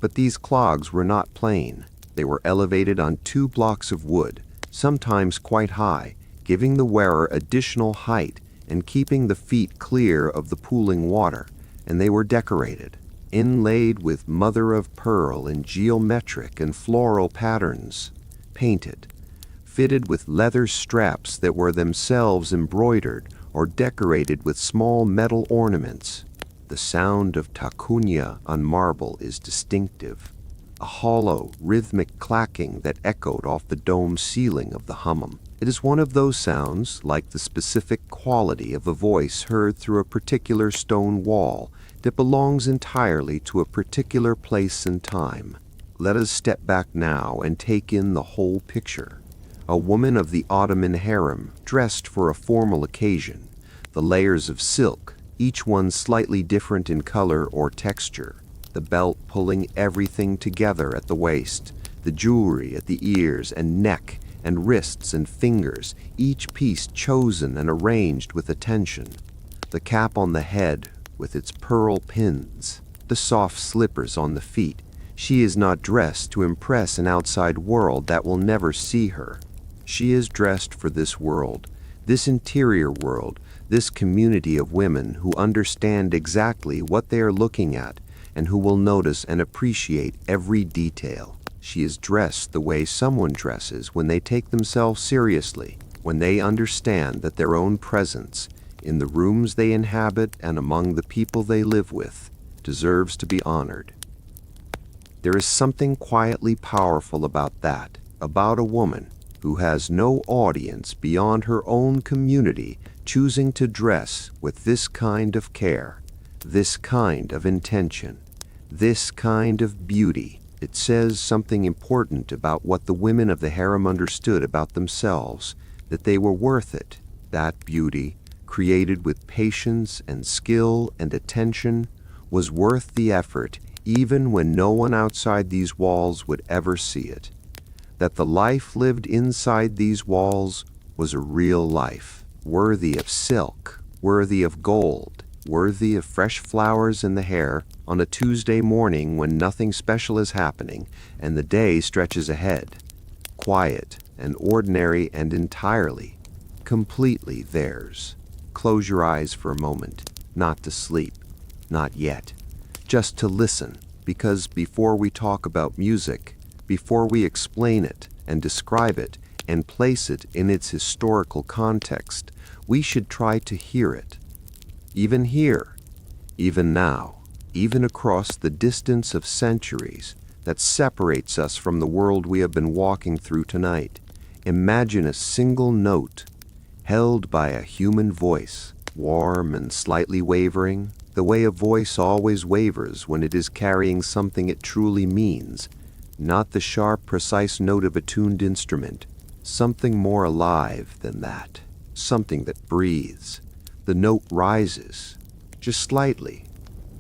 But these clogs were not plain. They were elevated on 2 blocks of wood, sometimes quite high, giving the wearer additional height and keeping the feet clear of the pooling water, and they were decorated, inlaid with mother-of-pearl in geometric and floral patterns, painted, fitted with leather straps that were themselves embroidered or decorated with small metal ornaments. The sound of takunya on marble is distinctive, a hollow, rhythmic clacking that echoed off the dome ceiling of the hammam. It is one of those sounds, like the specific quality of a voice heard through a particular stone wall, that belongs entirely to a particular place and time. Let us step back now and take in the whole picture. A woman of the Ottoman harem, dressed for a formal occasion, the layers of silk, each one slightly different in color or texture, the belt pulling everything together at the waist, the jewelry at the ears and neck and wrists and fingers, each piece chosen and arranged with attention, the cap on the head with its pearl pins, the soft slippers on the feet. She is not dressed to impress an outside world that will never see her. She is dressed for this world, this interior world, this community of women who understand exactly what they are looking at and who will notice and appreciate every detail. She is dressed the way someone dresses when they take themselves seriously, when they understand that their own presence, in the rooms they inhabit and among the people they live with, deserves to be honored. There is something quietly powerful about that, about a woman who has no audience beyond her own community choosing to dress with this kind of care, this kind of intention, this kind of beauty. It says something important about what the women of the harem understood about themselves, that they were worth it. That beauty, created with patience and skill and attention, was worth the effort even when no one outside these walls would ever see it. That the life lived inside these walls was a real life, worthy of silk, worthy of gold, worthy of fresh flowers in the hair on a Tuesday morning when nothing special is happening and the day stretches ahead. Quiet and ordinary and entirely, completely theirs. Close your eyes for a moment, not to sleep, not yet, just to listen, because before we talk about music, before we explain it and describe it and place it in its historical context, we should try to hear it. Even here, even now, even across the distance of centuries, that separates us from the world we have been walking through tonight. Imagine a single note held by a human voice, warm and slightly wavering, the way a voice always wavers when it is carrying something it truly means, not the sharp, precise note of a tuned instrument, something more alive than that, something that breathes. The note rises, just slightly,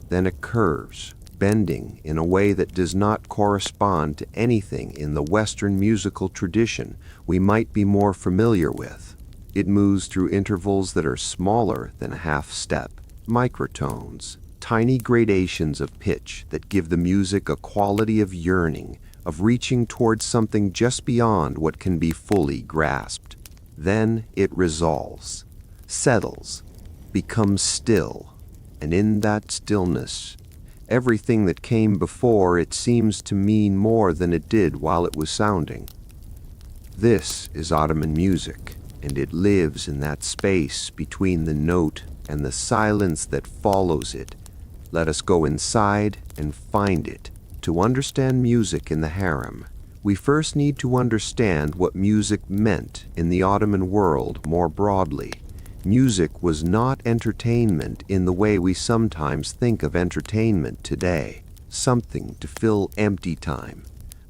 then it curves, bending in a way that does not correspond to anything in the Western musical tradition we might be more familiar with. It moves through intervals that are smaller than a half step, microtones, tiny gradations of pitch that give the music a quality of yearning, of reaching towards something just beyond what can be fully grasped. Then it resolves, settles, becomes still, and in that stillness, everything that came before it seems to mean more than it did while it was sounding. This is Ottoman music, and it lives in that space between the note and the silence that follows it. Let us go inside and find it. To understand music in the harem, we first need to understand what music meant in the Ottoman world more broadly. Music was not entertainment in the way we sometimes think of entertainment today, something to fill empty time,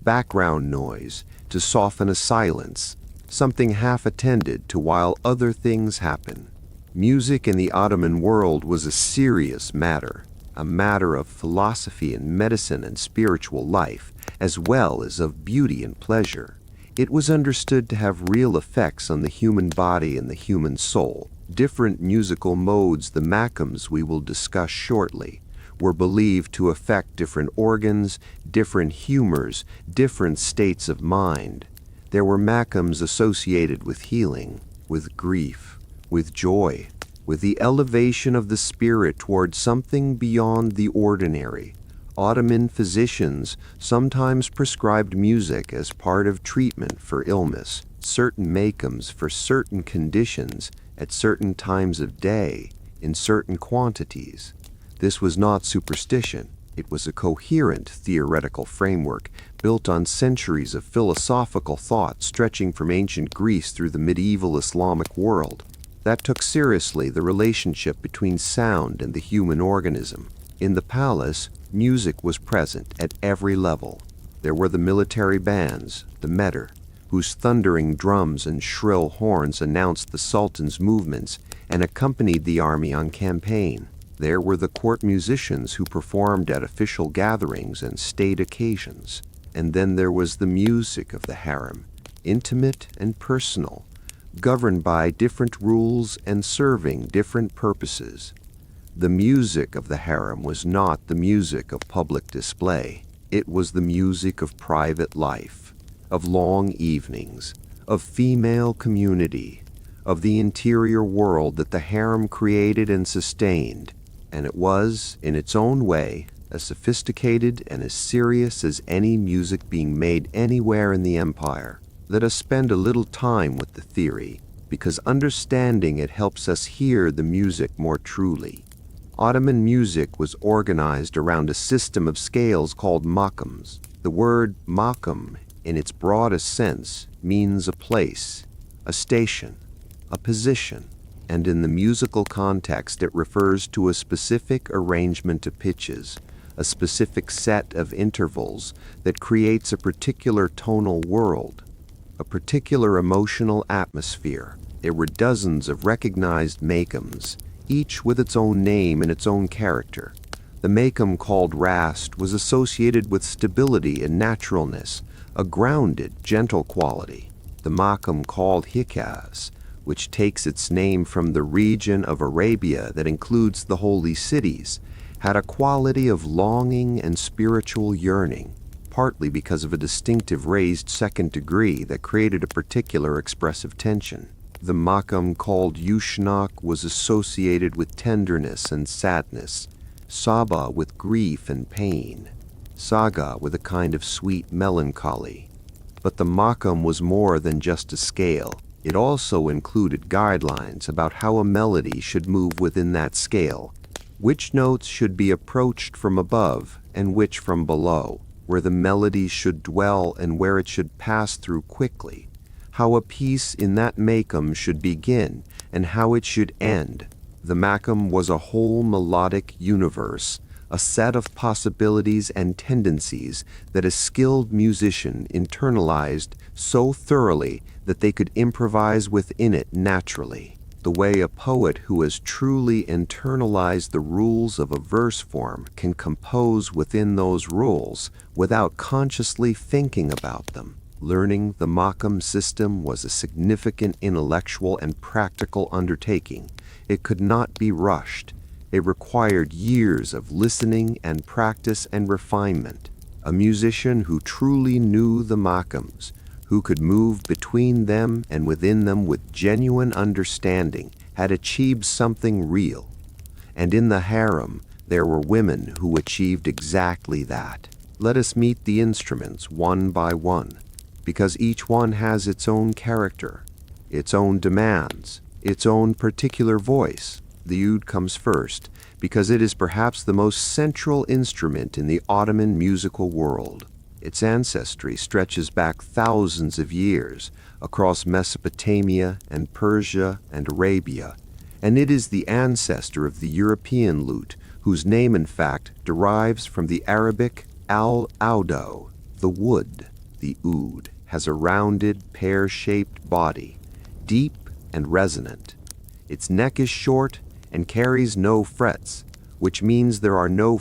background noise to soften a silence, something half attended to while other things happen. Music in the Ottoman world was a serious matter, a matter of philosophy and medicine and spiritual life, as well as of beauty and pleasure. It was understood to have real effects on the human body and the human soul. Different musical modes, the makams we will discuss shortly, were believed to affect different organs, different humors, different states of mind. There were makams associated with healing, with grief, with joy, with the elevation of the spirit toward something beyond the ordinary. Ottoman physicians sometimes prescribed music as part of treatment for illness, certain makams for certain conditions at certain times of day, in certain quantities. This was not superstition. It was a coherent theoretical framework built on centuries of philosophical thought stretching from ancient Greece through the medieval Islamic world that took seriously the relationship between sound and the human organism. In the palace, music was present at every level. There were the military bands, the meter, whose thundering drums and shrill horns announced the Sultan's movements and accompanied the army on campaign. There were the court musicians who performed at official gatherings and state occasions. And then there was the music of the harem, intimate and personal, governed by different rules and serving different purposes. The music of the harem was not the music of public display. It was the music of private life, of long evenings, of female community, of the interior world that the harem created and sustained, and it was, in its own way, as sophisticated and as serious as any music being made anywhere in the empire. Let us spend a little time with the theory, because understanding it helps us hear the music more truly. Ottoman music was organized around a system of scales called makams. The word makam, in its broadest sense, means a place, a station, a position, and in the musical context it refers to a specific arrangement of pitches, a specific set of intervals that creates a particular tonal world, a particular emotional atmosphere. There were dozens of recognized makams, each with its own name and its own character. The makam called rast was associated with stability and naturalness, a grounded, gentle quality. The makam called hikaz, which takes its name from the region of Arabia that includes the holy cities, had a quality of longing and spiritual yearning, partly because of a distinctive raised second degree that created a particular expressive tension. The makam called Eunuch was associated with tenderness and sadness, Saba with grief and pain, Saga with a kind of sweet melancholy. But the makam was more than just a scale. It also included guidelines about how a melody should move within that scale, which notes should be approached from above and which from below, where the melody should dwell and where it should pass through quickly, how a piece in that makam should begin and how it should end. The makam was a whole melodic universe, a set of possibilities and tendencies that a skilled musician internalized so thoroughly that they could improvise within it naturally, the way a poet who has truly internalized the rules of a verse form can compose within those rules without consciously thinking about them. Learning the makam system was a significant intellectual and practical undertaking. It could not be rushed. It required years of listening and practice and refinement. A musician who truly knew the makams, who could move between them and within them with genuine understanding, had achieved something real. And in the harem, there were women who achieved exactly that. Let us meet the instruments one by one, because each one has its own character, its own demands, its own particular voice. The oud comes first, because it is perhaps the most central instrument in the Ottoman musical world. Its ancestry stretches back thousands of years across Mesopotamia and Persia and Arabia, and it is the ancestor of the European lute, whose name in fact derives from the Arabic al-audo, the wood. The oud has a rounded, pear-shaped body, deep and resonant. Its neck is short and carries no frets, which means there are no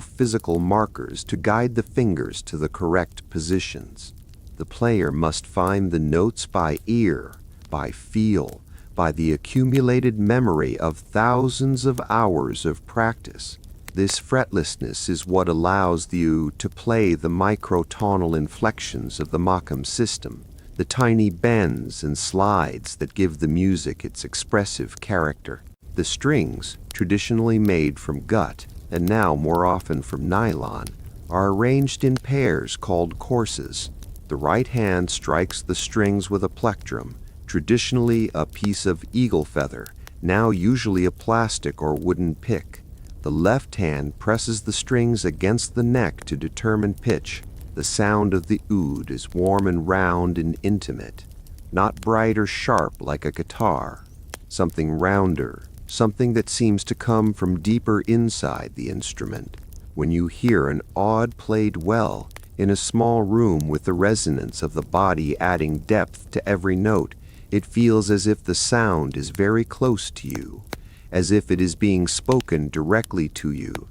physical markers to guide the fingers to the correct positions. The player must find the notes by ear, by feel, by the accumulated memory of thousands of hours of practice. This fretlessness is what allows the oud to play the microtonal inflections of the makam system, the tiny bends and slides that give the music its expressive character. The strings, traditionally made from gut, and now more often from nylon, are arranged in pairs called courses. The right hand strikes the strings with a plectrum, traditionally a piece of eagle feather, now usually a plastic or wooden pick. The left hand presses the strings against the neck to determine pitch. The sound of the oud is warm and round and intimate, not bright or sharp like a guitar. Something rounder, something that seems to come from deeper inside the instrument. When you hear an oud played well, in a small room with the resonance of the body adding depth to every note, it feels as if the sound is very close to you, as if it is being spoken directly to you,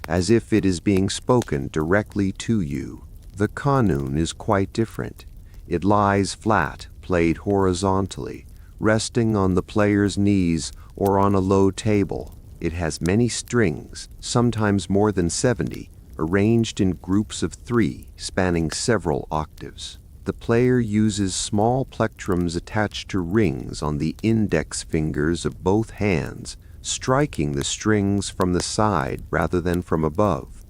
as if it is being spoken directly to you. The kanun is quite different. It lies flat, played horizontally, resting on the player's knees or on a low table. It has many strings, sometimes more than 70, arranged in groups of 3, spanning several octaves. The player uses small plectrums attached to rings on the index fingers of both hands, striking the strings from the side rather than from above.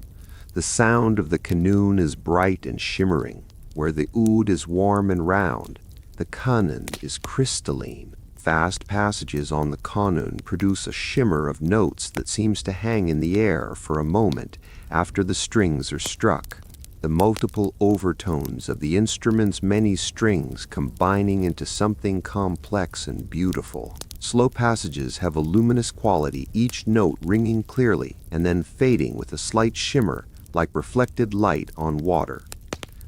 The sound of the kanun is bright and shimmering, where the oud is warm and round. The kanun is crystalline. Fast passages on the kanun produce a shimmer of notes that seems to hang in the air for a moment after the strings are struck. The multiple overtones of the instrument's many strings combining into something complex and beautiful. Slow passages have a luminous quality, each note ringing clearly and then fading with a slight shimmer like reflected light on water.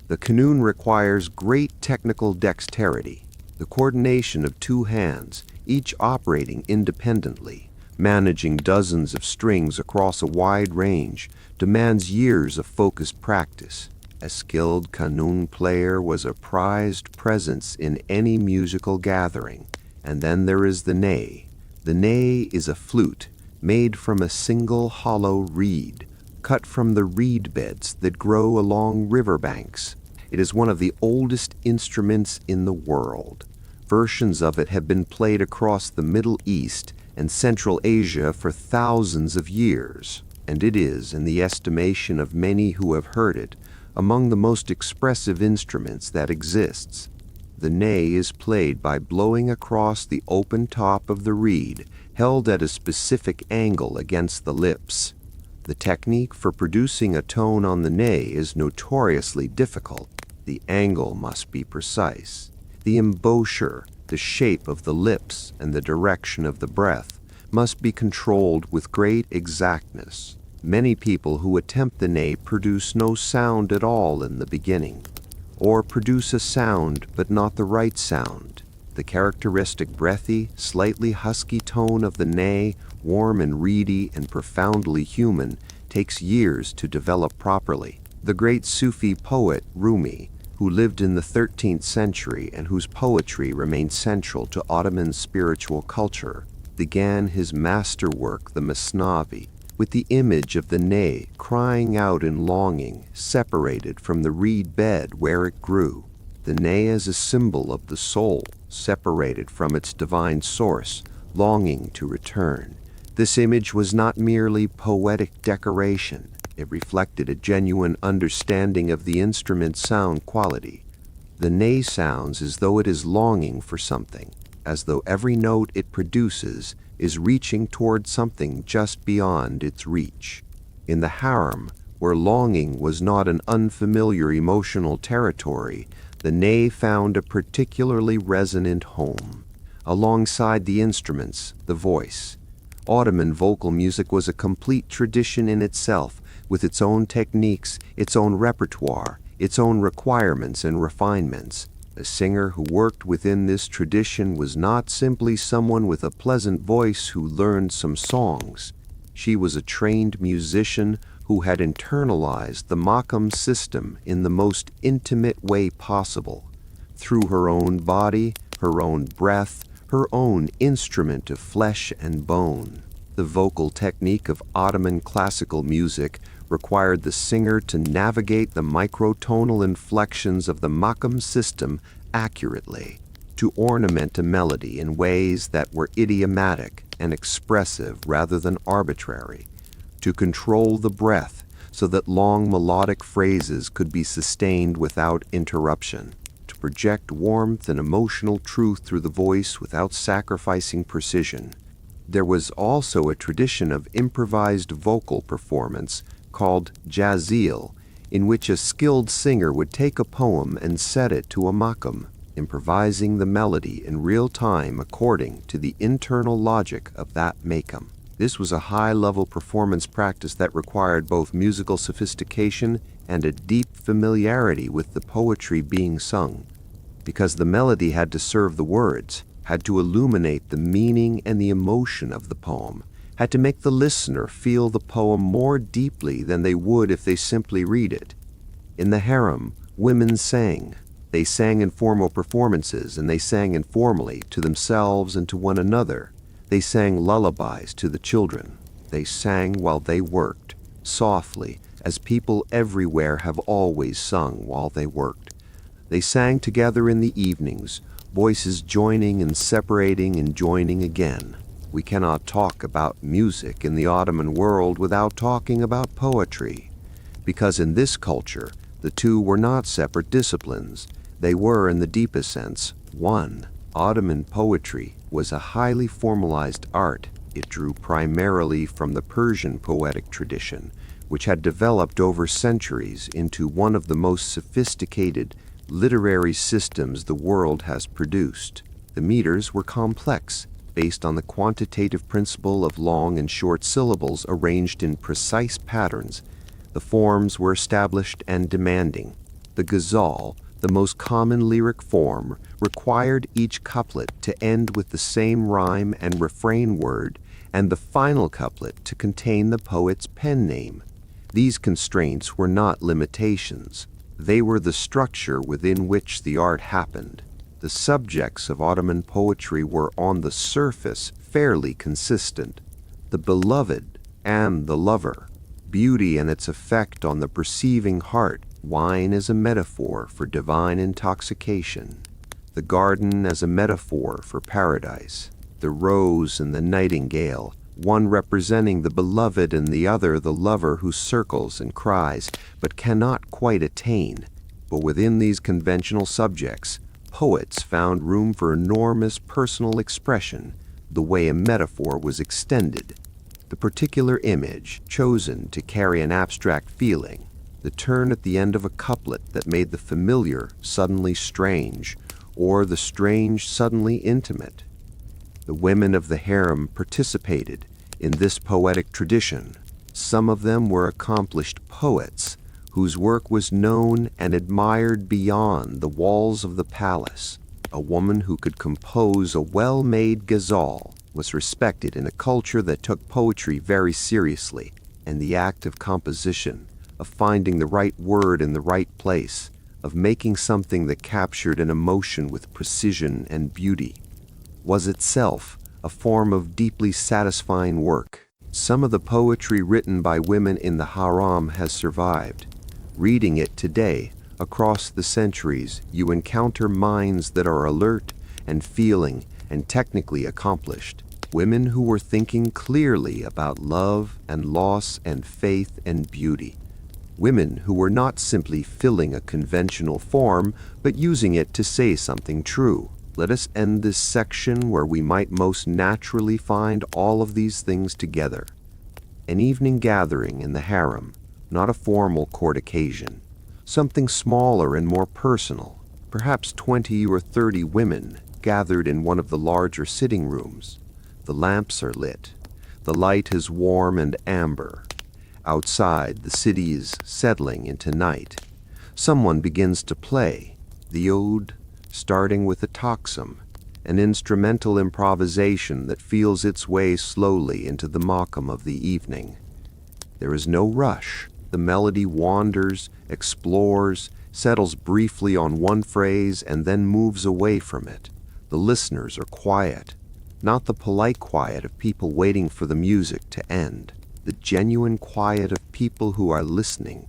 The kanun requires great technical dexterity. The coordination of 2 hands, each operating independently, managing dozens of strings across a wide range, demands years of focused practice. A skilled kanun player was a prized presence in any musical gathering. And then there is the ney. The ney is a flute made from a single hollow reed, cut from the reed beds that grow along riverbanks. It is one of the oldest instruments in the world. Versions of it have been played across the Middle East and Central Asia for thousands of years, and it is, in the estimation of many who have heard it, among the most expressive instruments that exists. The ney is played by blowing across the open top of the reed, held at a specific angle against the lips. The technique for producing a tone on the ney is notoriously difficult. The angle must be precise. The embouchure, the shape of the lips, and the direction of the breath must be controlled with great exactness. Many people who attempt the ney produce no sound at all in the beginning, or produce a sound but not the right sound. The characteristic breathy, slightly husky tone of the ney, warm and reedy and profoundly human, takes years to develop properly. The great Sufi poet Rumi, who lived in the 13th century and whose poetry remained central to Ottoman spiritual culture, began his masterwork, the Masnavi, with the image of the ney crying out in longing, separated from the reed bed where it grew. The ney as a symbol of the soul, separated from its divine source, longing to return. This image was not merely poetic decoration. It reflected a genuine understanding of the instrument's sound quality. The ney sounds as though it is longing for something, as though every note it produces is reaching toward something just beyond its reach. In the harem, where longing was not an unfamiliar emotional territory, the ney found a particularly resonant home. Alongside the instruments, the voice. Ottoman vocal music was a complete tradition in itself, with its own techniques, its own repertoire, its own requirements and refinements. A singer who worked within this tradition was not simply someone with a pleasant voice who learned some songs. She was a trained musician who had internalized the makam system in the most intimate way possible. Through her own body, her own breath, her own instrument of flesh and bone. The vocal technique of Ottoman classical music required the singer to navigate the microtonal inflections of the makam system accurately, to ornament a melody in ways that were idiomatic and expressive rather than arbitrary, to control the breath so that long melodic phrases could be sustained without interruption, to project warmth and emotional truth through the voice without sacrificing precision. There was also a tradition of improvised vocal performance called jazil, in which a skilled singer would take a poem and set it to a makam, improvising the melody in real time according to the internal logic of that makam. This was a high-level performance practice that required both musical sophistication and a deep familiarity with the poetry being sung, because the melody had to serve the words, had to illuminate the meaning and the emotion of the poem, had to make the listener feel the poem more deeply than they would if they simply read it. In the harem, women sang. They sang in formal performances, and they sang informally to themselves and to one another. They sang lullabies to the children. They sang while they worked, softly, as people everywhere have always sung while they worked. They sang together in the evenings, voices joining and separating and joining again. We cannot talk about music in the Ottoman world without talking about poetry, because in this culture, the two were not separate disciplines. They were, in the deepest sense, one. Ottoman poetry was a highly formalized art. It drew primarily from the Persian poetic tradition, which had developed over centuries into one of the most sophisticated literary systems the world has produced. The meters were complex, based on the quantitative principle of long and short syllables arranged in precise patterns. The forms were established and demanding. The ghazal, the most common lyric form, required each couplet to end with the same rhyme and refrain word, and the final couplet to contain the poet's pen name. These constraints were not limitations. They were the structure within which the art happened. The subjects of Ottoman poetry were on the surface fairly consistent. The beloved and the lover, beauty and its effect on the perceiving heart, wine as a metaphor for divine intoxication, the garden as a metaphor for paradise, the rose and the nightingale, one representing the beloved and the other the lover who circles and cries but cannot quite attain. But within these conventional subjects, poets found room for enormous personal expression, the way a metaphor was extended. the particular image chosen to carry an abstract feeling, the turn at the end of a couplet that made the familiar suddenly strange, or the strange suddenly intimate. The women of the harem participated in this poetic tradition. Some of them were accomplished poets whose work was known and admired beyond the walls of the palace. A woman who could compose a well-made ghazal was respected in a culture that took poetry very seriously, and the act of composition, of finding the right word in the right place, of making something that captured an emotion with precision and beauty, was itself a form of deeply satisfying work. Some of the poetry written by women in the harem has survived. Reading it today, across the centuries, you encounter minds that are alert and feeling and technically accomplished. Women who were thinking clearly about love and loss and faith and beauty. Women who were not simply filling a conventional form, but using it to say something true. Let us end this section where we might most naturally find all of these things together. An evening gathering in the harem, not a formal court occasion. Something smaller and more personal, perhaps 20 or 30 women gathered in one of the larger sitting rooms. The lamps are lit. The light is warm and amber. Outside, the city is settling into night. Someone begins to play, the ode, starting with a tocsin, an instrumental improvisation that feels its way slowly into the makam of the evening. There is no rush. The melody wanders, explores, settles briefly on one phrase, and then moves away from it. The listeners are quiet, not the polite quiet of people waiting for the music to end, the genuine quiet of people who are listening.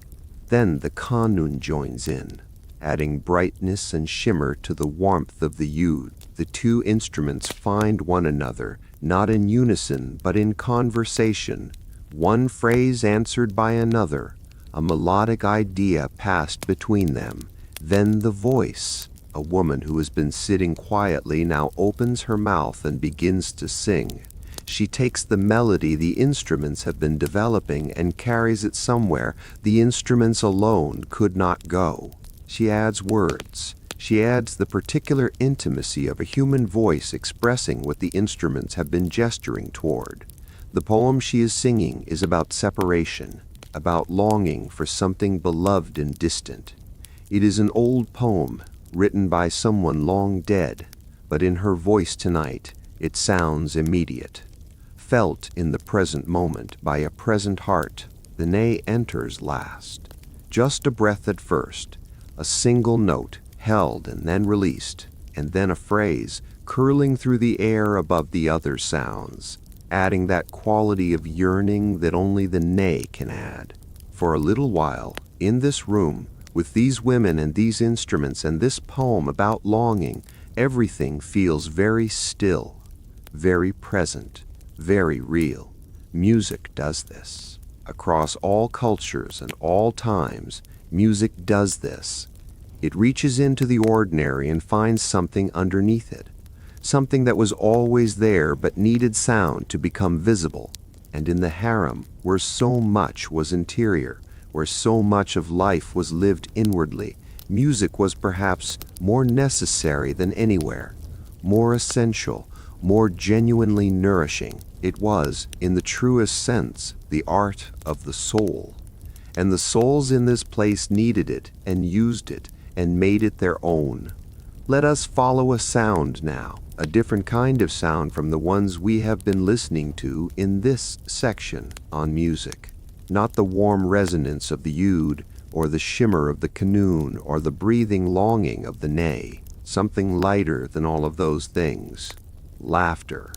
Then the kanun joins in, adding brightness and shimmer to the warmth of the oud. The two instruments find one another, not in unison, but in conversation. One phrase answered by another, a melodic idea passed between them. Then the voice. A woman who has been sitting quietly now opens her mouth and begins to sing. She takes the melody the instruments have been developing and carries it somewhere the instruments alone could not go. She adds words. She adds the particular intimacy of a human voice expressing what the instruments have been gesturing toward. The poem she is singing is about separation, about longing for something beloved and distant. It is an old poem, written by someone long dead, but in her voice tonight, it sounds immediate. Felt in the present moment by a present heart, the nay enters last. Just a breath at first, a single note held and then released, and then a phrase curling through the air above the other sounds, adding that quality of yearning that only the nay can add. For a little while, in this room, with these women and these instruments and this poem about longing, everything feels very still, very present, very real. Music does this. Across all cultures and all times, music does this. It reaches into the ordinary and finds something underneath it. Something that was always there but needed sound to become visible. And in the harem, where so much was interior, where so much of life was lived inwardly, music was perhaps more necessary than anywhere, more essential, more genuinely nourishing. It was, in the truest sense, the art of the soul. And the souls in this place needed it and used it and made it their own. Let us follow a sound now, a different kind of sound from the ones we have been listening to in this section on music. Not the warm resonance of the oud, or the shimmer of the kanun, or the breathing longing of the nay. Something lighter than all of those things. Laughter.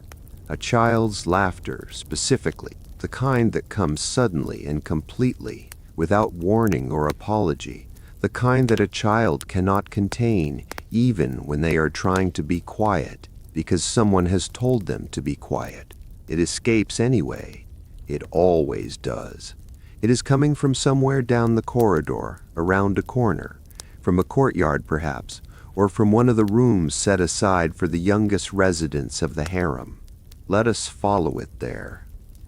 A child's laughter, specifically, the kind that comes suddenly and completely, without warning or apology, the kind that a child cannot contain, even when they are trying to be quiet, because someone has told them to be quiet. It escapes anyway. It always does. It is coming from somewhere down the corridor, around a corner, from a courtyard perhaps, or from one of the rooms set aside for the youngest residents of the harem. Let us follow it there.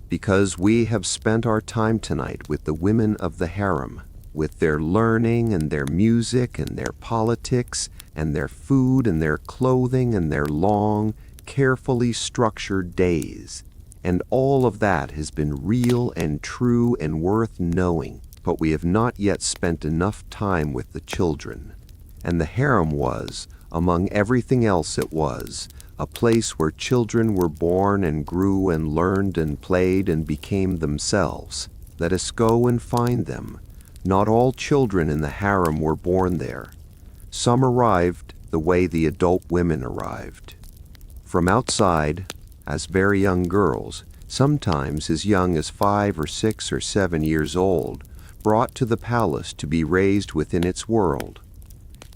because we have spent our time tonight with the women of the harem, with their learning and their music and their politics and their food and their clothing and their long, carefully structured days. And all of that has been real and true and worth knowing, but we have not yet spent enough time with the children. And the harem was, among everything else it was, a place where children were born and grew and learned and played and became themselves. Let us go and find them. Not all children in the harem were born there. Some arrived the way the adult women arrived. From outside, as very young girls, sometimes as young as 5 or 6 or 7 years old, brought to the palace to be raised within its world.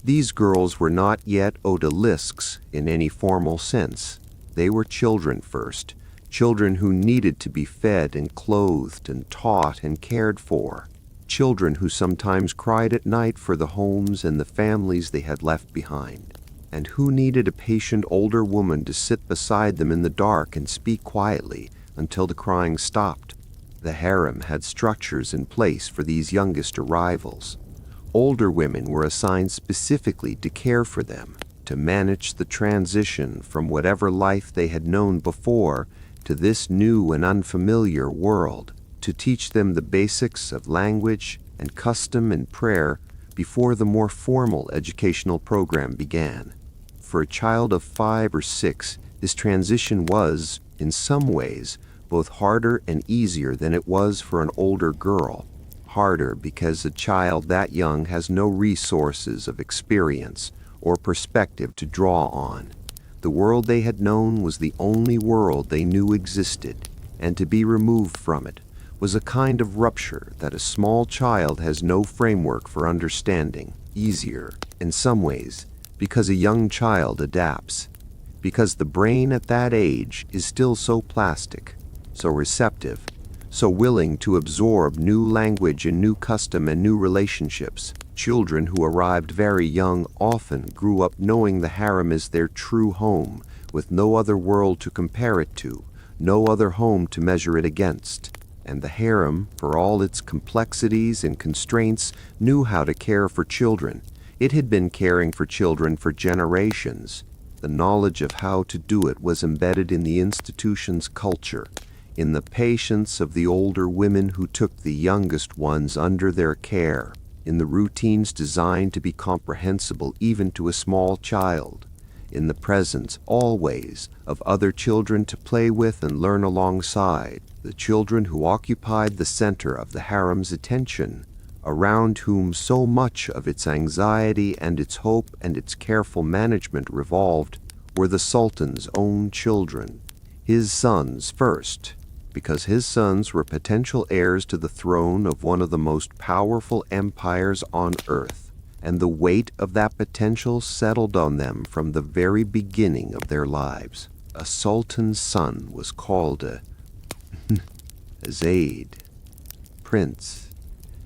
These girls were not yet odalisques in any formal sense. They were children first, children who needed to be fed and clothed and taught and cared for, children who sometimes cried at night for the homes and the families they had left behind, and who needed a patient older woman to sit beside them in the dark and speak quietly until the crying stopped. The harem had structures in place for these youngest arrivals. Older women were assigned specifically to care for them, to manage the transition from whatever life they had known before to this new and unfamiliar world, to teach them the basics of language and custom and prayer before the more formal educational program began. For a child of 5 or 6, this transition was, in some ways, both harder and easier than it was for an older girl. Harder because a child that young has no resources of experience or perspective to draw on. The world they had known was the only world they knew existed, and to be removed from it was a kind of rupture that a small child has no framework for understanding. Easier, in some ways, because a young child adapts, because the brain at that age is still so plastic, so receptive, so willing to absorb new language and new custom and new relationships. Children who arrived very young often grew up knowing the harem is their true home, with no other world to compare it to, no other home to measure it against. And the harem, for all its complexities and constraints, knew how to care for children. It had been caring for children for generations. The knowledge of how to do it was embedded in the institution's culture, in the patience of the older women who took the youngest ones under their care, in the routines designed to be comprehensible even to a small child, in the presence, always, of other children to play with and learn alongside, the children who occupied the center of the harem's attention, around whom so much of its anxiety and its hope and its careful management revolved, were the Sultan's own children, his sons first, because his sons were potential heirs to the throne of one of the most powerful empires on earth, and the weight of that potential settled on them from the very beginning of their lives. A sultan's son was called a Zaid, prince,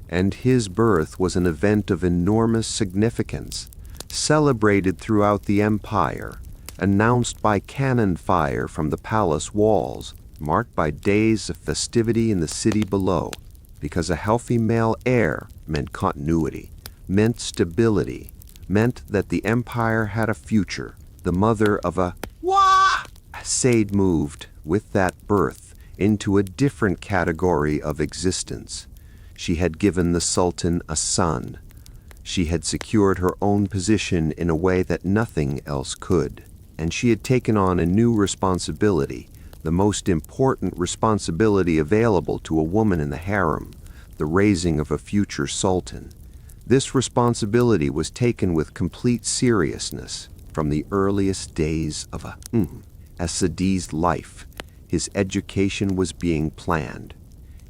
and his birth was an event of enormous significance, celebrated throughout the empire, announced by cannon fire from the palace walls, marked by days of festivity in the city below, because a healthy male heir meant continuity, meant stability, meant that the empire had a future. The mother of a Wah! Said moved, with that birth, into a different category of existence. She had given the Sultan a son. She had secured her own position in a way that nothing else could, and she had taken on a new responsibility, the most important responsibility available to a woman in the harem, the raising of a future sultan. This responsibility was taken with complete seriousness from the earliest days of As-Sadi's life. His education was being planned.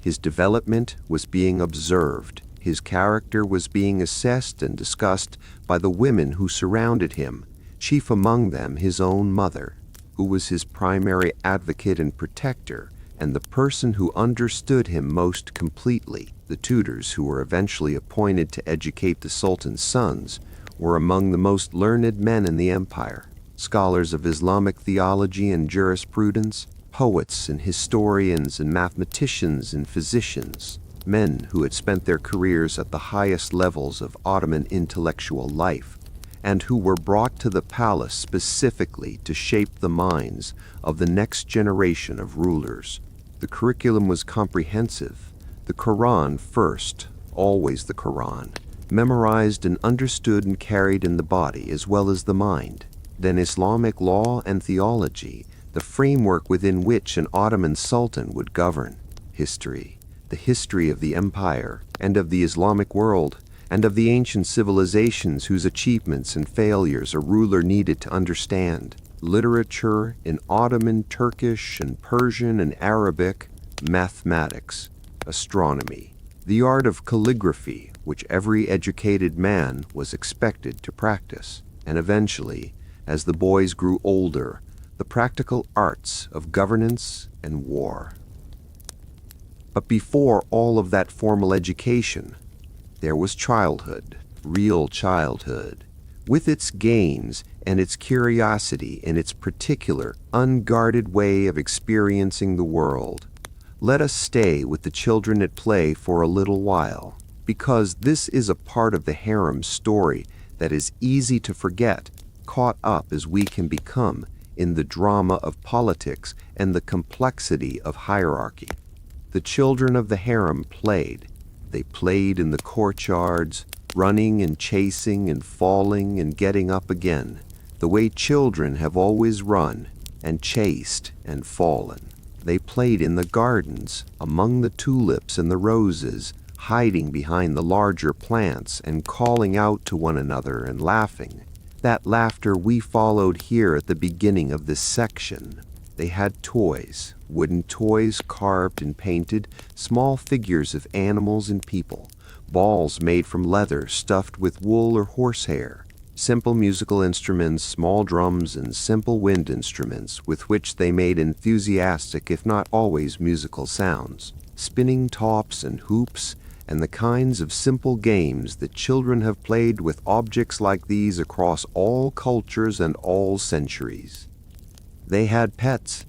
His development was being observed. His character was being assessed and discussed by the women who surrounded him, chief among them his own mother, who was his primary advocate and protector, and the person who understood him most completely. The tutors who were eventually appointed to educate the Sultan's sons were among the most learned men in the empire, scholars of Islamic theology and jurisprudence, poets and historians and mathematicians and physicians, men who had spent their careers at the highest levels of Ottoman intellectual life, and who were brought to the palace specifically to shape the minds of the next generation of rulers. The curriculum was comprehensive. The Quran first, always the Quran, memorized and understood and carried in the body as well as the mind. Then Islamic law and theology, the framework within which an Ottoman sultan would govern. History, the history of the empire and of the Islamic world, and of the ancient civilizations whose achievements and failures a ruler needed to understand. Literature in Ottoman, Turkish, and Persian and Arabic, mathematics, astronomy, the art of calligraphy, which every educated man was expected to practice, and eventually, as the boys grew older, the practical arts of governance and war. But before all of that formal education, there was childhood, real childhood, with its games and its curiosity and its particular, unguarded way of experiencing the world. Let us stay with the children at play for a little while, because this is a part of the harem story that is easy to forget, caught up as we can become in the drama of politics and the complexity of hierarchy. The children of the harem played. They played in the courtyards, running and chasing and falling and getting up again, the way children have always run and chased and fallen. They played in the gardens, among the tulips and the roses, hiding behind the larger plants and calling out to one another and laughing. That laughter we followed here at the beginning of this section. They had toys, wooden toys carved and painted, small figures of animals and people, balls made from leather stuffed with wool or horsehair, simple musical instruments, small drums, and simple wind instruments with which they made enthusiastic, if not always musical sounds, spinning tops and hoops, and the kinds of simple games that children have played with objects like these across all cultures and all centuries. They had pets,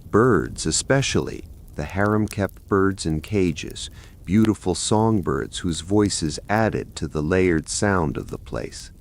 birds especially. The harem kept birds in cages, beautiful songbirds whose voices added to the layered sound of the place.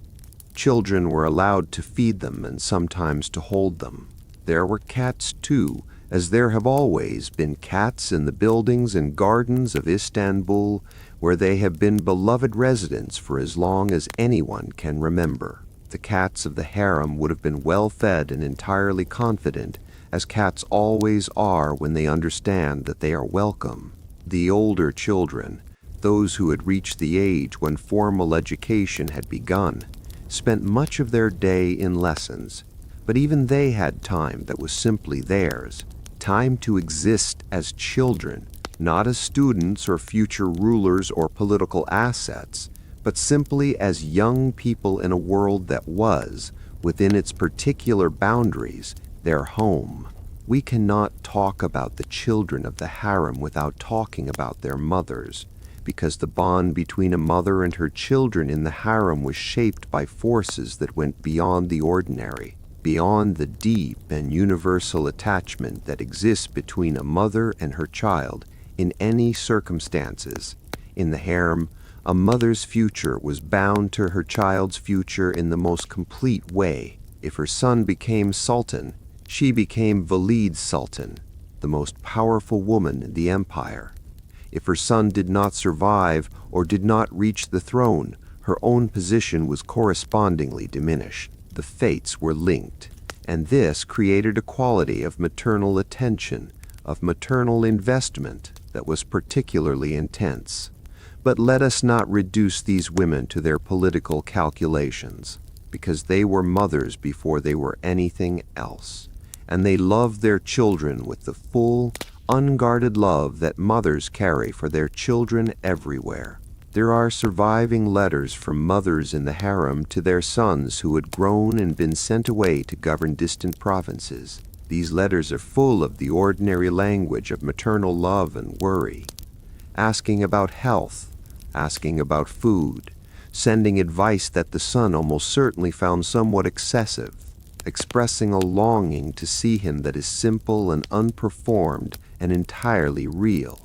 Children were allowed to feed them and sometimes to hold them. There were cats too, as there have always been cats in the buildings and gardens of Istanbul, where they have been beloved residents for as long as anyone can remember. The cats of the harem would have been well fed and entirely confident, as cats always are when they understand that they are welcome. The older children, those who had reached the age when formal education had begun, spent much of their day in lessons, but even they had time that was simply theirs, time to exist as children, not as students or future rulers or political assets, but simply as young people in a world that was, within its particular boundaries, their home. We cannot talk about the children of the harem without talking about their mothers, because the bond between a mother and her children in the harem was shaped by forces that went beyond the ordinary, beyond the deep and universal attachment that exists between a mother and her child in any circumstances. In the harem, a mother's future was bound to her child's future in the most complete way. If her son became sultan, she became Valide Sultan, the most powerful woman in the empire. If her son did not survive or did not reach the throne, her own position was correspondingly diminished. The fates were linked, and this created a quality of maternal attention, of maternal investment that was particularly intense. But let us not reduce these women to their political calculations, because they were mothers before they were anything else, and they loved their children with the full, unguarded love that mothers carry for their children everywhere. There are surviving letters from mothers in the harem to their sons who had grown and been sent away to govern distant provinces. These letters are full of the ordinary language of maternal love and worry, asking about health, asking about food, sending advice that the son almost certainly found somewhat excessive. expressing a longing to see him that is simple and unperformed and entirely real.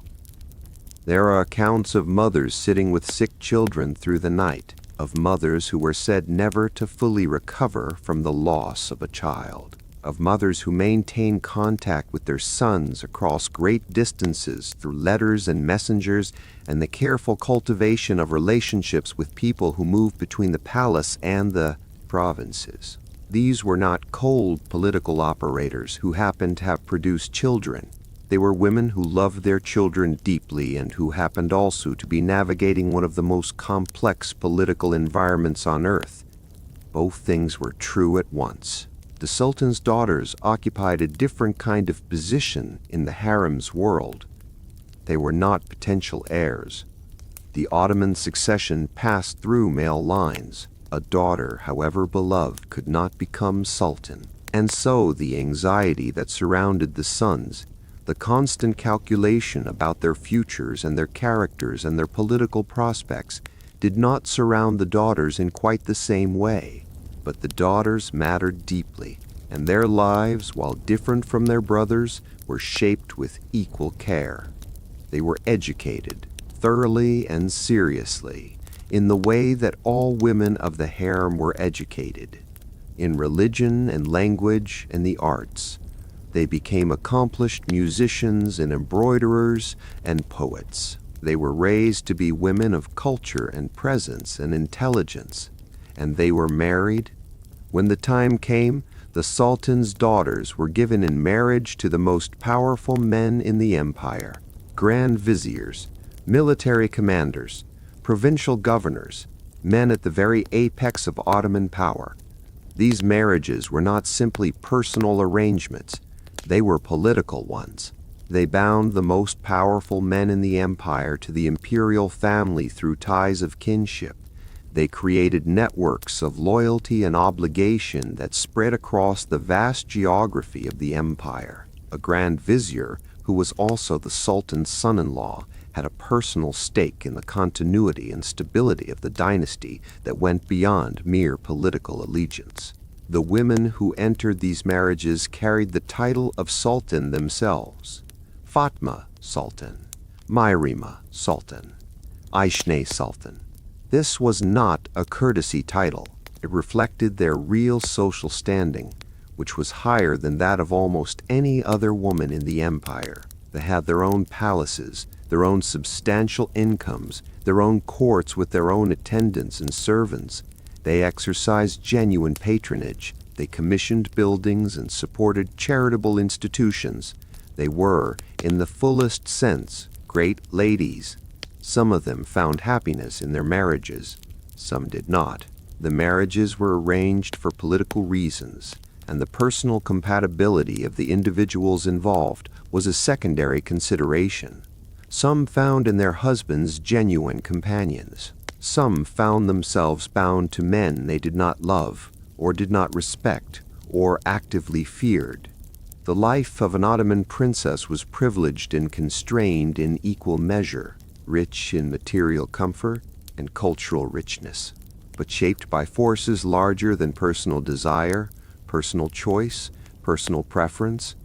There are accounts of mothers sitting with sick children through the night, of mothers who were said never to fully recover from the loss of a child, of mothers who maintain contact with their sons across great distances through letters and messengers, and the careful cultivation of relationships with people who move between the palace and the provinces. These were not cold political operators who happened to have produced children. They were women who loved their children deeply and who happened also to be navigating one of the most complex political environments on earth. Both things were true at once. The Sultan's daughters occupied a different kind of position in the harem's world. They were not potential heirs. The Ottoman succession passed through male lines. A daughter, however beloved, could not become sultan. And so the anxiety that surrounded the sons, the constant calculation about their futures and their characters and their political prospects, did not surround the daughters in quite the same way. But the daughters mattered deeply, and their lives, while different from their brothers, were shaped with equal care. They were educated, thoroughly and seriously, in the way that all women of the harem were educated, in religion and language and the arts. They became accomplished musicians and embroiderers and poets. They were raised to be women of culture and presence and intelligence, and they were married. When the time came, the Sultan's daughters were given in marriage to the most powerful men in the empire, grand viziers, military commanders, provincial governors, men at the very apex of Ottoman power. These marriages were not simply personal arrangements. They were political ones. They bound the most powerful men in the empire to the imperial family through ties of kinship. They created networks of loyalty and obligation that spread across the vast geography of the empire. A grand vizier, who was also the Sultan's son-in-law, had a personal stake in the continuity and stability of the dynasty that went beyond mere political allegiance. The women who entered these marriages carried the title of Sultan themselves. Fatma Sultan, Myrima Sultan, Aishne Sultan. This was not a courtesy title. It reflected their real social standing, which was higher than that of almost any other woman in the empire. They had their own palaces, their own substantial incomes, their own courts with their own attendants and servants. They exercised genuine patronage. They commissioned buildings and supported charitable institutions. They were, in the fullest sense, great ladies. Some of them found happiness in their marriages. Some did not. The marriages were arranged for political reasons, and the personal compatibility of the individuals involved was a secondary consideration. Some found in their husbands genuine companions. Some found themselves bound to men they did not love, or did not respect, or actively feared. The life of an Ottoman princess was privileged and constrained in equal measure, rich in material comfort and cultural richness, but shaped by forces larger than personal desire, personal choice, personal preference,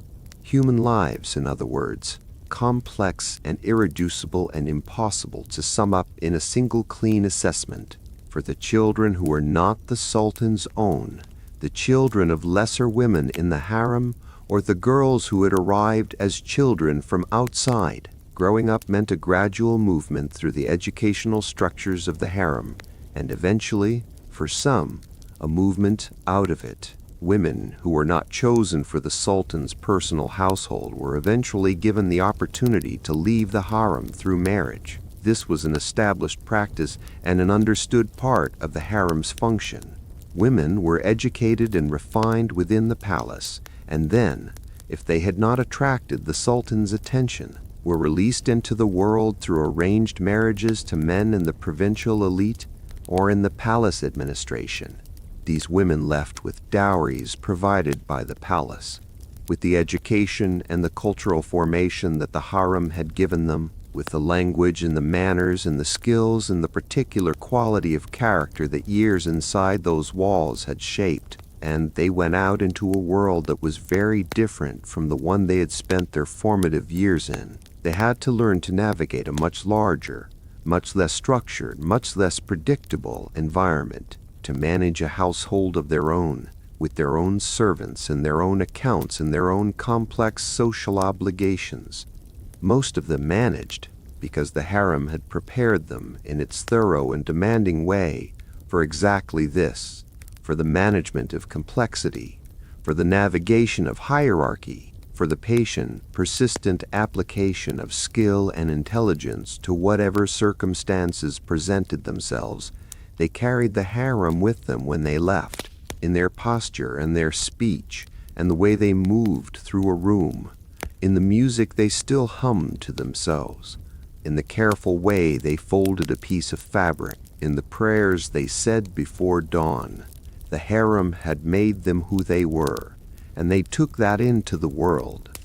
human lives, in other words, complex and irreducible and impossible to sum up in a single clean assessment. For the children who were not the Sultan's own, the children of lesser women in the harem, or the girls who had arrived as children from outside, growing up meant a gradual movement through the educational structures of the harem, and eventually, for some, a movement out of it. Women who were not chosen for the Sultan's personal household were eventually given the opportunity to leave the harem through marriage. This was an established practice and an understood part of the harem's function. Women were educated and refined within the palace, and then, if they had not attracted the Sultan's attention, were released into the world through arranged marriages to men in the provincial elite or in the palace administration. These women left with dowries provided by the palace, with the education and the cultural formation that the harem had given them, with the language and the manners and the skills and the particular quality of character that years inside those walls had shaped. and they went out into a world that was very different from the one they had spent their formative years in. They had to learn to navigate a much larger, much less structured, much less predictable environment, to manage a household of their own, with their own servants and their own accounts and their own complex social obligations. Most of them managed, because the harem had prepared them in its thorough and demanding way for exactly this, for the management of complexity, for the navigation of hierarchy, for the patient, persistent application of skill and intelligence to whatever circumstances presented themselves. They carried the harem with them when they left, in their posture and their speech, and the way they moved through a room, in the music they still hummed to themselves, in the careful way they folded a piece of fabric, in the prayers they said before dawn. The harem had made them who they were, and they took that into the world.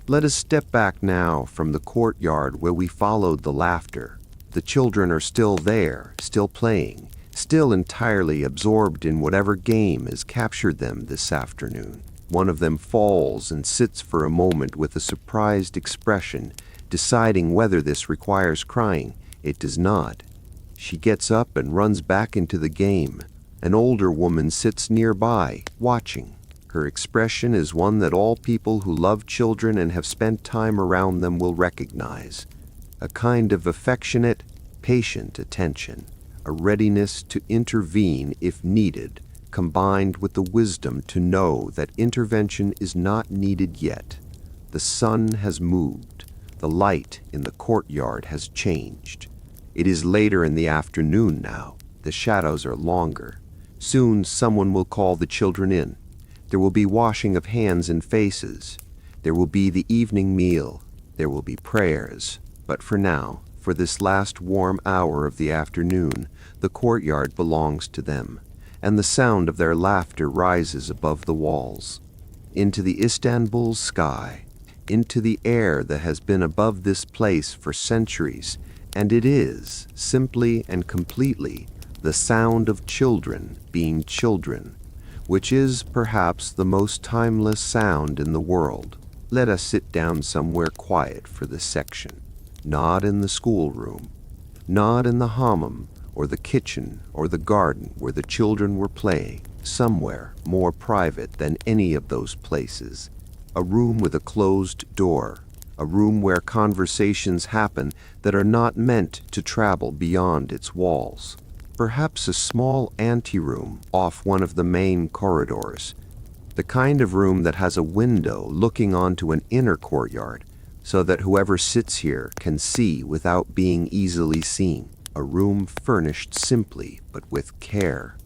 Let us step back now from the courtyard where we followed the laughter. The children are still there, still playing, still entirely absorbed in whatever game has captured them this afternoon. One of them falls and sits for a moment with a surprised expression, deciding whether this requires crying. It does not. She gets up and runs back into the game. An older woman sits nearby, watching. Her expression is one that all people who love children and have spent time around them will recognize. A kind of affectionate, patient attention, a readiness to intervene if needed, combined with the wisdom to know that intervention is not needed yet. The sun has moved. The light in the courtyard has changed. It is later in the afternoon now. The shadows are longer. Soon someone will call the children in. There will be washing of hands and faces. There will be the evening meal. There will be prayers. But for now, for this last warm hour of the afternoon, the courtyard belongs to them, and the sound of their laughter rises above the walls, into the Istanbul sky, into the air that has been above this place for centuries, and it is, simply and completely, the sound of children being children, which is perhaps the most timeless sound in the world. Let us sit down somewhere quiet for this section, not in the schoolroom, not in the hammam or the kitchen or the garden where the children were playing, somewhere more private than any of those places, a room with a closed door, a room where conversations happen that are not meant to travel beyond its walls. Perhaps a small anteroom off one of the main corridors, the kind of room that has a window looking onto an inner courtyard, so that whoever sits here can see without being easily seen. A room furnished simply but with care.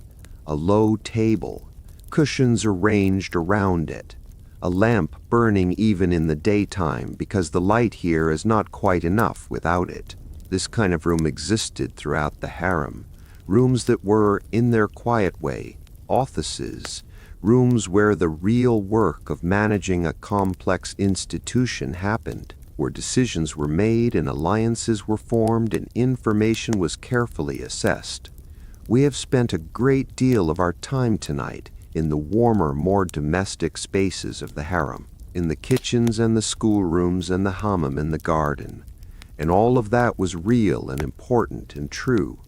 A low table, cushions arranged around it, a lamp burning even in the daytime because the light here is not quite enough without it. This kind of room existed throughout the harem. Rooms that were, in their quiet way, offices, rooms where the real work of managing a complex institution happened, where decisions were made and alliances were formed and information was carefully assessed. We have spent a great deal of our time tonight in the warmer, more domestic spaces of the harem, in the kitchens and the schoolrooms and the hammam and the garden, and all of that was real and important and true.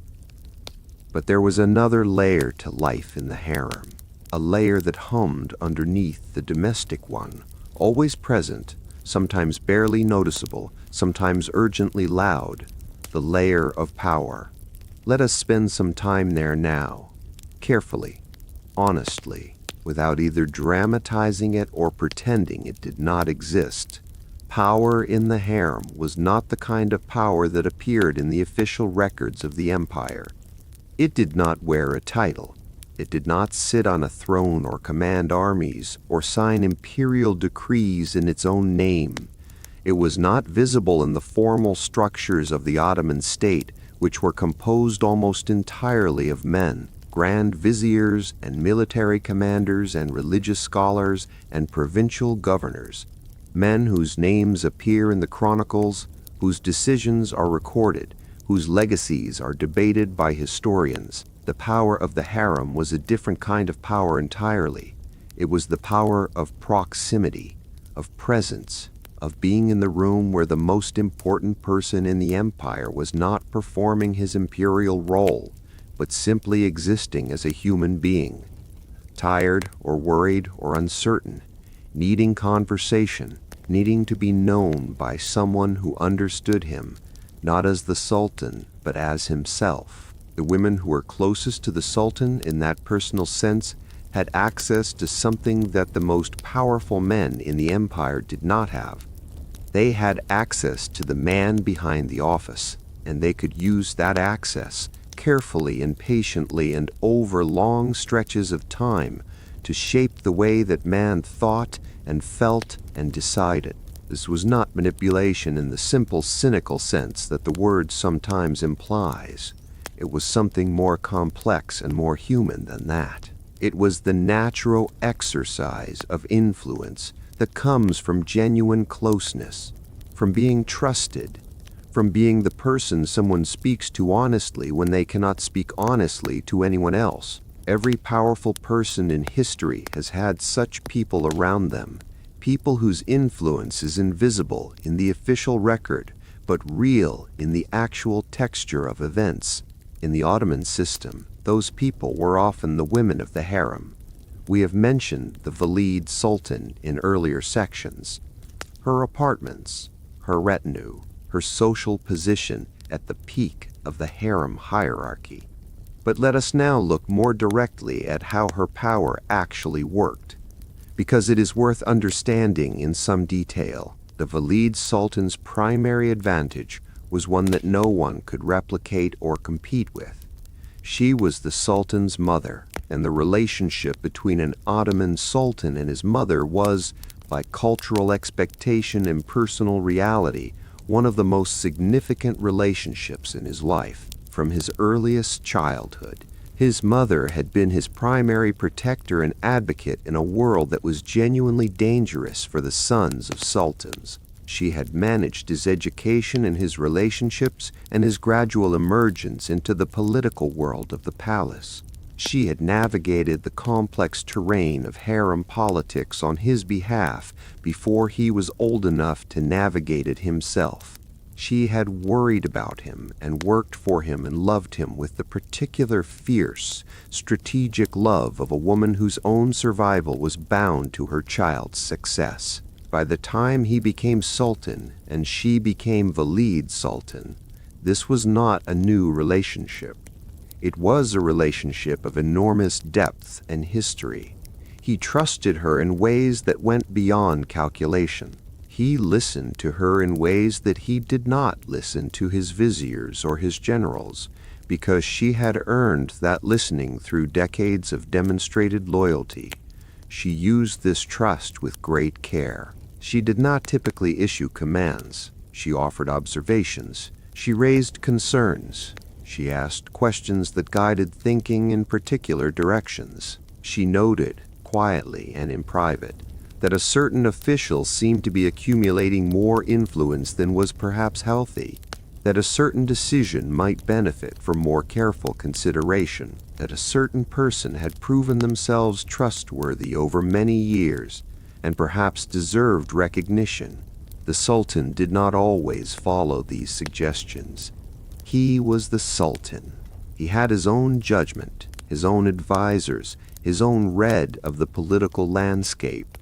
But there was another layer to life in the harem, a layer that hummed underneath the domestic one, always present, sometimes barely noticeable, sometimes urgently loud, the layer of power. Let us spend some time there now, carefully, honestly, without either dramatizing it or pretending it did not exist. Power in the harem was not the kind of power that appeared in the official records of the empire. It did not wear a title. It did not sit on a throne or command armies or sign imperial decrees in its own name. It was not visible in the formal structures of the Ottoman state, which were composed almost entirely of men, grand viziers and military commanders and religious scholars and provincial governors, men whose names appear in the chronicles, whose decisions are recorded, whose legacies are debated by historians. The power of the harem was a different kind of power entirely. It was the power of proximity, of presence, of being in the room where the most important person in the empire was not performing his imperial role, but simply existing as a human being, tired or worried or uncertain, needing conversation, needing to be known by someone who understood him, not as the Sultan, but as himself. The women who were closest to the Sultan in that personal sense had access to something that the most powerful men in the empire did not have. They had access to the man behind the office, and they could use that access carefully and patiently and over long stretches of time to shape the way that man thought and felt and decided. This was not manipulation in the simple cynical sense that the word sometimes implies. It was something more complex and more human than that. It was the natural exercise of influence that comes from genuine closeness, from being trusted, from being the person someone speaks to honestly when they cannot speak honestly to anyone else. Every powerful person in history has had such people around them, people whose influence is invisible in the official record, but real in the actual texture of events. In the Ottoman system, those people were often the women of the harem. We have mentioned the Valide Sultan in earlier sections. Her apartments, her retinue, her social position at the peak of the harem hierarchy. But let us now look more directly at how her power actually worked, because it is worth understanding in some detail. The Valide Sultan's primary advantage was one that no one could replicate or compete with. She was the Sultan's mother, and the relationship between an Ottoman Sultan and his mother was, by cultural expectation and personal reality, one of the most significant relationships in his life. From his earliest childhood, his mother had been his primary protector and advocate in a world that was genuinely dangerous for the sons of sultans. She had managed his education and his relationships and his gradual emergence into the political world of the palace. She had navigated the complex terrain of harem politics on his behalf before he was old enough to navigate it himself. She had worried about him and worked for him and loved him with the particular fierce, strategic love of a woman whose own survival was bound to her child's success. By the time he became Sultan and she became Valide Sultan, this was not a new relationship. It was a relationship of enormous depth and history. He trusted her in ways that went beyond calculation. He listened to her in ways that he did not listen to his viziers or his generals, because she had earned that listening through decades of demonstrated loyalty. She used this trust with great care. She did not typically issue commands. She offered observations. She raised concerns. She asked questions that guided thinking in particular directions. She noted, quietly and in private, that a certain official seemed to be accumulating more influence than was perhaps healthy, that a certain decision might benefit from more careful consideration, that a certain person had proven themselves trustworthy over many years and perhaps deserved recognition. The Sultan did not always follow these suggestions. He was the Sultan. He had his own judgment, his own advisors, his own read of the political landscape.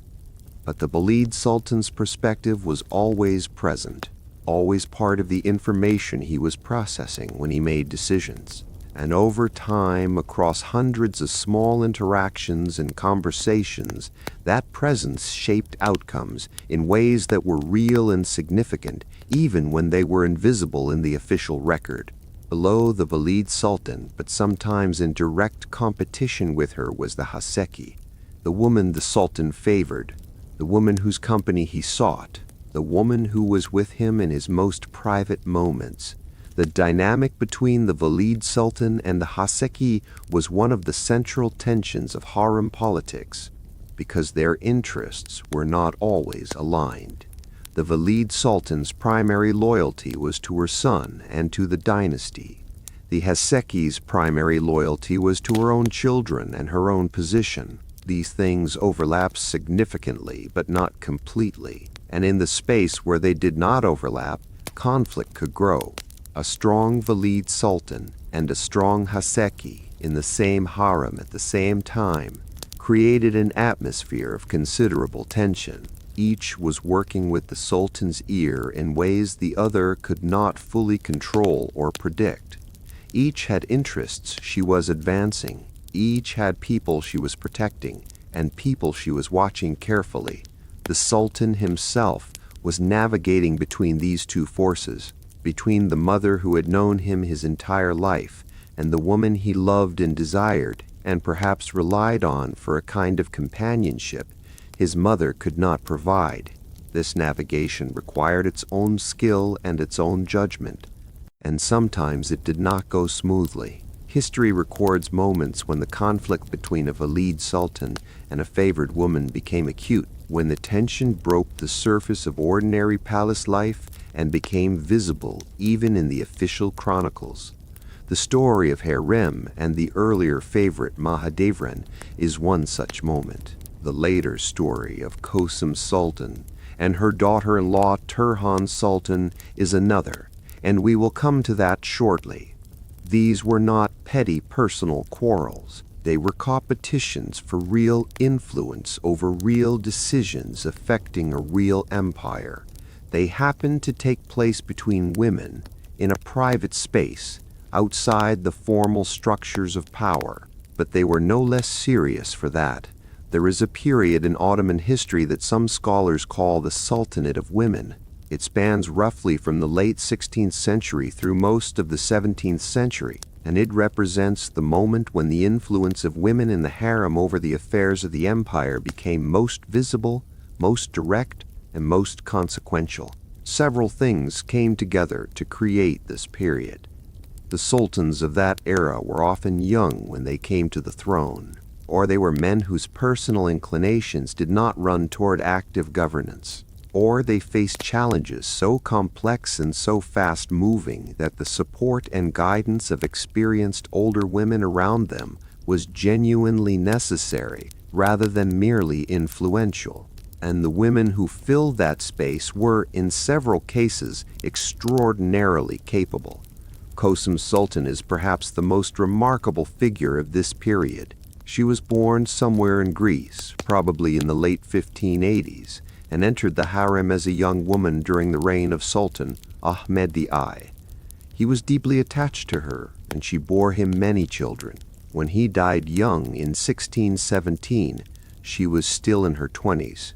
But the Valide Sultan's perspective was always present, always part of the information he was processing when he made decisions. And over time, across hundreds of small interactions and conversations, that presence shaped outcomes in ways that were real and significant, even when they were invisible in the official record. Below the Valide Sultan, but sometimes in direct competition with her, was the Haseki, the woman the Sultan favored, the woman whose company he sought, the woman who was with him in his most private moments. The dynamic between the Valide Sultan and the Haseki was one of the central tensions of harem politics, because their interests were not always aligned. The Valide Sultan's primary loyalty was to her son and to the dynasty. The Haseki's primary loyalty was to her own children and her own position. These things overlapped significantly, but not completely, and in the space where they did not overlap, conflict could grow. A strong Valide Sultan and a strong Haseki in the same harem at the same time created an atmosphere of considerable tension. Each was working with the Sultan's ear in ways the other could not fully control or predict. Each had interests she was advancing. Each had people she was protecting and people she was watching carefully. The Sultan himself was navigating between these two forces, between the mother who had known him his entire life and the woman he loved and desired and perhaps relied on for a kind of companionship his mother could not provide. This navigation required its own skill and its own judgment, and sometimes it did not go smoothly. History records moments when the conflict between a Valide Sultan and a favored woman became acute, when the tension broke the surface of ordinary palace life and became visible even in the official chronicles. The story of Hürrem and the earlier favorite Mahidevran is one such moment. The later story of Kösem Sultan and her daughter-in-law Turhan Sultan is another, and we will come to that shortly. These were not petty personal quarrels. They were competitions for real influence over real decisions affecting a real empire. They happened to take place between women in a private space outside the formal structures of power, but they were no less serious for that. There is a period in Ottoman history that some scholars call the Sultanate of Women. It spans roughly from the late 16th century through most of the 17th century, and it represents the moment when the influence of women in the harem over the affairs of the empire became most visible, most direct, and most consequential. Several things came together to create this period. The sultans of that era were often young when they came to the throne, or they were men whose personal inclinations did not run toward active governance, or they faced challenges so complex and so fast-moving that the support and guidance of experienced older women around them was genuinely necessary rather than merely influential. And the women who filled that space were, in several cases, extraordinarily capable. Kösem Sultan is perhaps the most remarkable figure of this period. She was born somewhere in Greece, probably in the late 1580s, and entered the harem as a young woman during the reign of Sultan Ahmed I. He was deeply attached to her, and she bore him many children. When he died young in 1617, she was still in her 20s.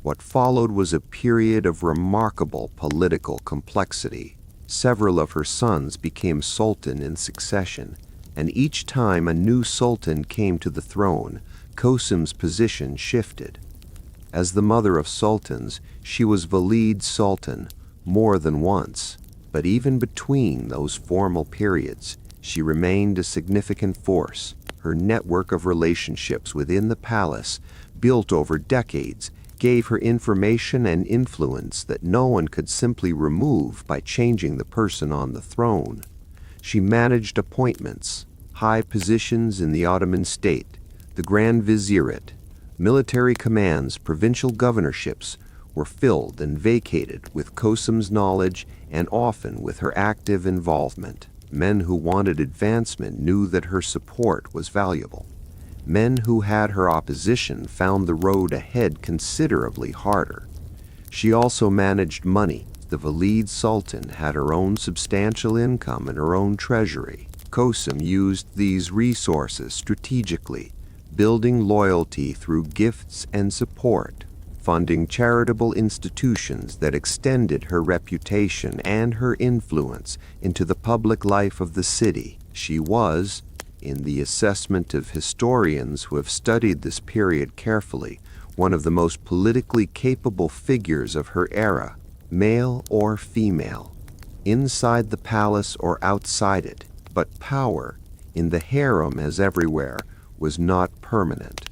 What followed was a period of remarkable political complexity. Several of her sons became sultan in succession, and each time a new sultan came to the throne, Kösem's position shifted. As the mother of sultans, she was Valide Sultan more than once, but even between those formal periods, she remained a significant force. Her network of relationships within the palace, built over decades, gave her information and influence that no one could simply remove by changing the person on the throne. She managed appointments, high positions in the Ottoman state, the Grand Vizierate, military commands, provincial governorships were filled and vacated with Kösem's knowledge and often with her active involvement. Men who wanted advancement knew that her support was valuable. Men who had her opposition found the road ahead considerably harder. She also managed money. The Valide Sultan had her own substantial income and her own treasury. Kösem used these resources strategically, building loyalty through gifts and support, funding charitable institutions that extended her reputation and her influence into the public life of the city. She was, in the assessment of historians who have studied this period carefully, one of the most politically capable figures of her era, male or female, inside the palace or outside it. But power, in the harem as everywhere, was not permanent.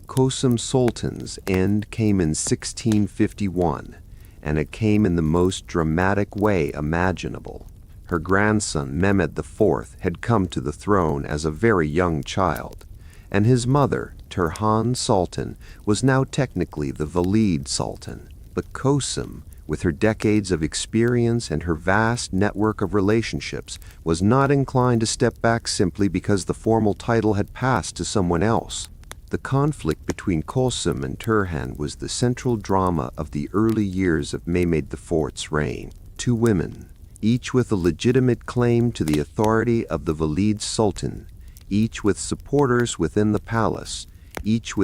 Kösem Sultan's end came in 1651, and it came in the most dramatic way imaginable. Her grandson, Mehmed IV, had come to the throne as a very young child, and his mother, Turhan Sultan, was now technically the Valide Sultan. But Kösem, with her decades of experience and her vast network of relationships, was not inclined to step back simply because the formal title had passed to someone else. The conflict between Kösem and Turhan was the central drama of the early years of Mehmed IV's reign. Two women, each with a legitimate claim to the authority of the Valide Sultan, each with supporters within the palace, each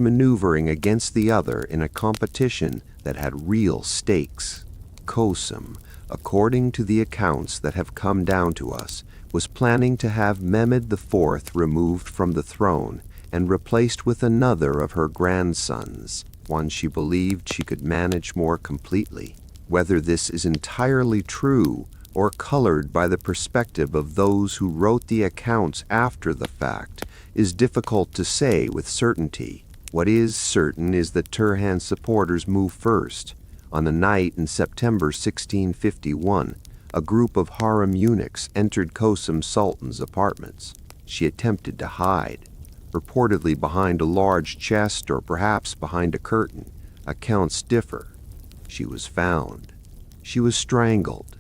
maneuvering against the other in a competition that had real stakes. Kösem, according to the accounts that have come down to us, was planning to have Mehmed IV removed from the throne and replaced with another of her grandsons, one she believed she could manage more completely. Whether this is entirely true or colored by the perspective of those who wrote the accounts after the fact is difficult to say with certainty. What is certain is that Turhan's supporters moved first. On a night in September 1651, a group of Harem eunuchs entered Kösem Sultan's apartments. She attempted to hide, reportedly behind a large chest or perhaps behind a curtain. Accounts differ. She was found. She was strangled.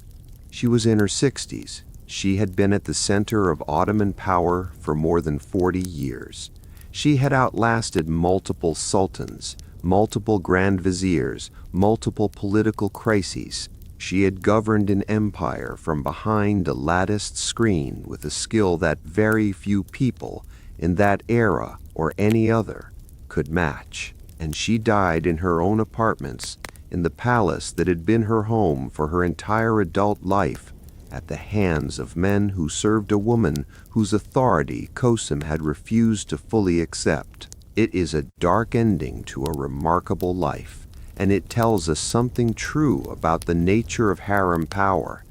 She was in her 60s. She had been at the center of Ottoman power for more than 40 years. She had outlasted multiple sultans, multiple grand viziers, multiple political crises. She had governed an empire from behind a latticed screen with a skill that very few people in that era or any other could match. And she died in her own apartments, in the palace that had been her home for her entire adult life, at the hands of men who served a woman whose authority Kösem had refused to fully accept. It is a dark ending to a remarkable life, and it tells us something true about the nature of harem power,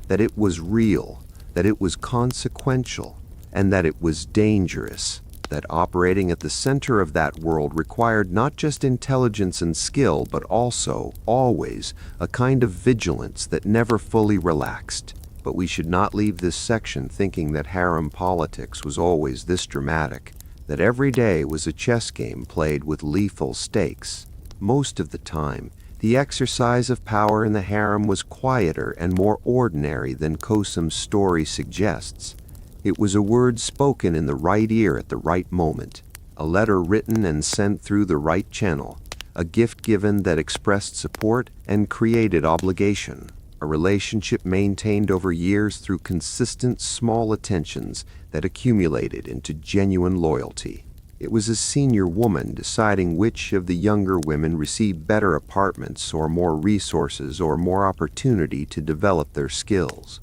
that it was real, that it was consequential, and that it was dangerous, that operating at the center of that world required not just intelligence and skill, but also, always, a kind of vigilance that never fully relaxed. But we should not leave this section thinking that harem politics was always this dramatic, that every day was a chess game played with lethal stakes. Most of the time, the exercise of power in the harem was quieter and more ordinary than Kösem's story suggests. It was a word spoken in the right ear at the right moment, a letter written and sent through the right channel, a gift given that expressed support and created obligation, a relationship maintained over years through consistent small attentions that accumulated into genuine loyalty. It was a senior woman deciding which of the younger women received better apartments or more resources or more opportunity to develop their skills.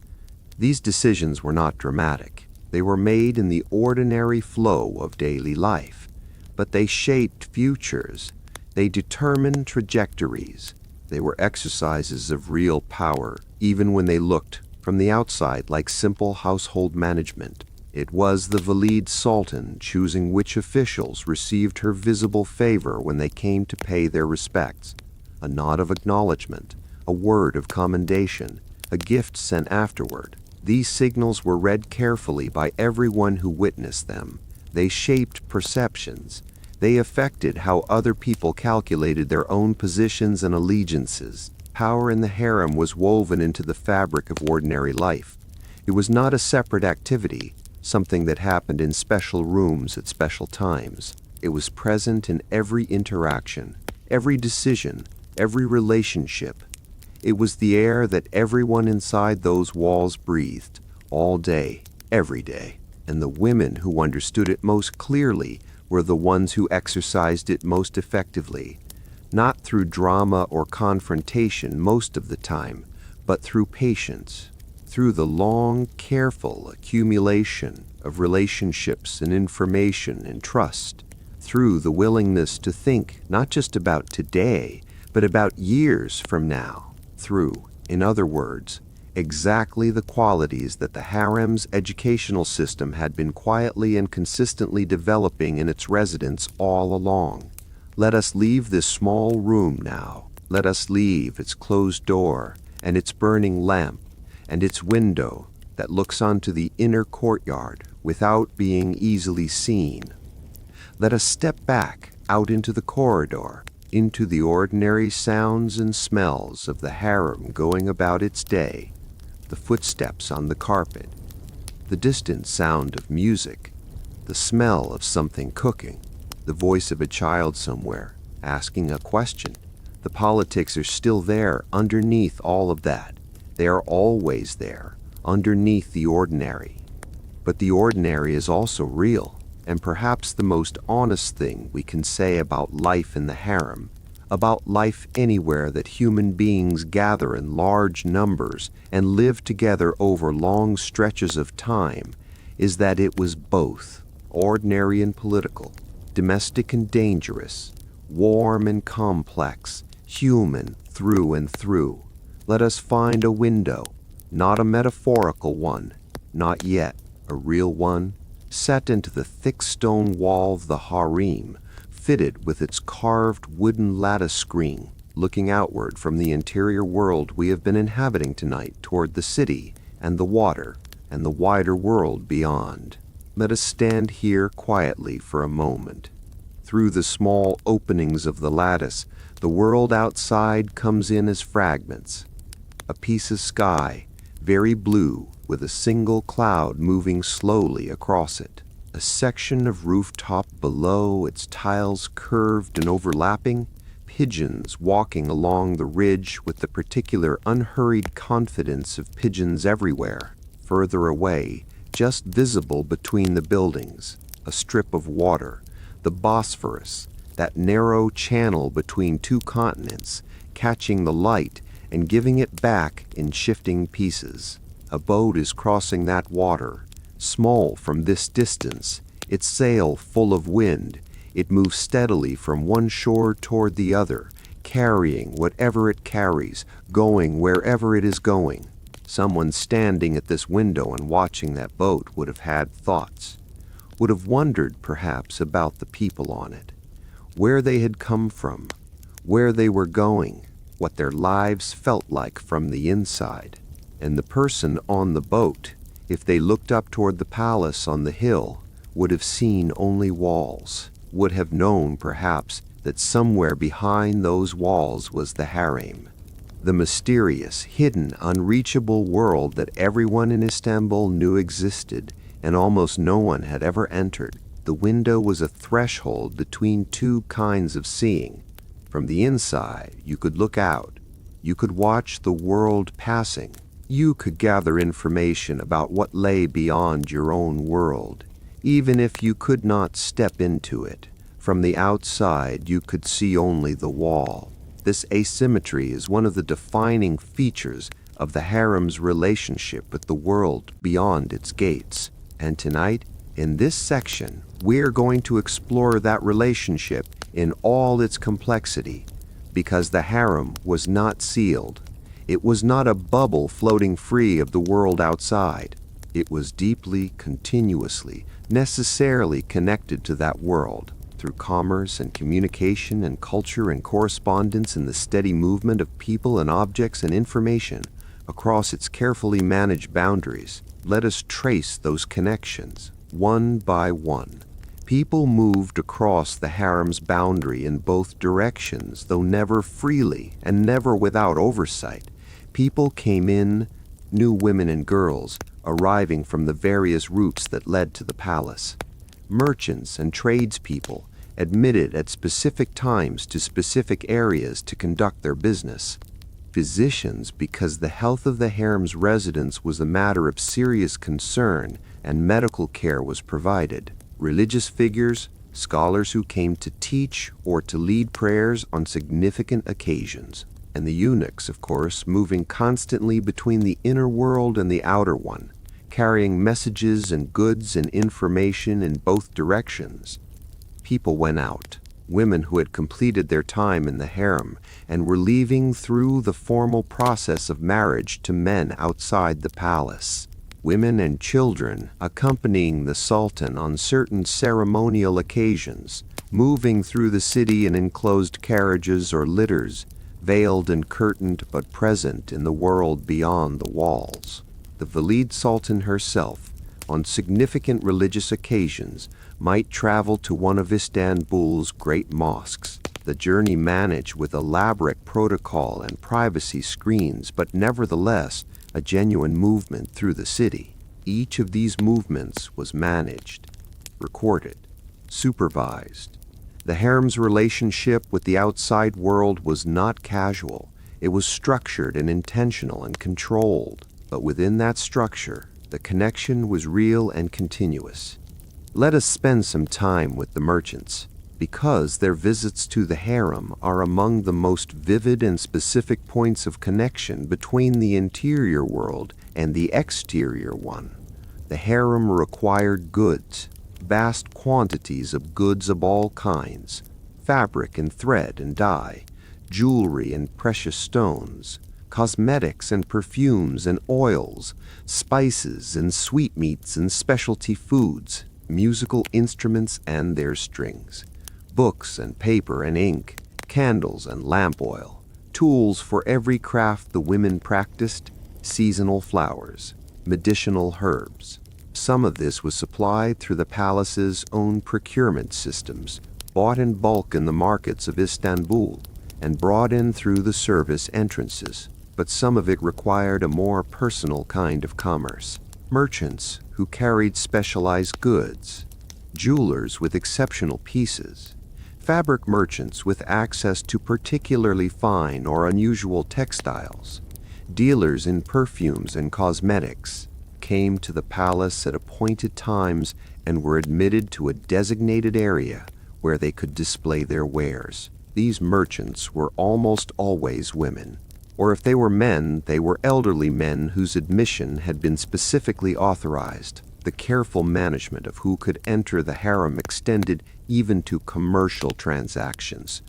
These decisions were not dramatic. They were made in the ordinary flow of daily life, but they shaped futures. They determined trajectories. They were exercises of real power, even when they looked, from the outside, like simple household management. It was the Valide Sultan choosing which officials received her visible favor when they came to pay their respects. A nod of acknowledgement, a word of commendation, a gift sent afterward. These signals were read carefully by everyone who witnessed them. They shaped perceptions. They affected how other people calculated their own positions and allegiances. Power in the harem was woven into the fabric of ordinary life. It was not a separate activity, something that happened in special rooms at special times. It was present in every interaction, every decision, every relationship. It was the air that everyone inside those walls breathed, all day, every day. And the women who understood it most clearly were the ones who exercised it most effectively, not through drama or confrontation most of the time, but through patience, through the long, careful accumulation of relationships and information and trust, through the willingness to think not just about today, but about years from now, through, in other words, exactly the qualities that the harem's educational system had been quietly and consistently developing in its residents all along. Let us leave this small room now. Let us leave its closed door and its burning lamp, and its window that looks onto the inner courtyard without being easily seen. Let us step back out into the corridor, into the ordinary sounds and smells of the harem going about its day, the footsteps on the carpet, the distant sound of music, the smell of something cooking, the voice of a child somewhere asking a question. The politics are still there underneath all of that. They are always there, underneath the ordinary. But the ordinary is also real, and perhaps the most honest thing we can say about life in the harem, about life anywhere that human beings gather in large numbers and live together over long stretches of time, is that it was both ordinary and political, domestic and dangerous, warm and complex, human through and through. Let us find a window, not a metaphorical one, not yet a real one, set into the thick stone wall of the harem, fitted with its carved wooden lattice screen, looking outward from the interior world we have been inhabiting tonight toward the city and the water and the wider world beyond. Let us stand here quietly for a moment. Through the small openings of the lattice, the world outside comes in as fragments. A piece of sky, very blue, with a single cloud moving slowly across it. A section of rooftop below, its tiles curved and overlapping, pigeons walking along the ridge with the particular unhurried confidence of pigeons everywhere. Further away, just visible between the buildings, a strip of water, the Bosphorus, that narrow channel between two continents, catching the light and giving it back in shifting pieces. A boat is crossing that water, small from this distance, its sail full of wind. It moves steadily from one shore toward the other, carrying whatever it carries, going wherever it is going. Someone standing at this window and watching that boat would have had thoughts, would have wondered perhaps about the people on it, where they had come from, where they were going, what their lives felt like from the inside. And the person on the boat, if they looked up toward the palace on the hill, would have seen only walls, would have known perhaps that somewhere behind those walls was the harem, the mysterious, hidden, unreachable world that everyone in Istanbul knew existed and almost no one had ever entered. The window was a threshold between two kinds of seeing. From the inside, you could look out. You could watch the world passing. You could gather information about what lay beyond your own world, even if you could not step into it. From the outside, you could see only the wall. This asymmetry is one of the defining features of the harem's relationship with the world beyond its gates. And tonight, in this section, we're going to explore that relationship in all its complexity, because the harem was not sealed. It was not a bubble floating free of the world outside. It was deeply, continuously, necessarily connected to that world, through commerce and communication and culture and correspondence and the steady movement of people and objects and information across its carefully managed boundaries. Let us trace those connections, one by one. People moved across the harem's boundary in both directions, though never freely and never without oversight. People came in, new women and girls, arriving from the various routes that led to the palace. Merchants and tradespeople, admitted at specific times to specific areas to conduct their business. Physicians, because the health of the harem's residents was a matter of serious concern and medical care was provided. Religious figures, scholars who came to teach or to lead prayers on significant occasions. And the eunuchs, of course, moving constantly between the inner world and the outer one, carrying messages and goods and information in both directions. People went out, women who had completed their time in the harem and were leaving through the formal process of marriage to men outside the palace. Women and children accompanying the Sultan on certain ceremonial occasions, moving through the city in enclosed carriages or litters, veiled and curtained but present in the world beyond the walls. The Valide Sultan herself, on significant religious occasions, might travel to one of Istanbul's great mosques. The journey managed with elaborate protocol and privacy screens, but nevertheless a genuine movement through the city. Each of these movements was managed, recorded, supervised. The harem's relationship with the outside world was not casual. It was structured and intentional and controlled. But within that structure, the connection was real and continuous. Let us spend some time with the merchants, because their visits to the harem are among the most vivid and specific points of connection between the interior world and the exterior one. The harem required goods, vast quantities of goods of all kinds, fabric and thread and dye, jewelry and precious stones, cosmetics and perfumes and oils, spices and sweetmeats and specialty foods, musical instruments and their strings, books and paper and ink, candles and lamp oil, tools for every craft the women practiced, seasonal flowers, medicinal herbs. Some of this was supplied through the palace's own procurement systems, bought in bulk in the markets of Istanbul, and brought in through the service entrances, but some of it required a more personal kind of commerce. Merchants who carried specialized goods, jewelers with exceptional pieces, fabric merchants with access to particularly fine or unusual textiles, dealers in perfumes and cosmetics, came to the palace at appointed times and were admitted to a designated area where they could display their wares. These merchants were almost always women, or if they were men, they were elderly men whose admission had been specifically authorized. The careful management of who could enter the harem extended even to commercial transactions.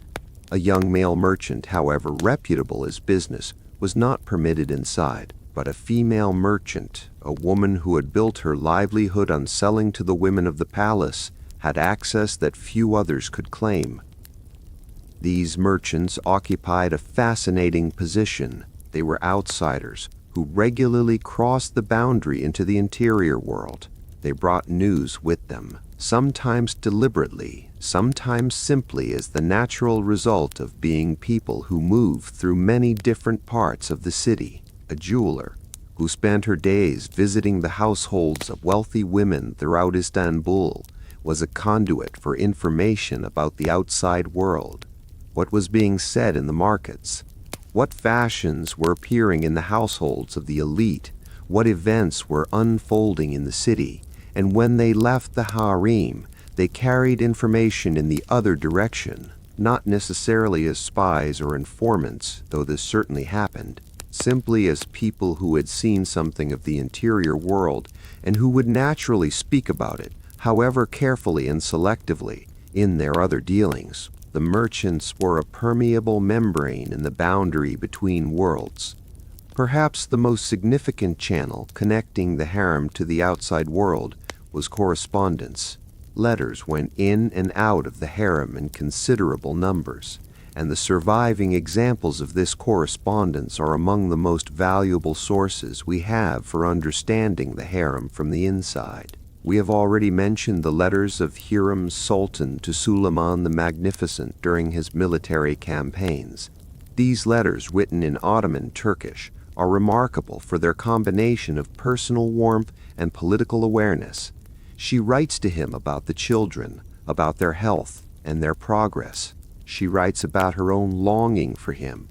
A young male merchant, however reputable as business, was not permitted inside, but a female merchant, a woman who had built her livelihood on selling to the women of the palace, had access that few others could claim. These merchants occupied a fascinating position. They were outsiders who regularly crossed the boundary into the interior world. They brought news with them, sometimes deliberately, sometimes simply as the natural result of being people who moved through many different parts of the city. A jeweler who spent her days visiting the households of wealthy women throughout Istanbul was a conduit for information about the outside world. What was being said in the markets? What fashions were appearing in the households of the elite? What events were unfolding in the city? And when they left the harem, they carried information in the other direction, not necessarily as spies or informants, though this certainly happened, simply as people who had seen something of the interior world and who would naturally speak about it, however carefully and selectively, in their other dealings. The merchants were a permeable membrane in the boundary between worlds. Perhaps the most significant channel connecting the harem to the outside world was correspondence. Letters went in and out of the harem in considerable numbers, and the surviving examples of this correspondence are among the most valuable sources we have for understanding the harem from the inside. We have already mentioned the letters of Hürrem's Sultan to Suleiman the Magnificent during his military campaigns. These letters, written in Ottoman Turkish, are remarkable for their combination of personal warmth and political awareness. She writes to him about the children, about their health and their progress. She writes about her own longing for him.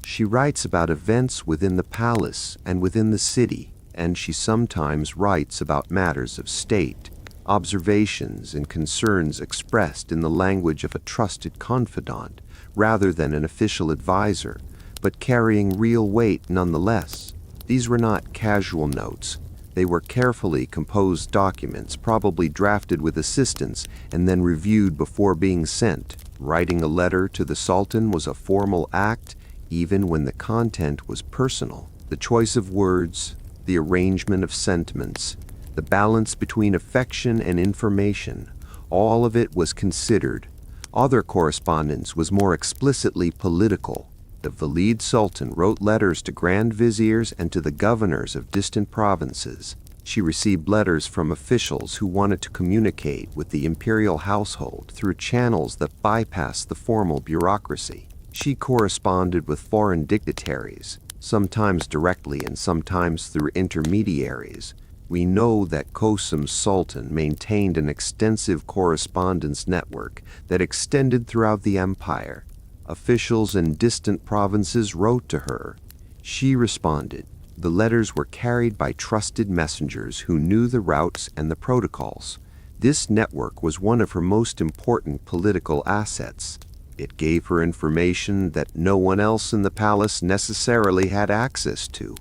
She writes about events within the palace and within the city, and she sometimes writes about matters of state, observations and concerns expressed in the language of a trusted confidant rather than an official advisor, but carrying real weight nonetheless. These were not casual notes. They were carefully composed documents, probably drafted with assistance and then reviewed before being sent. Writing a letter to the Sultan was a formal act, even when the content was personal. The choice of words, the arrangement of sentiments, the balance between affection and information, all of it was considered. Other correspondence was more explicitly political. The Valide Sultan wrote letters to grand viziers and to the governors of distant provinces. She received letters from officials who wanted to communicate with the imperial household through channels that bypassed the formal bureaucracy. She corresponded with foreign dignitaries, sometimes directly and sometimes through intermediaries. We know that Kösem Sultan maintained an extensive correspondence network that extended throughout the empire. Officials in distant provinces wrote to her. She responded. The letters were carried by trusted messengers who knew the routes and the protocols. This network was one of her most important political assets. It gave her information that no one else in the palace necessarily had access to.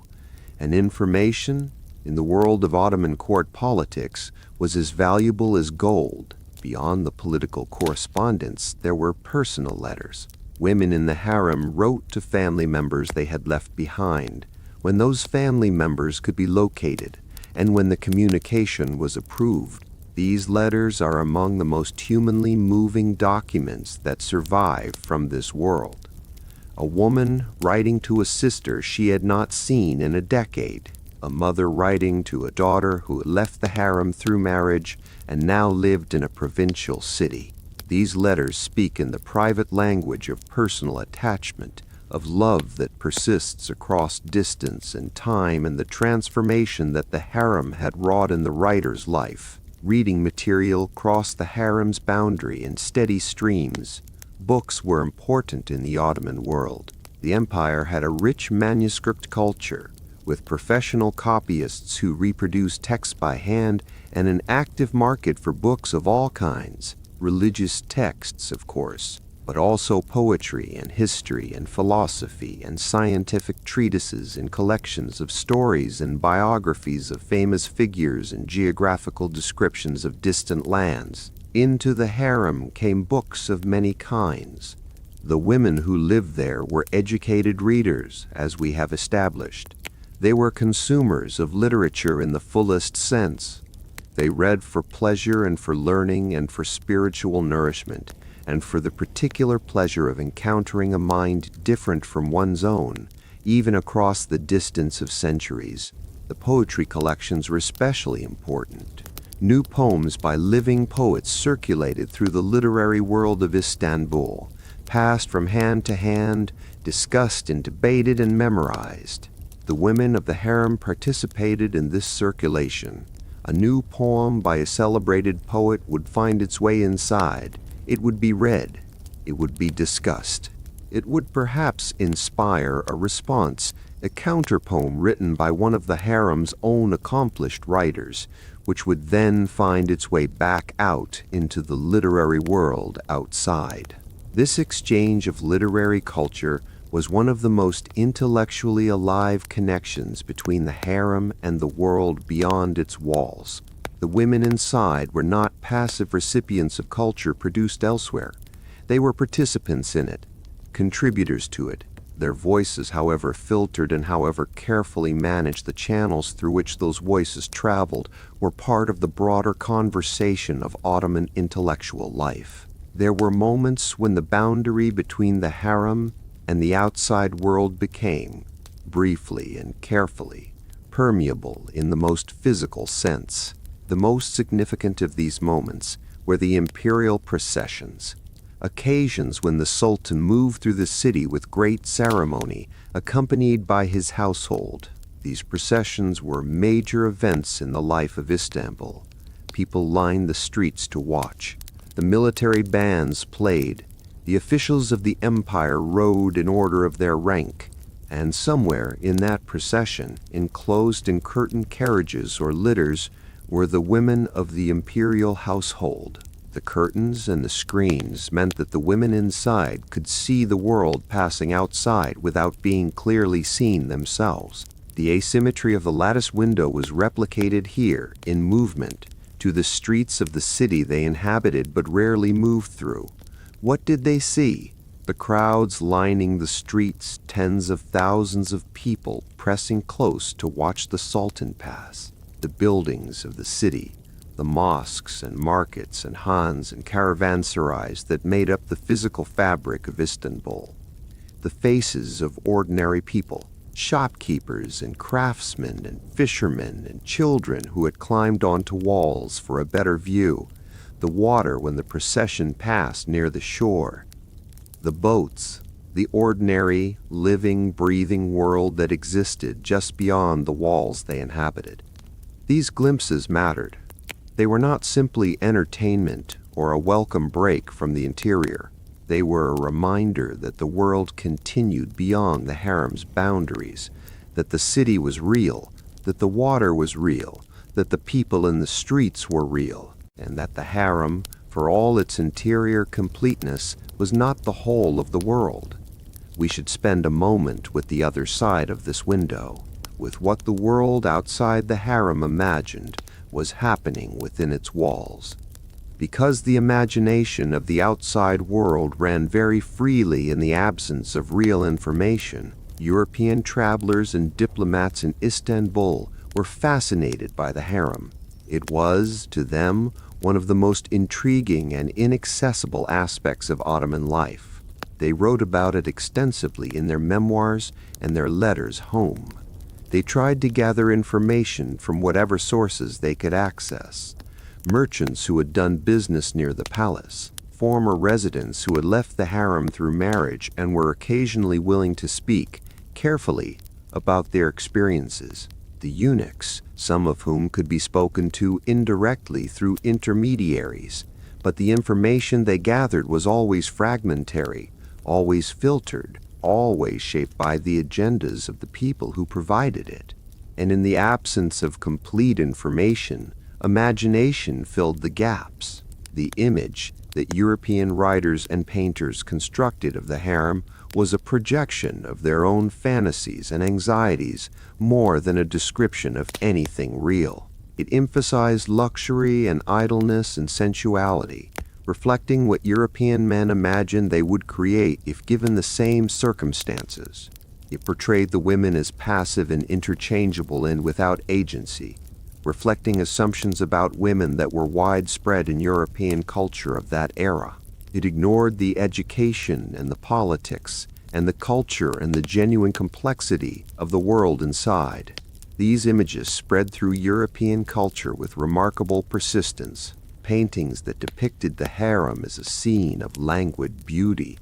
And information, in the world of Ottoman court politics, was as valuable as gold. Beyond the political correspondence, there were personal letters. Women in the harem wrote to family members they had left behind, when those family members could be located, and when the communication was approved. These letters are among the most humanly moving documents that survive from this world. A woman writing to a sister she had not seen in a decade. A mother writing to a daughter who had left the harem through marriage and now lived in a provincial city. These letters speak in the private language of personal attachment, of love that persists across distance and time, and the transformation that the harem had wrought in the writer's life. Reading material crossed the harem's boundary in steady streams. Books were important in the Ottoman world. The empire had a rich manuscript culture, with professional copyists who reproduced texts by hand and an active market for books of all kinds. Religious texts, of course, but also poetry and history and philosophy and scientific treatises and collections of stories and biographies of famous figures and geographical descriptions of distant lands. Into the harem came books of many kinds. The women who lived there were educated readers, as we have established. They were consumers of literature in the fullest sense. They read for pleasure and for learning and for spiritual nourishment, and for the particular pleasure of encountering a mind different from one's own, even across the distance of centuries. The poetry collections were especially important. New poems by living poets circulated through the literary world of Istanbul, passed from hand to hand, discussed and debated and memorized. The women of the harem participated in this circulation. A new poem by a celebrated poet would find its way inside. It would be read. It would be discussed. It would perhaps inspire a response, a counterpoem written by one of the harem's own accomplished writers, which would then find its way back out into the literary world outside. This exchange of literary culture was one of the most intellectually alive connections between the harem and the world beyond its walls. The women inside were not passive recipients of culture produced elsewhere. They were participants in it, contributors to it. Their voices, however filtered and however carefully managed the channels through which those voices traveled, were part of the broader conversation of Ottoman intellectual life. There were moments when the boundary between the harem and the outside world became, briefly and carefully, permeable in the most physical sense. The most significant of these moments were the imperial processions, occasions when the Sultan moved through the city with great ceremony, accompanied by his household. These processions were major events in the life of Istanbul. People lined the streets to watch. The military bands played. The officials of the empire rode in order of their rank. And somewhere in that procession, enclosed in curtained carriages or litters, were the women of the imperial household. The curtains and the screens meant that the women inside could see the world passing outside without being clearly seen themselves. The asymmetry of the lattice window was replicated here in movement to the streets of the city they inhabited but rarely moved through. What did they see? The crowds lining the streets, tens of thousands of people pressing close to watch the Sultan pass. The buildings of the city, the mosques and markets and khans and caravanserais that made up the physical fabric of Istanbul. the faces of ordinary people, shopkeepers and craftsmen and fishermen and children who had climbed onto walls for a better view, the water when the procession passed near the shore, the boats, the ordinary, living, breathing world that existed just beyond the walls they inhabited. These glimpses mattered. They were not simply entertainment or a welcome break from the interior. They were a reminder that the world continued beyond the harem's boundaries, that the city was real, that the water was real, that the people in the streets were real, and that the harem, for all its interior completeness, was not the whole of the world. We should spend a moment with the other side of this window, with what the world outside the harem imagined was happening within its walls. Because the imagination of the outside world ran very freely in the absence of real information, European travelers and diplomats in Istanbul were fascinated by the harem. It was, to them, one of the most intriguing and inaccessible aspects of Ottoman life. They wrote about it extensively in their memoirs and their letters home. They tried to gather information from whatever sources they could access. Merchants who had done business near the palace, former residents who had left the harem through marriage and were occasionally willing to speak carefully about their experiences. The eunuchs, some of whom could be spoken to indirectly through intermediaries, but the information they gathered was always fragmentary, always filtered, always shaped by the agendas of the people who provided it. And in the absence of complete information, imagination filled the gaps. The image that European writers and painters constructed of the harem was a projection of their own fantasies and anxieties more than a description of anything real. It emphasized luxury and idleness and sensuality, reflecting what European men imagined they would create if given the same circumstances. It portrayed the women as passive and interchangeable and without agency, reflecting assumptions about women that were widespread in European culture of that era. It ignored the education and the politics and the culture and the genuine complexity of the world inside. These images spread through European culture with remarkable persistence, paintings that depicted the harem as a scene of languid beauty,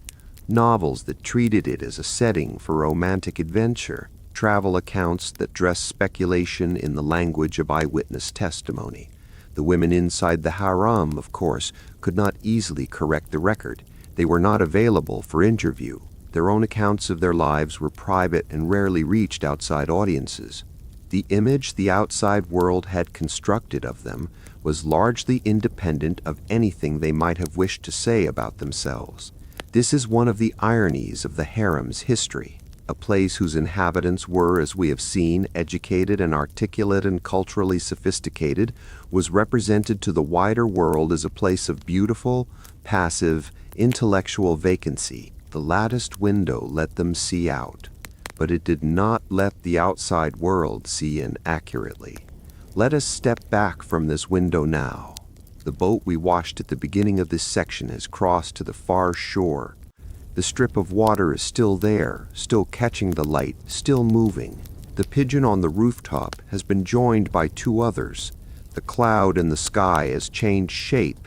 novels that treated it as a setting for romantic adventure, travel accounts that dressed speculation in the language of eyewitness testimony. The women inside the harem, of course, could not easily correct the record. They were not available for interview. Their own accounts of their lives were private and rarely reached outside audiences. The image the outside world had constructed of them was largely independent of anything they might have wished to say about themselves. This is one of the ironies of the harem's history. A place whose inhabitants were, as we have seen, educated and articulate and culturally sophisticated, was represented to the wider world as a place of beautiful, passive, intellectual vacancy. The latticed window let them see out, but it did not let the outside world see in accurately. Let us step back from this window now. The boat we watched at the beginning of this section has crossed to the far shore. The strip of water is still there, still catching the light, still moving. The pigeon on the rooftop has been joined by two others. The cloud in the sky has changed shape,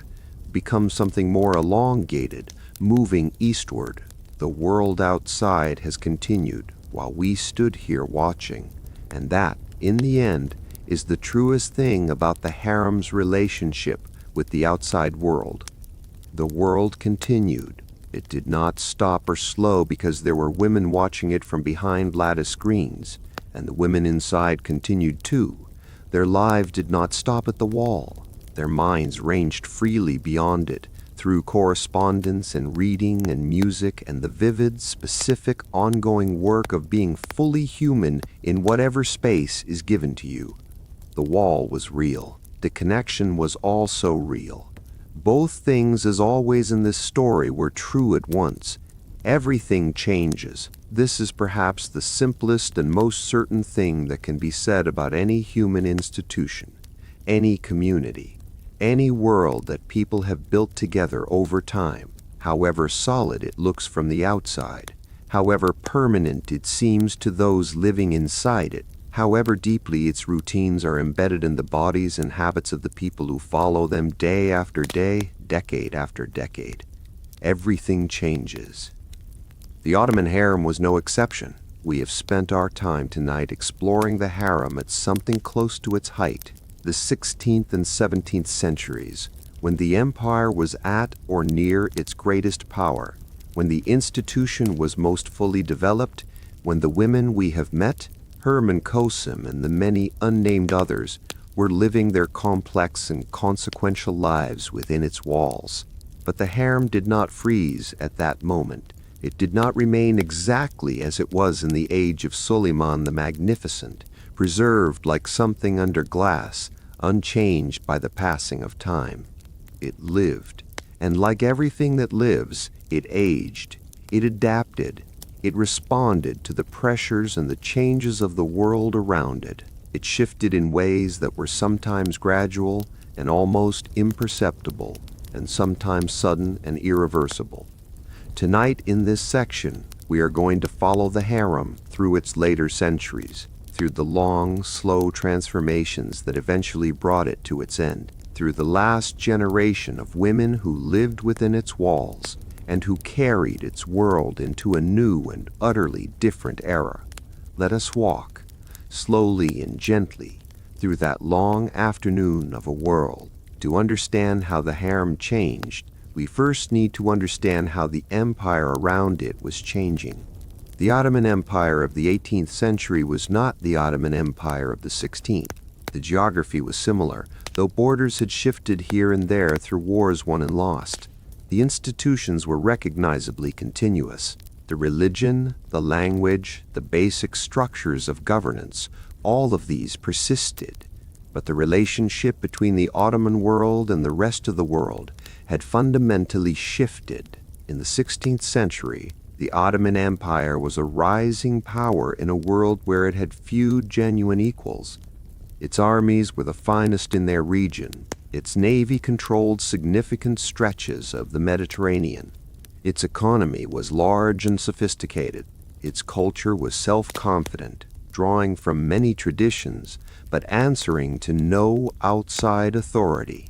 become something more elongated, moving eastward. The world outside has continued while we stood here watching, and that, in the end, is the truest thing about the harem's relationship with the outside world. The world continued. It did not stop or slow because there were women watching it from behind lattice screens, and the women inside continued too. Their lives did not stop at the wall. Their minds ranged freely beyond it, through correspondence and reading and music and the vivid, specific, ongoing work of being fully human in whatever space is given to you. The wall was real. The connection was also real. Both things, as always in this story, were true at once. Everything changes. This is perhaps the simplest and most certain thing that can be said about any human institution, any community, any world that people have built together over time, however solid it looks from the outside, however permanent it seems to those living inside it, however deeply its routines are embedded in the bodies and habits of the people who follow them day after day, decade after decade. Everything changes. The Ottoman Harem was no exception. We have spent our time tonight exploring the harem at something close to its height, the 16th and 17th centuries, when the empire was at or near its greatest power, when the institution was most fully developed, when the women we have met, Hürrem and Kösem and the many unnamed others, were living their complex and consequential lives within its walls. But the harem did not freeze at that moment. It did not remain exactly as it was in the age of Suleiman the Magnificent, preserved like something under glass, unchanged by the passing of time. It lived, and like everything that lives, it aged, it adapted, it responded to the pressures and the changes of the world around it. It shifted in ways that were sometimes gradual and almost imperceptible, and sometimes sudden and irreversible. Tonight in this section, we are going to follow the harem through its later centuries, through the long, slow transformations that eventually brought it to its end, through the last generation of women who lived within its walls and who carried its world into a new and utterly different era. Let us walk, slowly and gently, through that long afternoon of a world. To understand how the harem changed, we first need to understand how the empire around it was changing. The Ottoman Empire of the 18th century was not the Ottoman Empire of the 16th. The geography was similar, though borders had shifted here and there through wars won and lost. The institutions were recognizably continuous. The religion, the language, the basic structures of governance, all of these persisted. But the relationship between the Ottoman world and the rest of the world had fundamentally shifted. In the 16th century, the Ottoman Empire was a rising power in a world where it had few genuine equals. Its armies were the finest in their region. Its navy controlled significant stretches of the Mediterranean. Its economy was large and sophisticated. Its culture was self-confident, drawing from many traditions, but answering to no outside authority.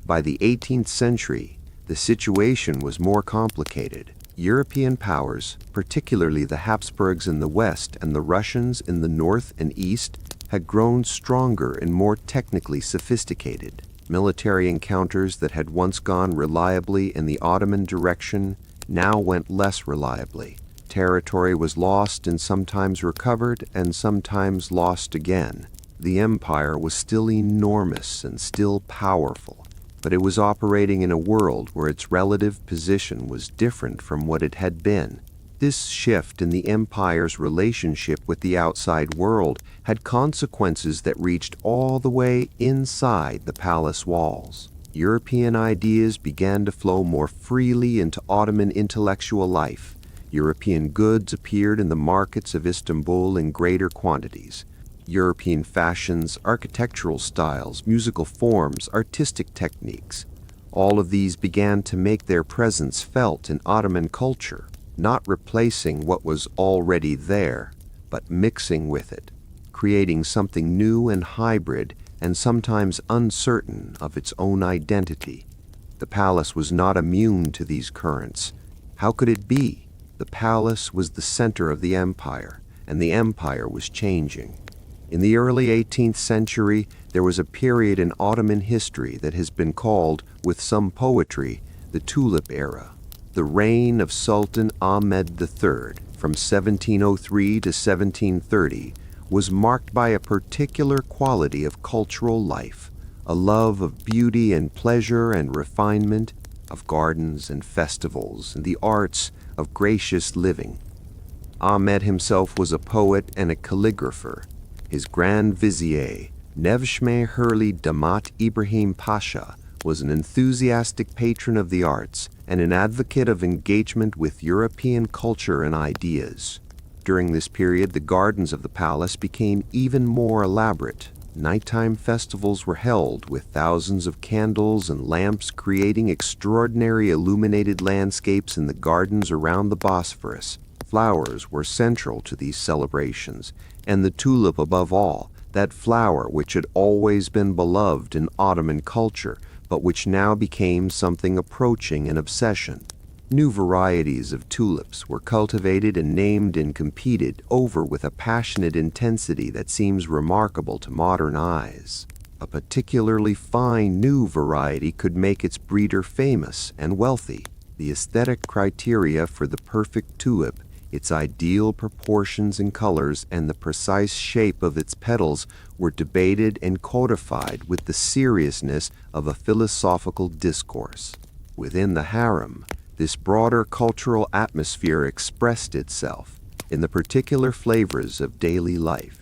By the 18th century, the situation was more complicated. European powers, particularly the Habsburgs in the west and the Russians in the north and east, had grown stronger and more technically sophisticated. Military encounters that had once gone reliably in the Ottoman direction now went less reliably. Territory was lost and sometimes recovered and sometimes lost again. The empire was still enormous and still powerful, but it was operating in a world where its relative position was different from what it had been. This shift in the empire's relationship with the outside world had consequences that reached all the way inside the palace walls. European ideas began to flow more freely into Ottoman intellectual life. European goods appeared in the markets of Istanbul in greater quantities. European fashions, architectural styles, musical forms, artistic techniques, all of these began to make their presence felt in Ottoman culture, not replacing what was already there, but mixing with it, creating something new and hybrid and sometimes uncertain of its own identity. The palace was not immune to these currents. How could it be? The palace was the center of the empire, and the empire was changing. In the early 18th century, there was a period in Ottoman history that has been called, with some poetry, the Tulip Era. The reign of Sultan Ahmed III, from 1703 to 1730, was marked by a particular quality of cultural life, a love of beauty and pleasure and refinement, of gardens and festivals and the arts, of gracious living. Ahmed himself was a poet and a calligrapher. His Grand Vizier, Nevşehir Hurli Damat Ibrahim Pasha, was an enthusiastic patron of the arts and an advocate of engagement with European culture and ideas. During this period, the gardens of the palace became even more elaborate. Nighttime festivals were held with thousands of candles and lamps creating extraordinary illuminated landscapes in the gardens around the Bosphorus. Flowers were central to these celebrations, and the tulip above all, that flower which had always been beloved in Ottoman culture, but which now became something approaching an obsession. New varieties of tulips were cultivated and named and competed over with a passionate intensity that seems remarkable to modern eyes. A particularly fine new variety could make its breeder famous and wealthy. The aesthetic criteria for the perfect tulip, its ideal proportions and colors, and the precise shape of its petals were debated and codified with the seriousness of a philosophical discourse. Within the harem, this broader cultural atmosphere expressed itself in the particular flavors of daily life.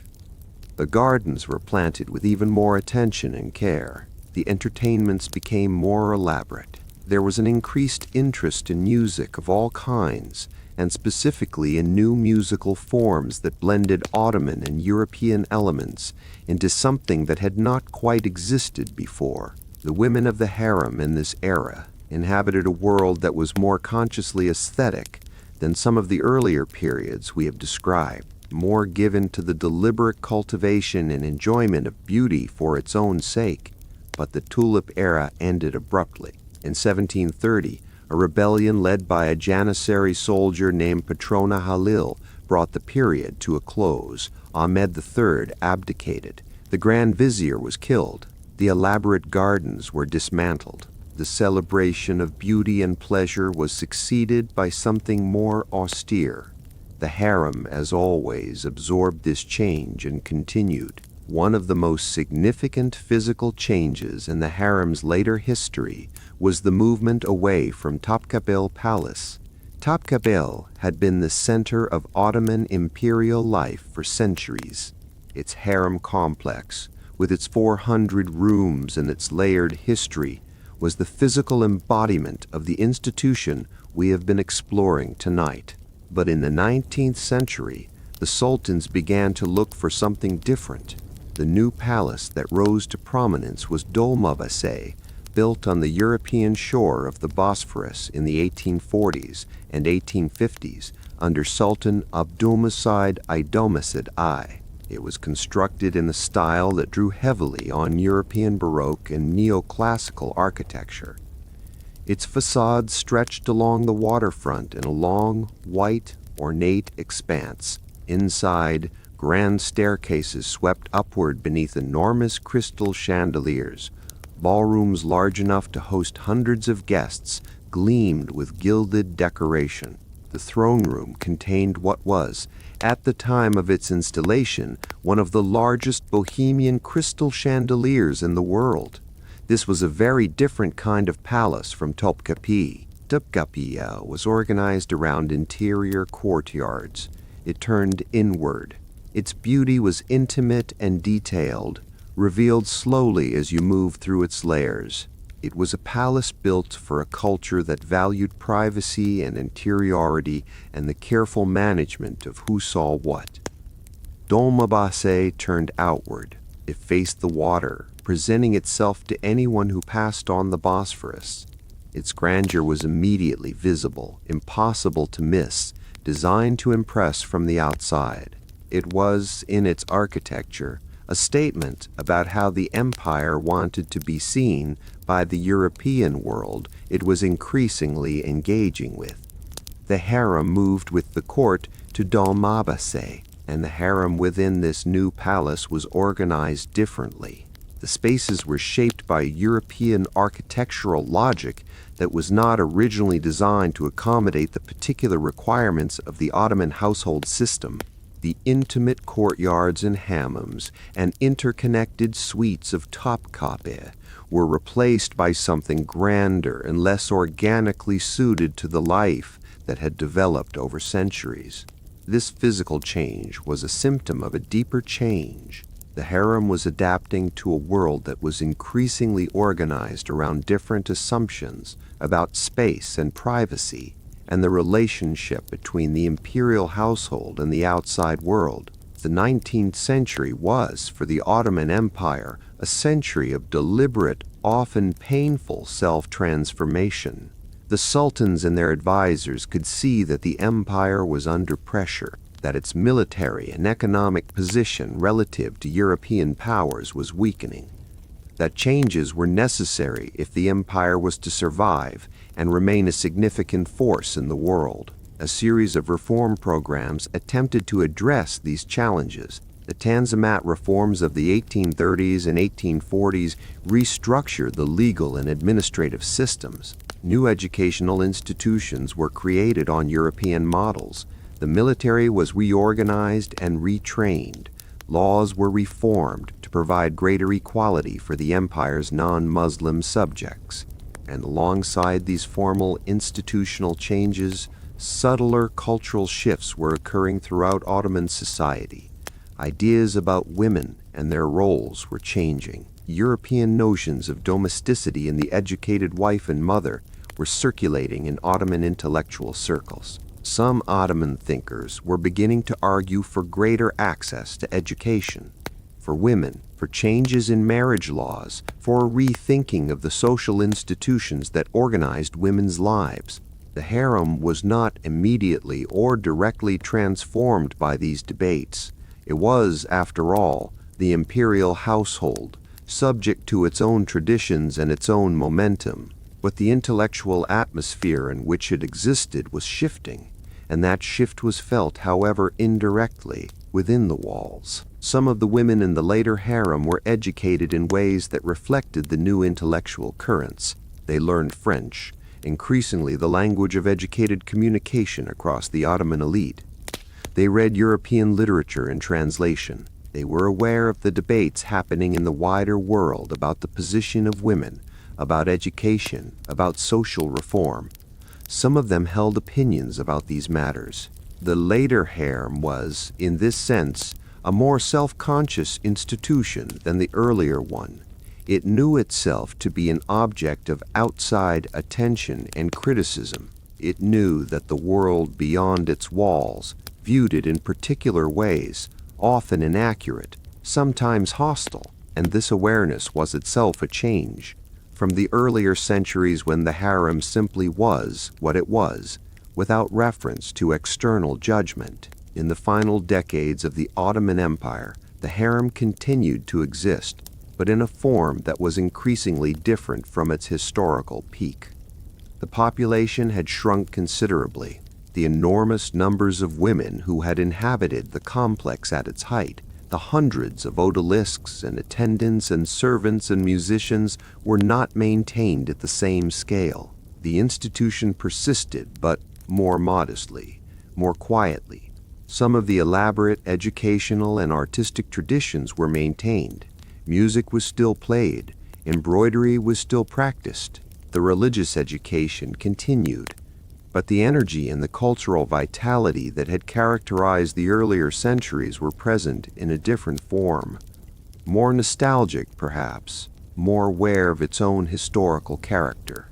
The gardens were planted with even more attention and care. The entertainments became more elaborate. There was an increased interest in music of all kinds, and specifically in new musical forms that blended Ottoman and European elements into something that had not quite existed before. The women of the harem in this era inhabited a world that was more consciously aesthetic than some of the earlier periods we have described, more given to the deliberate cultivation and enjoyment of beauty for its own sake. But the tulip era ended abruptly. In 1730, a rebellion led by a Janissary soldier named Patrona Halil brought the period to a close. Ahmed III abdicated. The Grand Vizier was killed. The elaborate gardens were dismantled. The celebration of beauty and pleasure was succeeded by something more austere. The harem, as always, absorbed this change and continued. One of the most significant physical changes in the harem's later history was the movement away from Topkapı Palace. Topkapı had been the center of Ottoman imperial life for centuries. Its harem complex, with its 400 rooms and its layered history, was the physical embodiment of the institution we have been exploring tonight. But in the 19th century, the sultans began to look for something different. The new palace that rose to prominence was Dolmabahçe, built on the European shore of the Bosphorus in the 1840s and 1850s under Sultan Abdülmecid Abdülmecid I. It was constructed in a style that drew heavily on European Baroque and neoclassical architecture. Its facade stretched along the waterfront in a long, white, ornate expanse. Inside, grand staircases swept upward beneath enormous crystal chandeliers. Ballrooms large enough to host hundreds of guests gleamed with gilded decoration. The throne room contained what was, at the time of its installation, one of the largest Bohemian crystal chandeliers in the world. This was a very different kind of palace from Topkapı. Topkapı was organized around interior courtyards. It turned inward. Its beauty was intimate and detailed, revealed slowly as you moved through its layers. It was a palace built for a culture that valued privacy and interiority and the careful management of who saw what. Dolmabahçe turned outward. It faced the water, presenting itself to anyone who passed on the Bosphorus. Its grandeur was immediately visible, impossible to miss, designed to impress from the outside. It was, in its architecture, a statement about how the empire wanted to be seen by the European world it was increasingly engaging with. The harem moved with the court to Dolmabahçe, and the harem within this new palace was organized differently. The spaces were shaped by European architectural logic that was not originally designed to accommodate the particular requirements of the Ottoman household system. The intimate courtyards and hammams and interconnected suites of Topkapı were replaced by something grander and less organically suited to the life that had developed over centuries. This physical change was a symptom of a deeper change. The harem was adapting to a world that was increasingly organized around different assumptions about space and privacy, and the relationship between the imperial household and the outside world. The 19th century was, for the Ottoman Empire, a century of deliberate, often painful self-transformation. The sultans and their advisors could see that the empire was under pressure, that its military and economic position relative to European powers was weakening, that changes were necessary if the empire was to survive and remain a significant force in the world. A series of reform programs attempted to address these challenges. The Tanzimat reforms of the 1830s and 1840s restructured the legal and administrative systems. New educational institutions were created on European models. The military was reorganized and retrained. Laws were reformed to provide greater equality for the empire's non-Muslim subjects. And alongside these formal institutional changes, subtler cultural shifts were occurring throughout Ottoman society. Ideas about women and their roles were changing. European notions of domesticity in the educated wife and mother were circulating in Ottoman intellectual circles. Some Ottoman thinkers were beginning to argue for greater access to education, for women, for changes in marriage laws, for a rethinking of the social institutions that organized women's lives. The harem was not immediately or directly transformed by these debates. It was, after all, the imperial household, subject to its own traditions and its own momentum. But the intellectual atmosphere in which it existed was shifting, and that shift was felt, however indirectly, within the walls. Some of the women in the later harem were educated in ways that reflected the new intellectual currents. They learned French, increasingly the language of educated communication across the Ottoman elite. They read European literature in translation. They were aware of the debates happening in the wider world about the position of women, about education, about social reform. Some of them held opinions about these matters. The later harem was, in this sense, a more self-conscious institution than the earlier one. It knew itself to be an object of outside attention and criticism. It knew that the world beyond its walls viewed it in particular ways, often inaccurate, sometimes hostile, and this awareness was itself a change. From the earlier centuries when the harem simply was what it was, without reference to external judgment, in the final decades of the Ottoman Empire, the harem continued to exist, but in a form that was increasingly different from its historical peak. The population had shrunk considerably. The enormous numbers of women who had inhabited the complex at its height, the hundreds of odalisques and attendants and servants and musicians were not maintained at the same scale. The institution persisted, but more modestly, more quietly. Some of the elaborate educational and artistic traditions were maintained. Music was still played, embroidery was still practiced, the religious education continued, but the energy and the cultural vitality that had characterized the earlier centuries were present in a different form. More nostalgic, perhaps, more aware of its own historical character.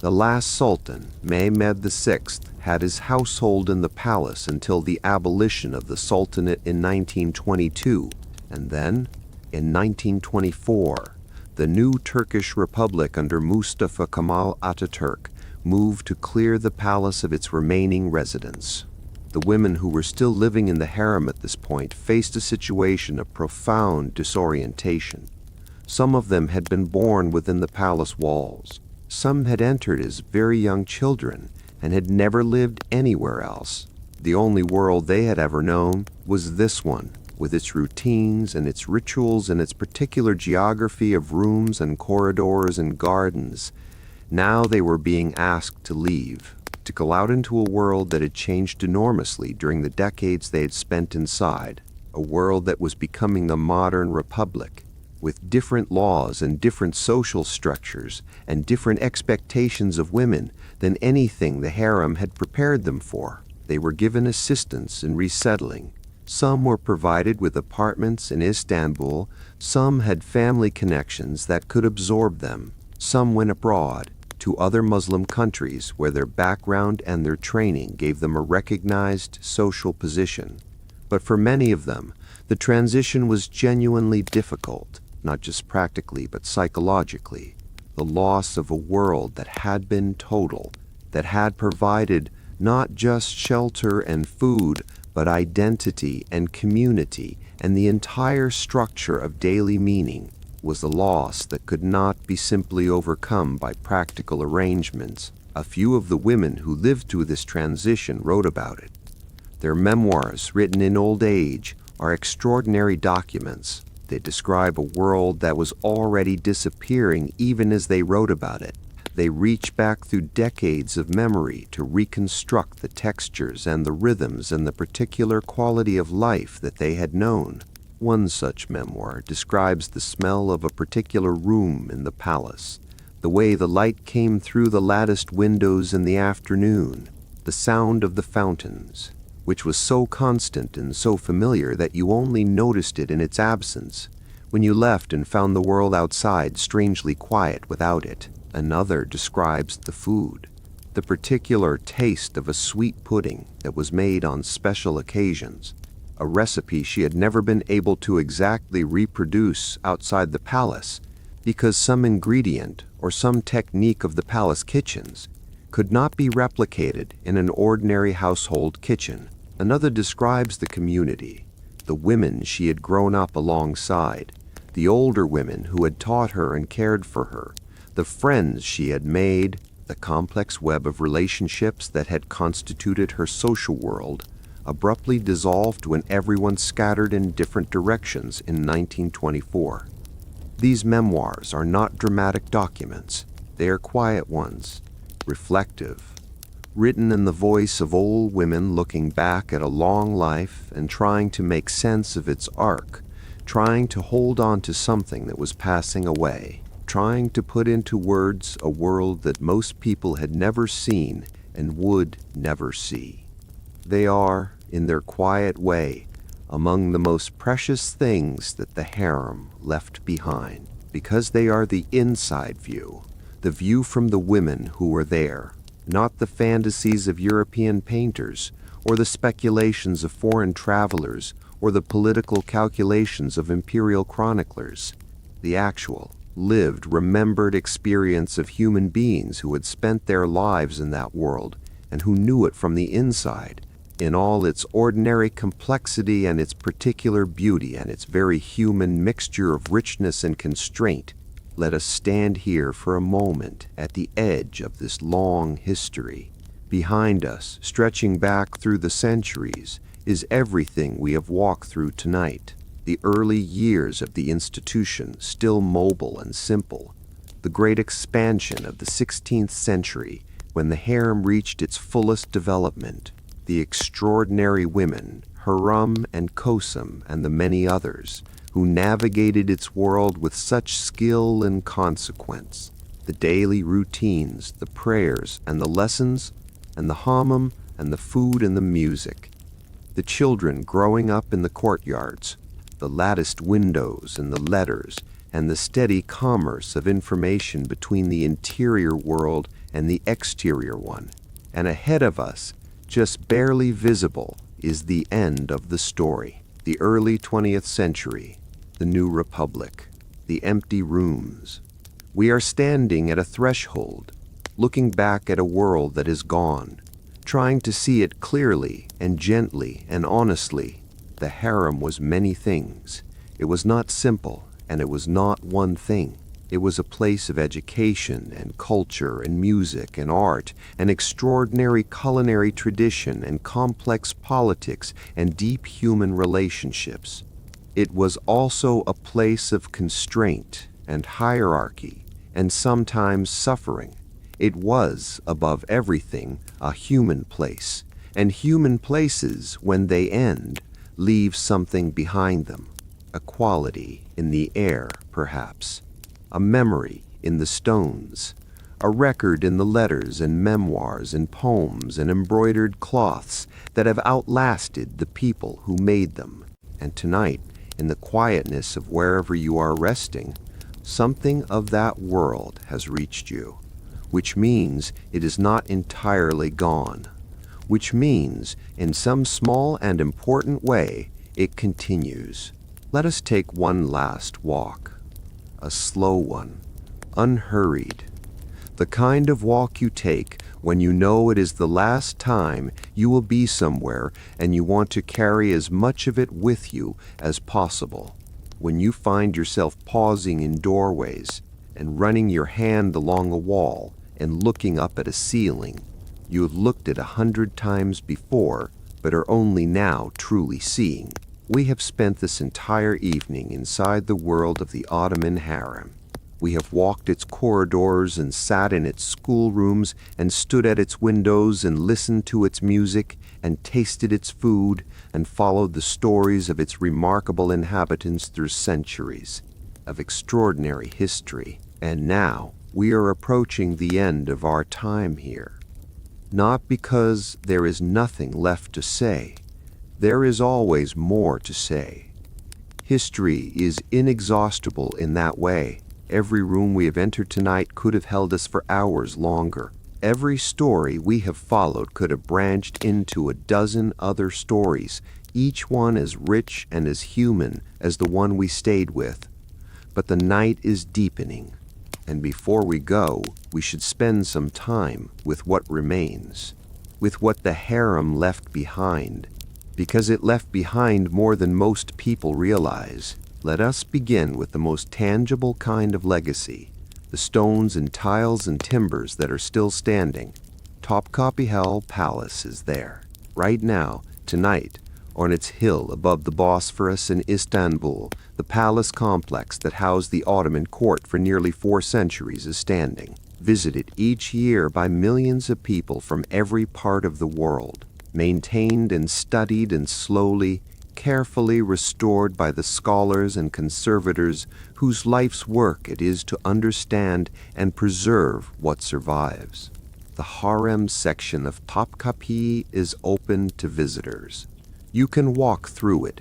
The last sultan, Mehmed VI, had his household in the palace until the abolition of the sultanate in 1922, and then, in 1924, the new Turkish Republic under Mustafa Kemal Atatürk moved to clear the palace of its remaining residents. The women who were still living in the harem at this point faced a situation of profound disorientation. Some of them had been born within the palace walls. Some had entered as very young children and had never lived anywhere else. The only world they had ever known was this one, with its routines and its rituals and its particular geography of rooms and corridors and gardens. Now they were being asked to leave, to go out into a world that had changed enormously during the decades they had spent inside, a world that was becoming the modern republic, with different laws and different social structures and different expectations of women than anything the harem had prepared them for. They were given assistance in resettling. Some were provided with apartments in Istanbul, some had family connections that could absorb them. Some went abroad, to other Muslim countries where their background and their training gave them a recognized social position. But for many of them, the transition was genuinely difficult, not just practically but psychologically. The loss of a world that had been total that had provided not just shelter and food, but identity and community, and the entire structure of daily meaning, was a loss that could not be simply overcome by practical arrangements. A few of the women who lived through this transition wrote about it. Their memoirs, written in old age, are extraordinary documents. They describe a world that was already disappearing even as they wrote about it. They reach back through decades of memory to reconstruct the textures and the rhythms and the particular quality of life that they had known. One such memoir describes the smell of a particular room in the palace, the way the light came through the latticed windows in the afternoon, the sound of the fountains, which was so constant and so familiar that you only noticed it in its absence, when you left and found the world outside strangely quiet without it. Another describes the food, the particular taste of a sweet pudding that was made on special occasions, a recipe she had never been able to exactly reproduce outside the palace because some ingredient or some technique of the palace kitchens could not be replicated in an ordinary household kitchen. Another describes the community, the women she had grown up alongside, the older women who had taught her and cared for her, the friends she had made, the complex web of relationships that had constituted her social world, abruptly dissolved when everyone scattered in different directions in 1924. These memoirs are not dramatic documents. They are quiet ones, reflective, written in the voice of old women looking back at a long life and trying to make sense of its arc, trying to hold on to something that was passing away, trying to put into words a world that most people had never seen and would never see. They are, in their quiet way, among the most precious things that the harem left behind, because they are the inside view, the view from the women who were there, not the fantasies of European painters, or the speculations of foreign travelers, or the political calculations of imperial chroniclers. The actual, lived, remembered experience of human beings who had spent their lives in that world and who knew it from the inside, in all its ordinary complexity and its particular beauty and its very human mixture of richness and constraint. Let us stand here for a moment at the edge of this long history. Behind us, stretching back through the centuries, is everything we have walked through tonight. The early years of the institution, still mobile and simple. The great expansion of the 16th century, when the harem reached its fullest development. The extraordinary women, Hürrem and Kösem and the many others, who navigated its world with such skill and consequence. The daily routines, the prayers and the lessons, and the hammam and the food and the music. The children growing up in the courtyards, the latticed windows and the letters, and the steady commerce of information between the interior world and the exterior one. And ahead of us, just barely visible, is the end of the story. The early 20th century, the new republic, the empty rooms. We are standing at a threshold, looking back at a world that is gone, trying to see it clearly and gently and honestly. The harem was many things. It was not simple, and it was not one thing. It was a place of education and culture and music and art and extraordinary culinary tradition and complex politics and deep human relationships. It was also a place of constraint and hierarchy and sometimes suffering. It was, above everything, a human place, and human places, when they end, leave something behind them, a quality in the air, perhaps, a memory in the stones, a record in the letters and memoirs and poems and embroidered cloths that have outlasted the people who made them. And tonight, in the quietness of wherever you are resting, something of that world has reached you, which means it is not entirely gone, which means, in some small and important way, it continues. Let us take one last walk, a slow one, unhurried, The kind of walk you take when you know it is the last time you will be somewhere and you want to carry as much of it with you as possible. When you find yourself pausing in doorways and running your hand along a wall and looking up at a ceiling you have looked at 100 times before but are only now truly seeing. We have spent this entire evening inside the world of the Ottoman Harem. We have walked its corridors and sat in its schoolrooms and stood at its windows and listened to its music and tasted its food and followed the stories of its remarkable inhabitants through centuries of extraordinary history. And now we are approaching the end of our time here. Not because there is nothing left to say. There is always more to say. History is inexhaustible in that way. Every room we have entered tonight could have held us for hours longer. Every story we have followed could have branched into a dozen other stories, each one as rich and as human as the one we stayed with. But the night is deepening, and before we go, we should spend some time with what remains, with what the harem left behind, because it left behind more than most people realize. Let us begin with the most tangible kind of legacy, the stones and tiles and timbers that are still standing. Topkapı Palace is there, right now, tonight, on its hill above the Bosphorus in Istanbul. The palace complex that housed the Ottoman court for nearly 4 centuries is standing, visited each year by millions of people from every part of the world, maintained and studied and slowly, carefully restored by the scholars and conservators whose life's work it is to understand and preserve what survives. The harem section of Topkapı is open to visitors. You can walk through it.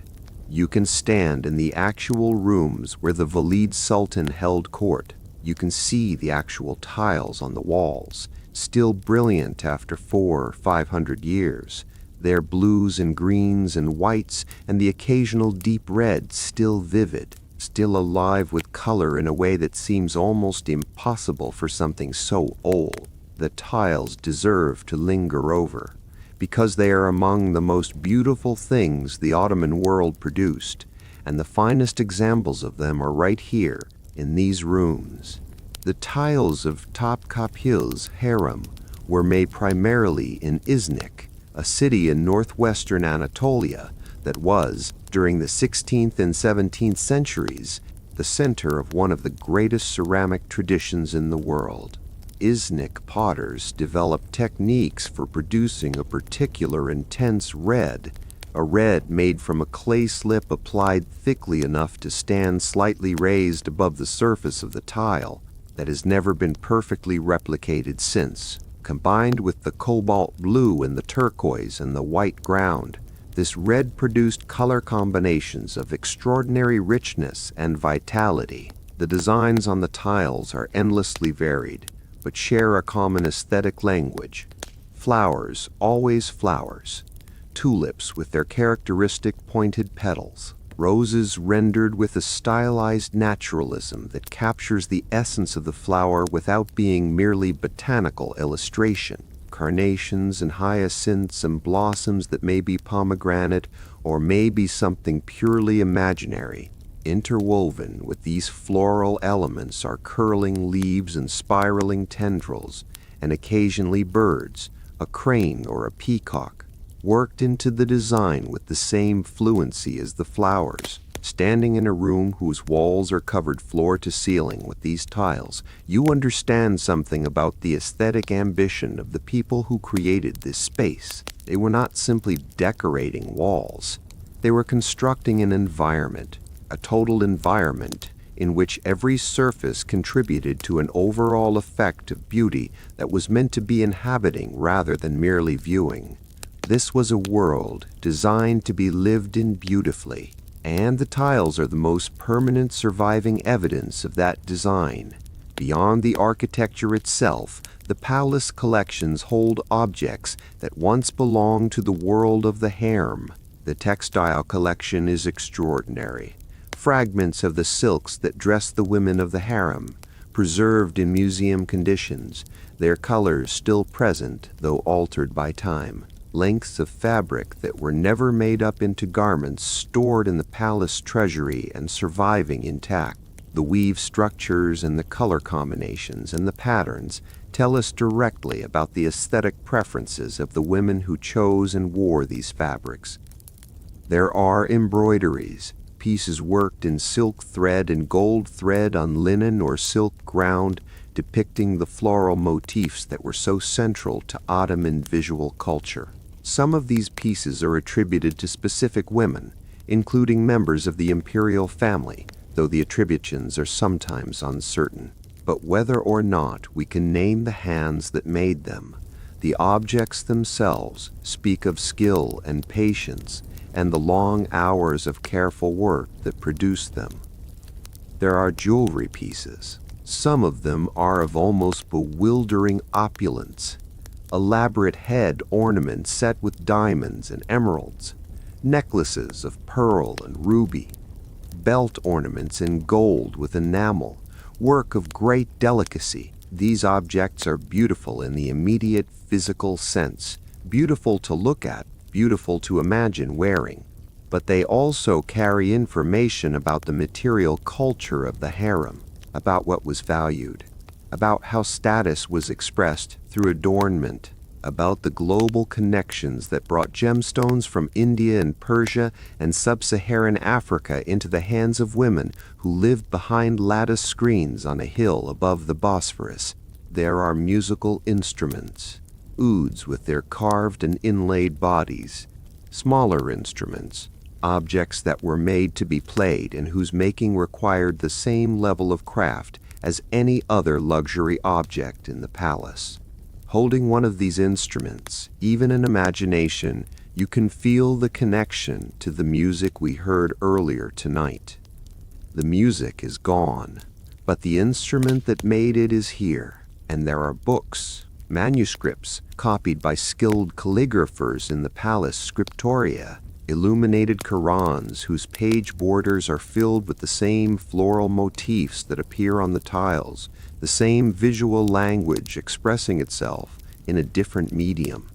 You can stand in the actual rooms where the Valide Sultan held court. You can see the actual tiles on the walls, still brilliant after 400 or 500 years. Their blues and greens and whites and the occasional deep red still vivid, still alive with color in a way that seems almost impossible for something so old. The tiles deserve to linger over, because they are among the most beautiful things the Ottoman world produced, and the finest examples of them are right here in these rooms. The tiles of Topkapı's harem were made primarily in Iznik, a city in northwestern Anatolia that was, during the 16th and 17th centuries, the center of one of the greatest ceramic traditions in the world. Iznik potters developed techniques for producing a particular intense red, a red made from a clay slip applied thickly enough to stand slightly raised above the surface of the tile, that has never been perfectly replicated since. Combined with the cobalt blue and the turquoise and the white ground, this red produced color combinations of extraordinary richness and vitality. The designs on the tiles are endlessly varied, but share a common aesthetic language. Flowers, always flowers. Tulips with their characteristic pointed petals. Roses rendered with a stylized naturalism that captures the essence of the flower without being merely botanical illustration. Carnations and hyacinths and blossoms that may be pomegranate or may be something purely imaginary. Interwoven with these floral elements are curling leaves and spiraling tendrils, and occasionally birds, a crane or a peacock, worked into the design with the same fluency as the flowers. Standing in a room whose walls are covered floor to ceiling with these tiles, you understand something about the aesthetic ambition of the people who created this space. They were not simply decorating walls. They were constructing an environment, a total environment in which every surface contributed to an overall effect of beauty that was meant to be inhabiting rather than merely viewing. This was a world designed to be lived in beautifully, and the tiles are the most permanent surviving evidence of that design. Beyond the architecture itself, the palace collections hold objects that once belonged to the world of the harem. The textile collection is extraordinary. Fragments of the silks that dress the women of the harem, preserved in museum conditions, their colors still present though altered by time. Lengths of fabric that were never made up into garments stored in the palace treasury and surviving intact. The weave structures and the color combinations and the patterns tell us directly about the aesthetic preferences of the women who chose and wore these fabrics. There are embroideries, pieces worked in silk thread and gold thread on linen or silk ground, depicting the floral motifs that were so central to Ottoman visual culture. Some of these pieces are attributed to specific women, including members of the imperial family, though the attributions are sometimes uncertain. But whether or not we can name the hands that made them, the objects themselves speak of skill and patience and the long hours of careful work that produced them. There are jewelry pieces. Some of them are of almost bewildering opulence. Elaborate head ornaments set with diamonds and emeralds, necklaces of pearl and ruby, belt ornaments in gold with enamel, work of great delicacy. These objects are beautiful in the immediate physical sense, beautiful to look at, beautiful to imagine wearing. But they also carry information about the material culture of the harem, about what was valued, about how status was expressed through adornment, about the global connections that brought gemstones from India and Persia and sub-Saharan Africa into the hands of women who lived behind lattice screens on a hill above the Bosphorus. There are musical instruments, ouds with their carved and inlaid bodies, smaller instruments, objects that were made to be played and whose making required the same level of craft as any other luxury object in the palace. Holding one of these instruments, even in imagination, you can feel the connection to the music we heard earlier tonight. The music is gone, but the instrument that made it is here, and there are books, manuscripts copied by skilled calligraphers in the palace scriptoria, illuminated Qurans whose page borders are filled with the same floral motifs that appear on the tiles, the same visual language expressing itself in a different medium.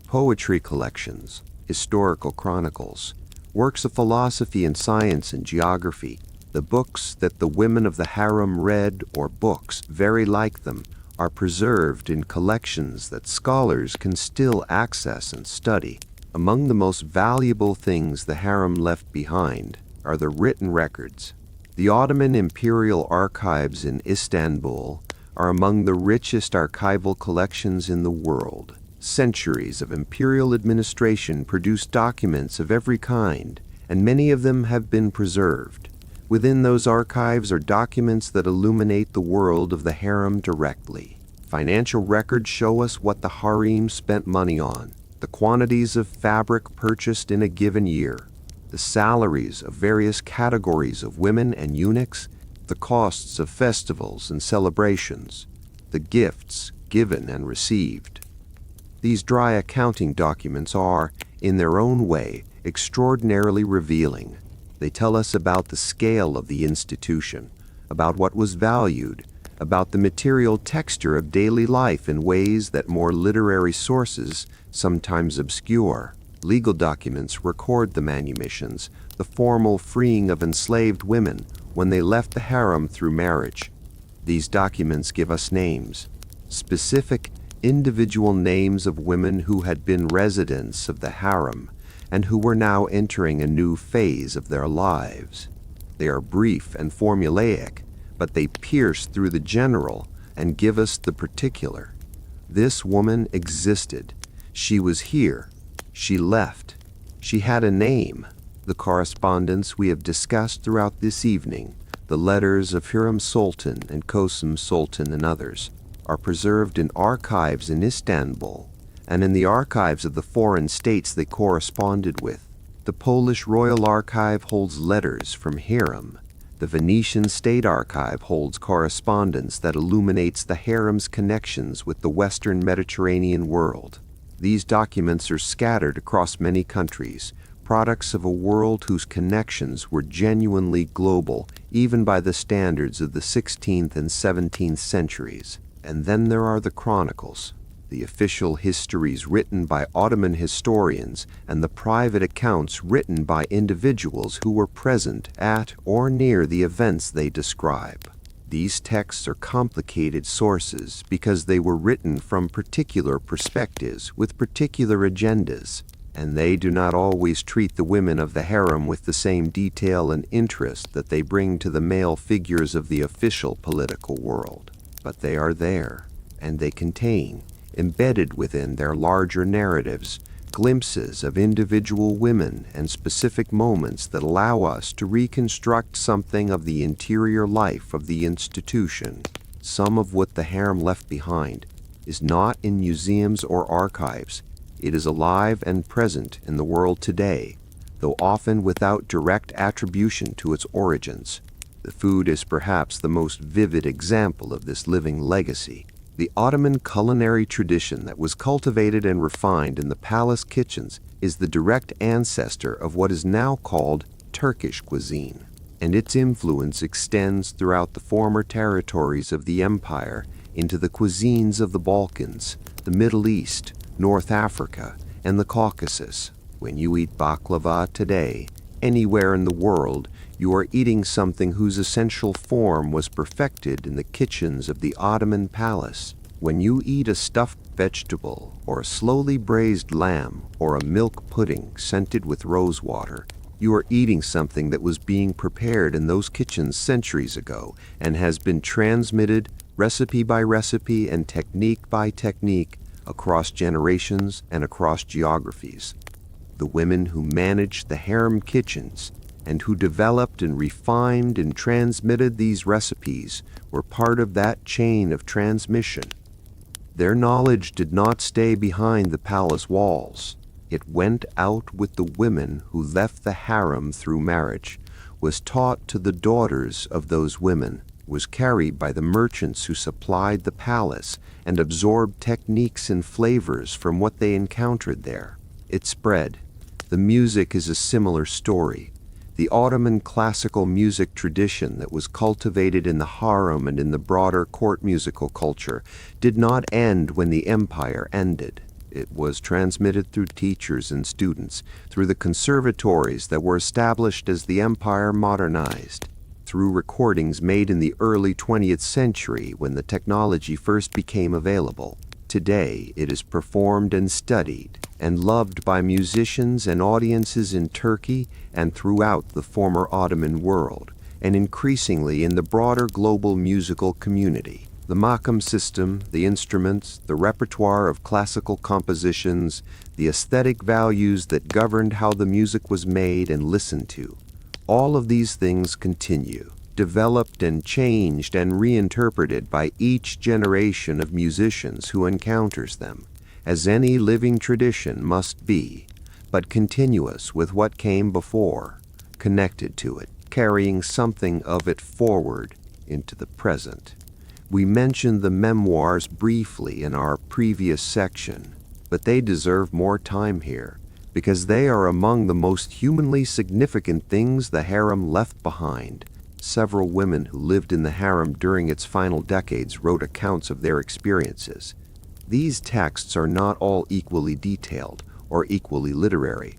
Poetry collections, historical chronicles, works of philosophy and science and geography, the books that the women of the harem read or books very like them are preserved in collections that scholars can still access and study. Among the most valuable things the harem left behind are the written records. The Ottoman Imperial Archives in Istanbul are among the richest archival collections in the world. Centuries of imperial administration produced documents of every kind, and many of them have been preserved. Within those archives are documents that illuminate the world of the harem directly. Financial records show us what the harem spent money on, the quantities of fabric purchased in a given year, the salaries of various categories of women and eunuchs, the costs of festivals and celebrations, the gifts given and received. These dry accounting documents are, in their own way, extraordinarily revealing. They tell us about the scale of the institution, about what was valued, about the material texture of daily life in ways that more literary sources sometimes obscure. Legal documents record the manumissions, the formal freeing of enslaved women when they left the harem through marriage. These documents give us names, specific, individual names of women who had been residents of the harem and who were now entering a new phase of their lives. They are brief and formulaic, but they pierce through the general and give us the particular. This woman existed. She was here. She left. She had a name. The correspondence we have discussed throughout this evening, the letters of Hürrem Sultan and Kösem Sultan and others, are preserved in archives in Istanbul and in the archives of the foreign states they corresponded with. The Polish Royal Archive holds letters from Hürrem. The Venetian State Archive holds correspondence that illuminates the harem's connections with the Western Mediterranean world. These documents are scattered across many countries, products of a world whose connections were genuinely global, even by the standards of the 16th and 17th centuries. And then there are the chronicles, the official histories written by Ottoman historians and the private accounts written by individuals who were present at or near the events they describe. These texts are complicated sources because they were written from particular perspectives with particular agendas, and they do not always treat the women of the harem with the same detail and interest that they bring to the male figures of the official political world. But they are there, and they contain, embedded within their larger narratives, glimpses of individual women and specific moments that allow us to reconstruct something of the interior life of the institution. Some of what the harem left behind is not in museums or archives. It is alive and present in the world today, though often without direct attribution to its origins. The food is perhaps the most vivid example of this living legacy. The Ottoman culinary tradition that was cultivated and refined in the palace kitchens is the direct ancestor of what is now called Turkish cuisine, and its influence extends throughout the former territories of the empire into the cuisines of the Balkans, the Middle East, North Africa, and the Caucasus. When you eat baklava today, anywhere in the world, you are eating something whose essential form was perfected in the kitchens of the Ottoman palace. When you eat a stuffed vegetable, or a slowly braised lamb, or a milk pudding scented with rose water, you are eating something that was being prepared in those kitchens centuries ago and has been transmitted recipe by recipe and technique by technique across generations and across geographies. The women who managed the harem kitchens and who developed and refined and transmitted these recipes were part of that chain of transmission. Their knowledge did not stay behind the palace walls. It went out with the women who left the harem through marriage, was taught to the daughters of those women, was carried by the merchants who supplied the palace and absorbed techniques and flavors from what they encountered there. It spread. The music is a similar story. The Ottoman classical music tradition that was cultivated in the harem and in the broader court musical culture did not end when the empire ended. It was transmitted through teachers and students, through the conservatories that were established as the empire modernized, through recordings made in the early 20th century when the technology first became available. Today, it is performed and studied and loved by musicians and audiences in Turkey and throughout the former Ottoman world, and increasingly in the broader global musical community. The makam system, the instruments, the repertoire of classical compositions, the aesthetic values that governed how the music was made and listened to, all of these things continue, developed and changed and reinterpreted by each generation of musicians who encounters them, as any living tradition must be, but continuous with what came before, connected to it, carrying something of it forward into the present. We mentioned the memoirs briefly in our previous section, but they deserve more time here, because they are among the most humanly significant things the harem left behind. Several women who lived in the harem during its final decades wrote accounts of their experiences. These texts are not all equally detailed or equally literary.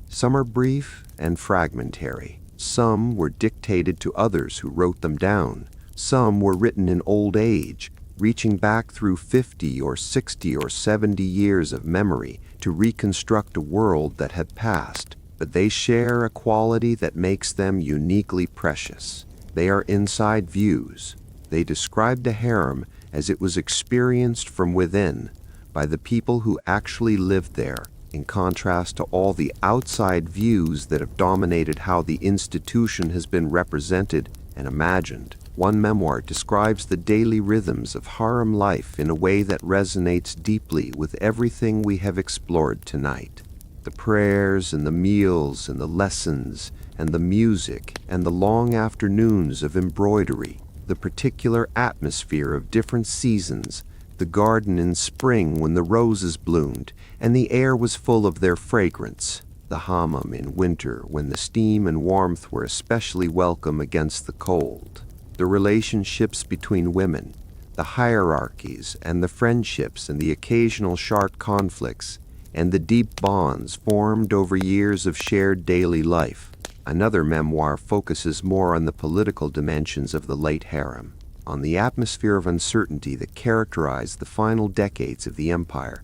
Some are brief and fragmentary. Some were dictated to others who wrote them down. Some were written in old age, reaching back through 50 or 60 or 70 years of memory to reconstruct a world that had passed. But they share a quality that makes them uniquely precious. They are inside views. They describe the harem as it was experienced from within by the people who actually lived there, in contrast to all the outside views that have dominated how the institution has been represented and imagined. One memoir describes the daily rhythms of harem life in a way that resonates deeply with everything we have explored tonight. The prayers and the meals and the lessons and the music and the long afternoons of embroidery, the particular atmosphere of different seasons, the garden in spring when the roses bloomed and the air was full of their fragrance, the hammam in winter when the steam and warmth were especially welcome against the cold, the relationships between women, the hierarchies and the friendships and the occasional sharp conflicts, and the deep bonds formed over years of shared daily life. Another memoir focuses more on the political dimensions of the late harem, on the atmosphere of uncertainty that characterized the final decades of the empire,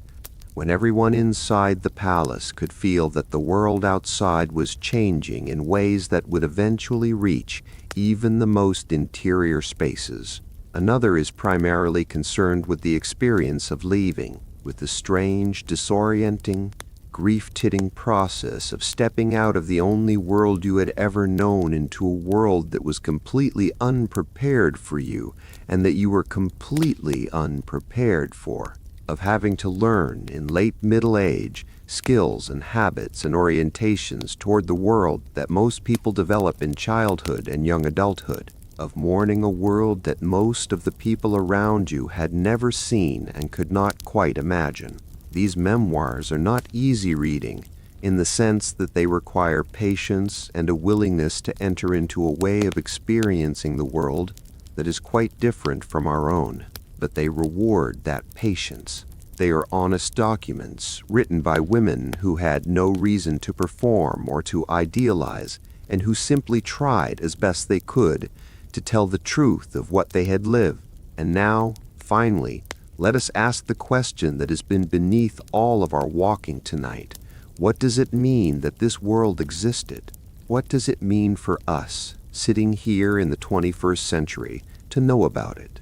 when everyone inside the palace could feel that the world outside was changing in ways that would eventually reach even the most interior spaces. Another is primarily concerned with the experience of leaving, with the strange, disorienting, grief-titting process of stepping out of the only world you had ever known into a world that was completely unprepared for you and that you were completely unprepared for, of having to learn in late middle age skills and habits and orientations toward the world that most people develop in childhood and young adulthood, of mourning a world that most of the people around you had never seen and could not quite imagine. These memoirs are not easy reading in the sense that they require patience and a willingness to enter into a way of experiencing the world that is quite different from our own, but they reward that patience. They are honest documents written by women who had no reason to perform or to idealize, and who simply tried as best they could to tell the truth of what they had lived. And now, finally, let us ask the question that has been beneath all of our walking tonight. What does it mean that this world existed? What does it mean for us, sitting here in the 21st century, to know about it,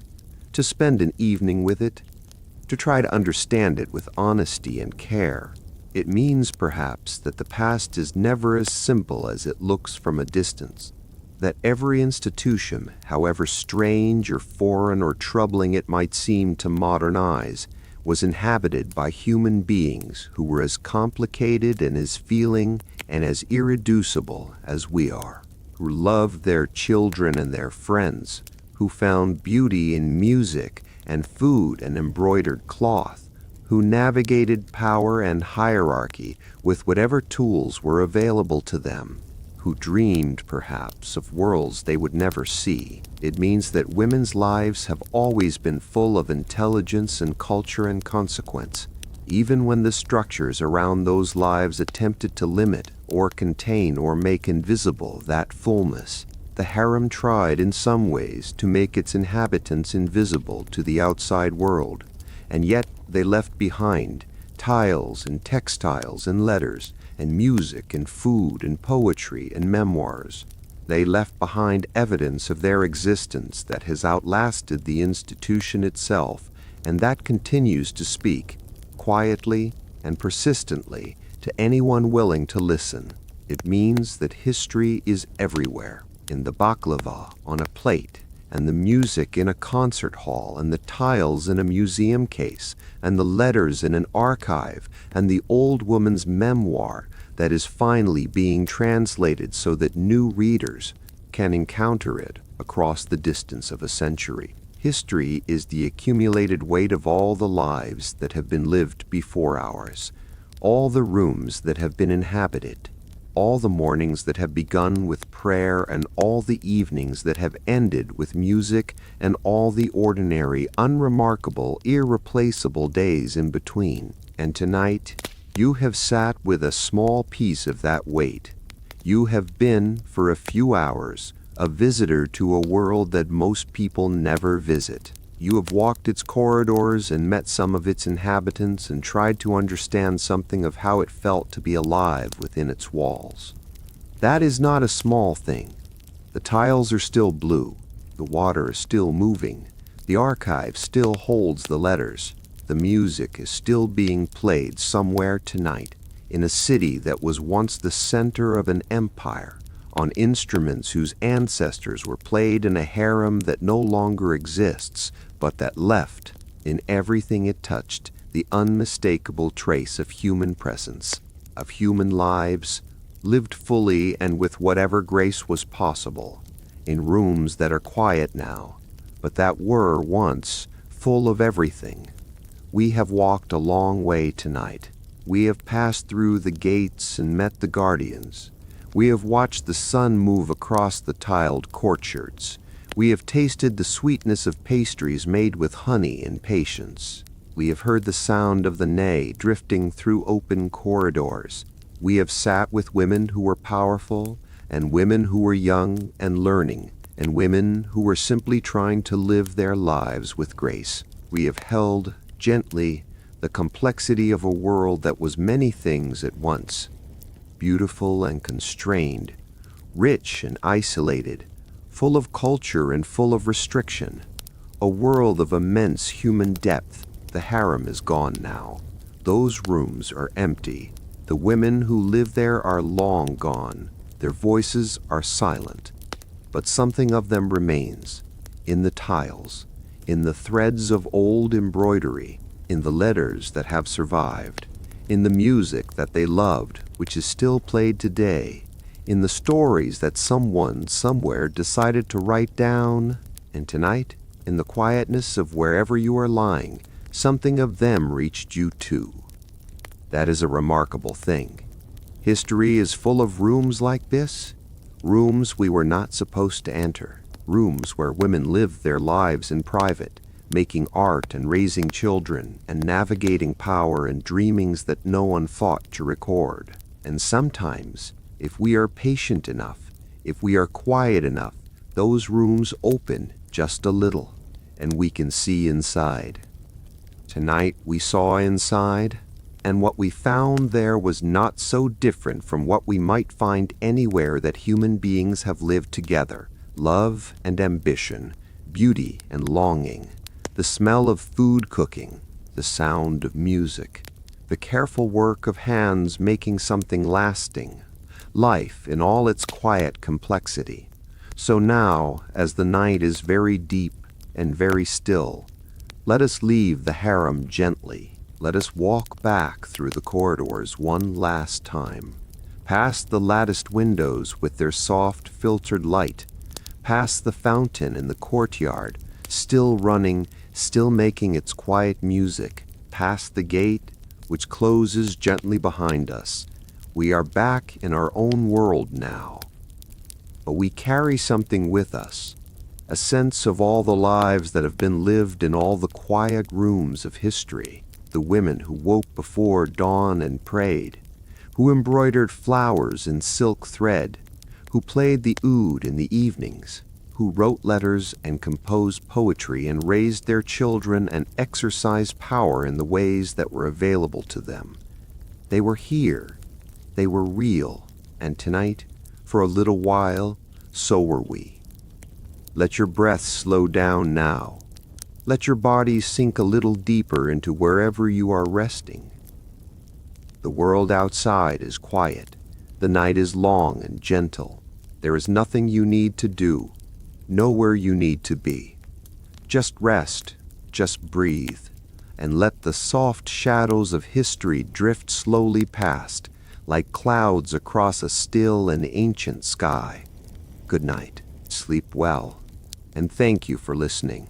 to spend an evening with it, to try to understand it with honesty and care? It means, perhaps, that the past is never as simple as it looks from a distance, that every institution, however strange or foreign or troubling it might seem to modern eyes, was inhabited by human beings who were as complicated and as feeling and as irreducible as we are, who loved their children and their friends, who found beauty in music and food and embroidered cloth, who navigated power and hierarchy with whatever tools were available to them, who dreamed, perhaps, of worlds they would never see. It means that women's lives have always been full of intelligence and culture and consequence, even when the structures around those lives attempted to limit or contain or make invisible that fullness. The harem tried in some ways to make its inhabitants invisible to the outside world, and yet they left behind tiles and textiles and letters and music and food and poetry and memoirs. They left behind evidence of their existence that has outlasted the institution itself, and that continues to speak, quietly and persistently, to anyone willing to listen. It means that history is everywhere, in the baklava on a plate, and the music in a concert hall, and the tiles in a museum case, and the letters in an archive, and the old woman's memoir that is finally being translated so that new readers can encounter it across the distance of a century. History is the accumulated weight of all the lives that have been lived before ours, all the rooms that have been inhabited, all the mornings that have begun with prayer, and all the evenings that have ended with music, and all the ordinary, unremarkable, irreplaceable days in between. And tonight, you have sat with a small piece of that weight. You have been, for a few hours, a visitor to a world that most people never visit. You have walked its corridors and met some of its inhabitants and tried to understand something of how it felt to be alive within its walls. That is not a small thing. The tiles are still blue. The water is still moving. The archive still holds the letters. The music is still being played somewhere tonight in a city that was once the center of an empire, on instruments whose ancestors were played in a harem that no longer exists, but that left, in everything it touched, the unmistakable trace of human presence, of human lives, lived fully and with whatever grace was possible, in rooms that are quiet now, but that were once full of everything. We have walked a long way tonight, We have passed through the gates and met the guardians. We have watched the sun move across the tiled courtyards. We have tasted the sweetness of pastries made with honey and patience. We have heard the sound of the ney drifting through open corridors. We have sat with women who were powerful, and women who were young and learning, and women who were simply trying to live their lives with grace. We have held, gently, the complexity of a world that was many things at once, beautiful and constrained, rich and isolated, full of culture and full of restriction, a world of immense human depth. The harem is gone now. Those rooms are empty. The women who live there are long gone. Their voices are silent. But something of them remains, in the tiles, in the threads of old embroidery, in the letters that have survived, in the music that they loved, which is still played today, in the stories that someone somewhere decided to write down, and tonight, in the quietness of wherever you are lying, something of them reached you too. That is a remarkable thing. History is full of rooms like this, rooms we were not supposed to enter, rooms where women lived their lives in private, making art and raising children and navigating power and dreamings that no one thought to record. And sometimes, if we are patient enough, if we are quiet enough, those rooms open just a little, and we can see inside. Tonight we saw inside, and what we found there was not so different from what we might find anywhere that human beings have lived together. Love and ambition, beauty and longing, the smell of food cooking, the sound of music, the careful work of hands making something lasting, life in all its quiet complexity. So now, as the night is very deep and very still, let us leave the harem gently. Let us walk back through the corridors one last time, past the latticed windows with their soft filtered light, past the fountain in the courtyard, still running, still making its quiet music, past the gate, which closes gently behind us. We are back in our own world now. But we carry something with us, a sense of all the lives that have been lived in all the quiet rooms of history, the women who woke before dawn and prayed, who embroidered flowers in silk thread, who played the oud in the evenings, who wrote letters and composed poetry and raised their children and exercised power in the ways that were available to them. They were here, they were real, and tonight, for a little while, so were we. Let your breath slow down now. Let your body sink a little deeper into wherever you are resting. The world outside is quiet. The night is long and gentle. There is nothing you need to do, nowhere you need to be. Just rest, just breathe, and let the soft shadows of history drift slowly past, like clouds across a still and ancient sky. Good night. Sleep well, and thank you for listening.